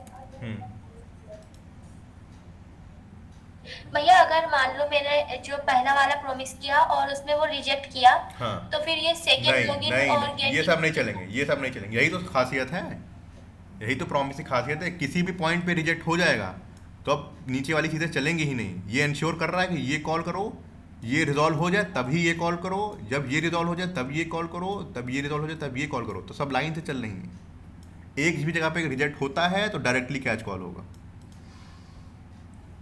भैया अगर मान लो मैंने जो पहला वाला प्रॉमिस किया और उसमें वो रिजेक्ट किया, हाँ। तो फिर ये सेकंड लॉगिन और नहीं, ये सब नहीं चलेंगे, ये सब नहीं चलेंगे। यही तो खासियत है, यही तो प्रॉमिस की खासियत है। किसी भी पॉइंट पे रिजेक्ट हो जाएगा तो अब नीचे वाली चीज़ें चलेंगी ही नहीं। ये इंश्योर कर रहा है कि ये कॉल करो, ये रिजॉल्व हो जाए तभी ये कॉल करो, जब ये रिजॉल्व हो जाए तब ये कॉल करो, तब ये रिजॉल्व हो जाए तब ये कॉल करो। तो सब लाइन से चल रही है। एक भी जगह पे रिजेक्ट होता है तो डायरेक्टली कैच कॉल होगा।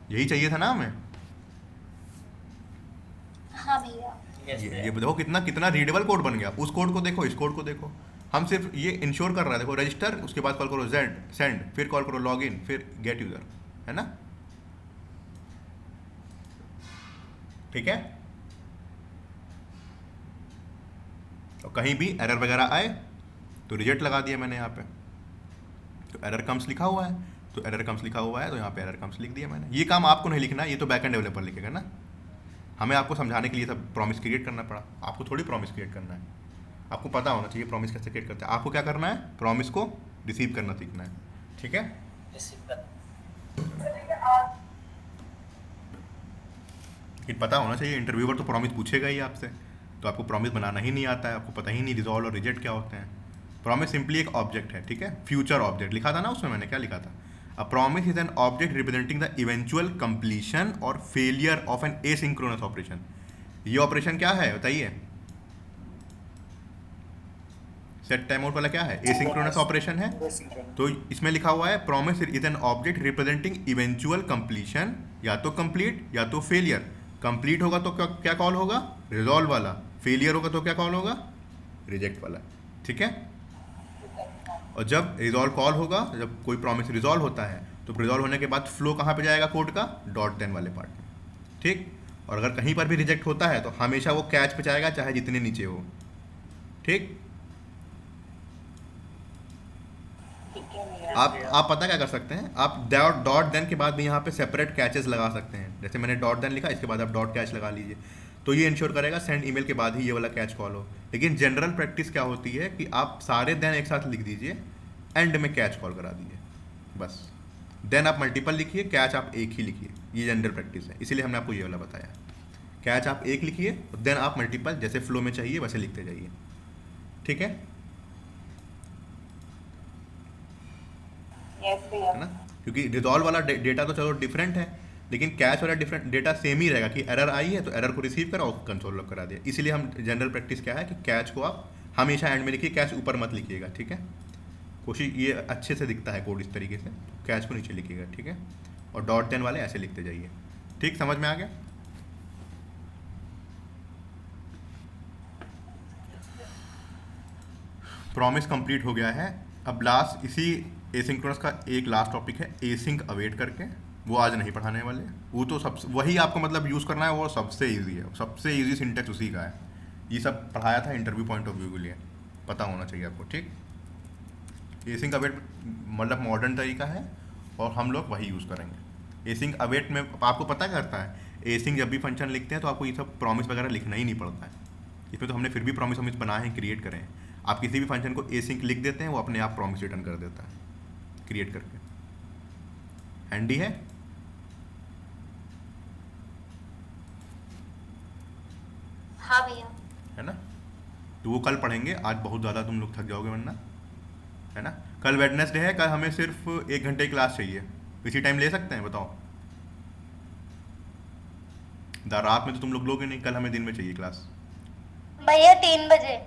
यही चाहिए था ना हमें। हाँ भैया। ये देखो कितना कितना रीडेबल कोड बन गया। उस कोड को देखो, इस कोड को देखो। हम सिर्फ ये इंश्योर कर रहा है, देखो रजिस्टर, उसके बाद कॉल करो सेंड, फिर कॉल करो लॉगिन, फिर गेट यूजर, है ना, ठीक है। और कहीं भी एरर वगैरह आए तो रिजेक्ट लगा दिया मैंने यहाँ पे। तो एरर कम्स लिखा हुआ है, तो एरर कम्स लिखा हुआ है तो यहाँ पे एरर कम्स लिख दिया मैंने। ये काम आपको नहीं लिखना, ये तो बैकएंड डेवलपर लिखेगा ना। हमें आपको समझाने के लिए सब प्रॉमिस क्रिएट करना पड़ा। आपको थोड़ी प्रॉमिस क्रिएट करना है, आपको पता होना चाहिए प्रॉमिस कैसे क्रिएट करते हैं। आपको क्या करना है? प्रॉमिस को रिसीव करना सीखना है, ठीक है। लेकिन पता होना चाहिए, इंटरव्यूअर तो प्रॉमिस पूछेगा ही आपसे। तो आपको प्रॉमिस बनाना ही नहीं आता है, आपको पता ही नहीं रिजॉल्व और रिजेक्ट क्या होते हैं। प्रॉमिस सिंपली एक ऑब्जेक्ट है, ठीक है, फ्यूचर ऑब्जेक्ट लिखा था ना उसमें। मैंने क्या लिखा था? A promise is an object representing the eventual completion और failure of an asynchronous operation. ये ऑपरेशन क्या है बताइए? सेट टाइम आउट वाला क्या है? एसिंक्रोनस ऑपरेशन है। तो इसमें लिखा हुआ है promise is an object representing eventual completion, या तो कंप्लीट या तो फेलियर। कंप्लीट होगा तो क्या कॉल होगा? रिजॉल्व वाला। फेलियर होगा तो क्या कॉल होगा? रिजेक्ट वाला, ठीक है। और जब रिजॉल्व कॉल होगा, जब कोई प्रॉमिस रिजॉल्व होता है तो रिजॉल्व होने के बाद फ्लो कहाँ पे जाएगा कोड का? .10 वाले पार्ट में, ठीक। और अगर कहीं पर भी रिजेक्ट होता है तो हमेशा वो कैच पे जाएगा, चाहे जितने नीचे हो, ठीक। आप पता क्या कर सकते हैं? आप डॉट देन के बाद भी यहाँ पे सेपरेट कैचेस लगा सकते हैं। जैसे मैंने डॉट देन लिखा, इसके बाद आप डॉट कैच लगा लीजिए, तो ये इंश्योर करेगा सेंड ईमेल के बाद ही ये वाला कैच कॉल हो। लेकिन जनरल प्रैक्टिस क्या होती है कि आप सारे देन एक साथ लिख दीजिए, एंड में कैच कॉल करा दीजिए, बस। देन आप मल्टीपल लिखिए, कैच आप एक ही लिखिए। ये जनरल प्रैक्टिस है, इसीलिए हमने आपको ये वाला बताया। कैच आप एक लिखिए, देन आप मल्टीपल जैसे फ्लो में चाहिए वैसे लिखते जाइए, ठीक है। है ना, क्योंकि रिजॉल्व वाला डेटा तो चलो डिफरेंट है, लेकिन कैच वाला डिफरेंट डेटा सेम ही रहेगा कि एरर आई है तो एरर को रिसीव करा और कंसोल लॉग करा दिया। इसीलिए हम जनरल प्रैक्टिस क्या है कि कैच को आप हमेशा एंड में लिखिए, कैच ऊपर मत लिखिएगा, ठीक है। कोशिश, ये अच्छे से दिखता है कोड इस तरीके से, कैच को नीचे लिखिएगा, ठीक है। और .10 वाले ऐसे लिखते जाइए, ठीक। समझ में आ गया? प्रॉमिस कंप्लीट हो गया है। अब लास्ट इसी एसिंक्रोनस का एक लास्ट टॉपिक है एसिंक अवेट करके, वो आज नहीं पढ़ाने वाले। वो तो सब वही आपको मतलब यूज़ करना है, वो सबसे इजी है, सबसे इजी सिंटेक्स उसी का है। ये सब पढ़ाया था इंटरव्यू पॉइंट ऑफ व्यू के लिए, पता होना चाहिए आपको, ठीक। एसिंक अवेट मतलब मॉडर्न तरीका है और हम लोग वही यूज़ करेंगे। एसिंक अवेट में आपको पता करता है, एसिंक जब भी फंक्शन लिखते हैं तो आपको ये सब प्रॉमिस वगैरह लिखना ही नहीं पड़ता है। इसमें तो हमने फिर भी प्रॉमिस वॉमिस बनाए हैं, क्रिएट करें हैं। आप किसी भी फंक्शन को एसिंक लिख देते हैं, वो अपने आप प्रॉमिस रिटर्न कर देता है क्रिएट करके। हैंडी है। हाँ भैया। है ना, तो वो कल पढ़ेंगे, आज बहुत ज़्यादा तुम लोग थक जाओगे वरना, है ना। कल वेडनेसडे है, कल हमें सिर्फ 1 घंटे की क्लास चाहिए। इसी टाइम ले सकते हैं, बताओ। रात में तो तुम लोग लोगे नहीं, कल हमें दिन में चाहिए क्लास। भैया 3 बजे।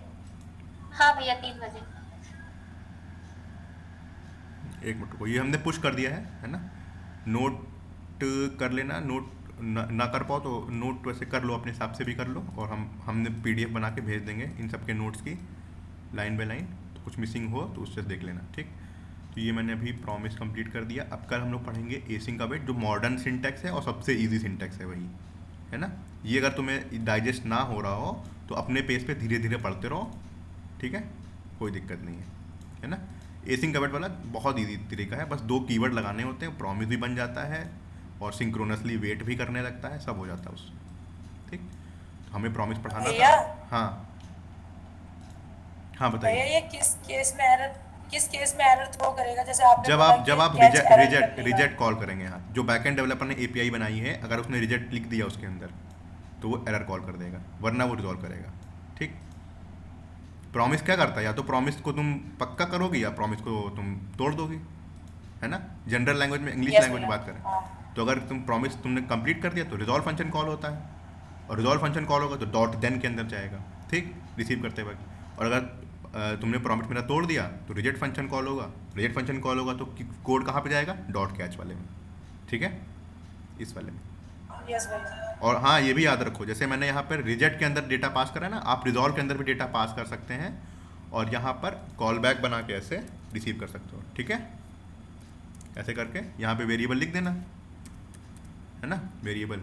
हाँ भैया 3 बजे। एक मिनट को, ये हमने पुश कर दिया है ना। नोट कर लेना, नोट ना कर पाओ तो नोट वैसे कर लो, अपने हिसाब से भी कर लो, और हमने पीडीएफ बना के भेज देंगे इन सब के नोट्स की लाइन बाय लाइन। तो कुछ मिसिंग हो तो उससे देख लेना, ठीक। तो ये मैंने अभी प्रॉमिस कंप्लीट कर दिया। अब कल हम लोग पढ़ेंगे एसिंक अवेट, जो मॉडर्न सिंटैक्स है और सबसे ईजी सिंटैक्स है वही, है ना। ये अगर तुम्हें डाइजेस्ट ना हो रहा हो तो अपने पेज पे धीरे धीरे पढ़ते रहो, ठीक है, कोई दिक्कत नहीं है ना। एसिंक अवेट वाला बहुत इजी तरीका है, बस 2 कीवर्ड लगाने होते हैं, प्रॉमिस भी बन जाता है और सिंक्रोनसली वेट भी करने लगता है, सब हो जाता है उससे, ठीक। तो हमें प्रॉमिस पढ़ाना भैया? था। हाँ हाँ भैया बताइए। ये किस केस में एरर थ्रो करेगा? जैसे आपने जब बोला आप कि जब आप catch error कर देगा। रिजेक्ट कॉल करेंगे, हाँ, जो बैकएंड डेवलपर ने एपीआई बनाई है, अगर उसने रिजेक्ट लिख दिया उसके अंदर तो वो एरर कॉल कर देगा, वरना वो रिजॉल्व करेगा, ठीक। प्रॉमिस क्या करता है, या तो प्रॉमिस को तुम पक्का करोगे या प्रॉमिस को तुम तोड़ दोगे, है ना। जनरल लैंग्वेज में, इंग्लिश Yes, लैंग्वेज में भैया। बात करें हाँ। तो अगर तुम प्रॉमिस तुमने कंप्लीट कर दिया तो रिजॉल्व फंक्शन कॉल होता है, और रिजॉल्व फंक्शन कॉल होगा तो डॉट देन के अंदर जाएगा, ठीक, रिसीव करते वक्त। और अगर तुमने प्रॉमिस मेरा तोड़ दिया तो रिजेक्ट फंक्शन कॉल होगा, रिजेक्ट फंक्शन कॉल होगा तो कोड कहाँ पे जाएगा, डॉट कैच वाले में, ठीक है, इस वाले में। यस भैया। और हाँ, ये भी याद रखो, जैसे मैंने यहाँ पर रिजेक्ट के अंदर डेटा पास करा है ना, आप रिजॉल्व के अंदर भी डेटा पास कर सकते हैं, और यहाँ पर कॉल बैक बना के ऐसे रिसीव कर सकते हो, ठीक है। ऐसे करके यहाँ पे वेरिएबल लिख देना, है ना, वेरिएबल,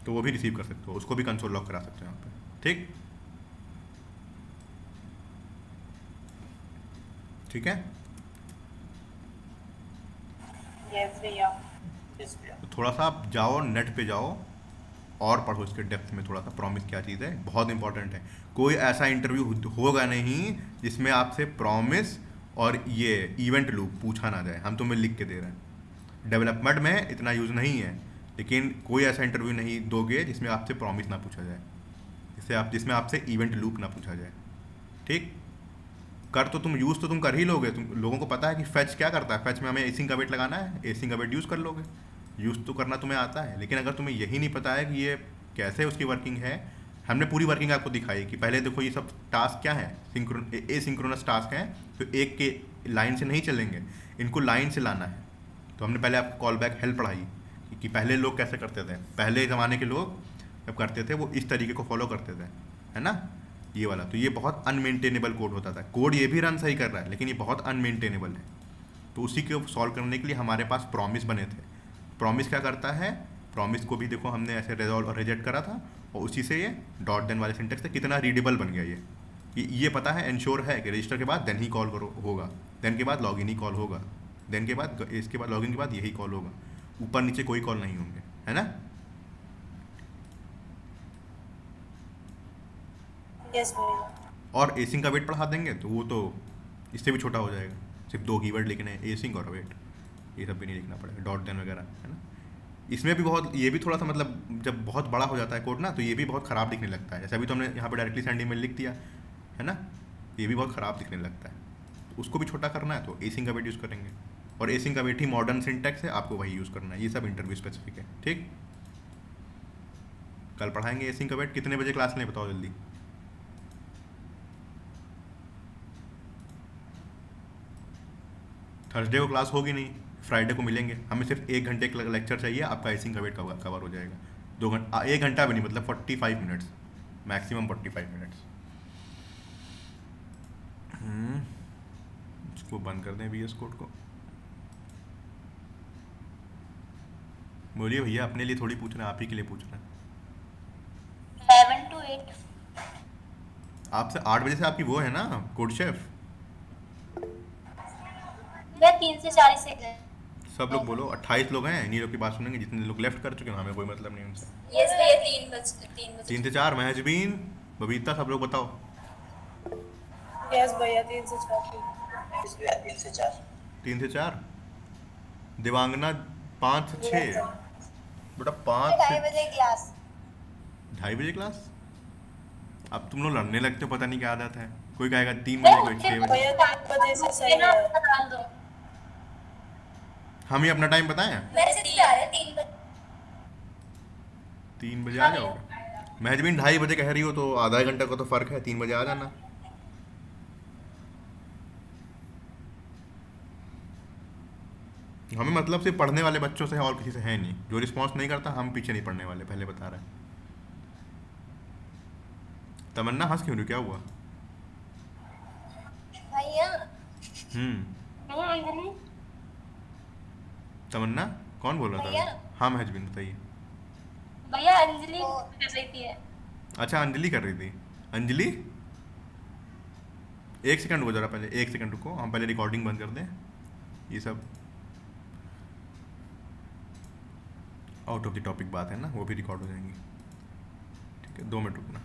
तो वो भी रिसीव कर सकते हो, उसको भी कंसोल लॉक करा सकते हो यहाँ पे, ठीक। ठीक है, यस भैया। यस भैया। तो थोड़ा सा आप जाओ, नेट पे जाओ और पढ़ो इसके डेप्थ में थोड़ा सा, प्रॉमिस क्या चीज़ है, बहुत इंपॉर्टेंट है। कोई ऐसा इंटरव्यू होगा नहीं जिसमें आपसे प्रॉमिस और ये इवेंट लूप पूछा ना जाए, हम तुम्हें लिख के दे रहे हैं। डेवलपमेंट में इतना यूज़ नहीं है, लेकिन कोई ऐसा इंटरव्यू नहीं दोगे जिसमें आपसे प्रॉमिस ना पूछा जाए, जिसमें आपसे इवेंट लूप ना पूछा जाए, ठीक। कर तो तुम यूज़ तो तुम कर ही लोगे, तुम लोगों को पता है कि फैच क्या करता है, फैच में हमें एसिंक अवेट लगाना है, एसिंक अवेट यूज़ कर लोगे, यूज़ तो करना तुम्हें आता है। लेकिन अगर तुम्हें यही नहीं पता है कि ये कैसे उसकी वर्किंग है, हमने पूरी वर्किंग आपको दिखाई कि पहले देखो ये सब टास्क क्या है, एसिंक्रोनस टास्क हैं, तो एक के लाइन से नहीं चलेंगे, इनको लाइन से लाना है। तो हमने पहले आपको कॉल बैक हेल्प पढ़ाई कि पहले लोग कैसे करते थे, पहले ज़माने के लोग जब करते थे वो इस तरीके को फॉलो करते थे, है ना, ये वाला। तो ये बहुत अनमेंटेनेबल कोड होता था, कोड ये भी रन सही कर रहा है लेकिन ये बहुत अनमेंटेनेबल है। तो उसी को सॉल्व करने के लिए हमारे पास प्रॉमिस बने थे। प्रॉमिस क्या करता है, प्रॉमिस को भी देखो हमने ऐसे रिजॉल्व और रिजेक्ट करा था, और उसी से ये डॉट देन वाले सिंटेक्स से कितना रीडेबल बन गया ये पता है, इंश्योर है कि रजिस्टर के बाद देन ही कॉल करो होगा, देन के बाद लॉगिन ही कॉल होगा, देन के बाद इसके बाद लॉगिन के बाद यही कॉल होगा, ऊपर नीचे कोई कॉल नहीं होंगे, है ना। यस भैया। और एसिंक का वेट पढ़ा देंगे तो वो तो इससे भी छोटा हो जाएगा, सिर्फ 2 कीवर्ड लिखने हैं, एसिंक और वेट, ये सब भी नहीं लिखना पड़ेगा, डॉट देन वगैरह, है ना। इसमें भी बहुत, ये भी थोड़ा सा मतलब जब बहुत बड़ा हो जाता है कोड ना, तो ये भी बहुत ख़राब दिखने लगता है। जैसे अभी तो हमने यहाँ पे डायरेक्टली सेंड ईमेल लिख दिया, है ना, ये भी बहुत ख़राब दिखने लगता है। तो उसको भी छोटा करना है तो एसिंक का वेट यूज़ करेंगे, और एसिंक का वेट ही मॉडर्न सिंटैक्स है, आपको वही यूज़ करना है, ये सब इंटरव्यू स्पेसिफिक है, ठीक। कल पढ़ाएंगे एसिंक का वेट। कितने बजे क्लास लें बताओ जल्दी। थर्सडे को क्लास होगी नहीं, फ्राइडे को मिलेंगे, हमें सिर्फ 1 घंटे का लेक्चर चाहिए, आपका एसिंक का वेट कवर हो जाएगा। 2 घंटा, 1 घंटा भी नहीं, मतलब 45 मिनट्स मैक्सिमम, 45 मिनट्स। इसको बंद कर दें VS कोड को। बोलिए भैया, अपने लिए थोड़ी पूछ रहे हैं, आप ही के लिए पूछ रहे हैं। 7 to 8। आपसे 8 बजे से आपकी वो है ना कोड शेफ। मैं 3 से 4 से गए। सब लोग बोलो, 28 लोग हैं, इन्हीं लोग की बात सुनेंगे। जितने लोग लेफ्ट कर चुके हैं हमें कोई मतलब नहीं उनसे। यस भैया 3 बजे 3 से 4 महजबीन, बबीता, सब लोग बताओ। यस भैया 3 से 4। 3 से 4। 3 से 4। दिवांगना 5 से 6। बेटा 5 से 2:30 बजे क्लास। 2:30 बजे क्लास। अब तुम लोग लड़ने लगते हो, पता नहीं क्या आदत है। कोई कहेगा 3 बजे, कोई 6 बजे। भैया 3 बजे से सही है। डाल दो। हम ही अपना टाइम बताएं, मैसेज भी आ रहा है 3 बजे। 3 बजे आ जाओगे। महजबीन 2:30 बजे कह रही हो तो आधा घंटा का तो फर्क है, 3 बजे आ जाना। हमें मतलब सिर्फ पढ़ने वाले बच्चों से है और किसी से है नहीं। जो रिस्पॉन्स नहीं करता हम पीछे नहीं पढ़ने वाले, पहले बता रहे हैं। तमन्ना हंस क्यों रही, क्या हुआ? भैया हम्म तमन्ना कौन बोल रहा भैया। था? हाँ महजबीन बताइए। भैया अंजलि कर रही थी। अच्छा अंजलि कर रही थी। अंजलि 1 सेकंड रुको जरा, पहले 1 सेकंड रुको, हम पहले रिकॉर्डिंग बंद कर दें। ये सब आउट ऑफ द टॉपिक बात है ना, वो भी रिकॉर्ड हो जाएंगी। ठीक है, 2 मिनट रुकना।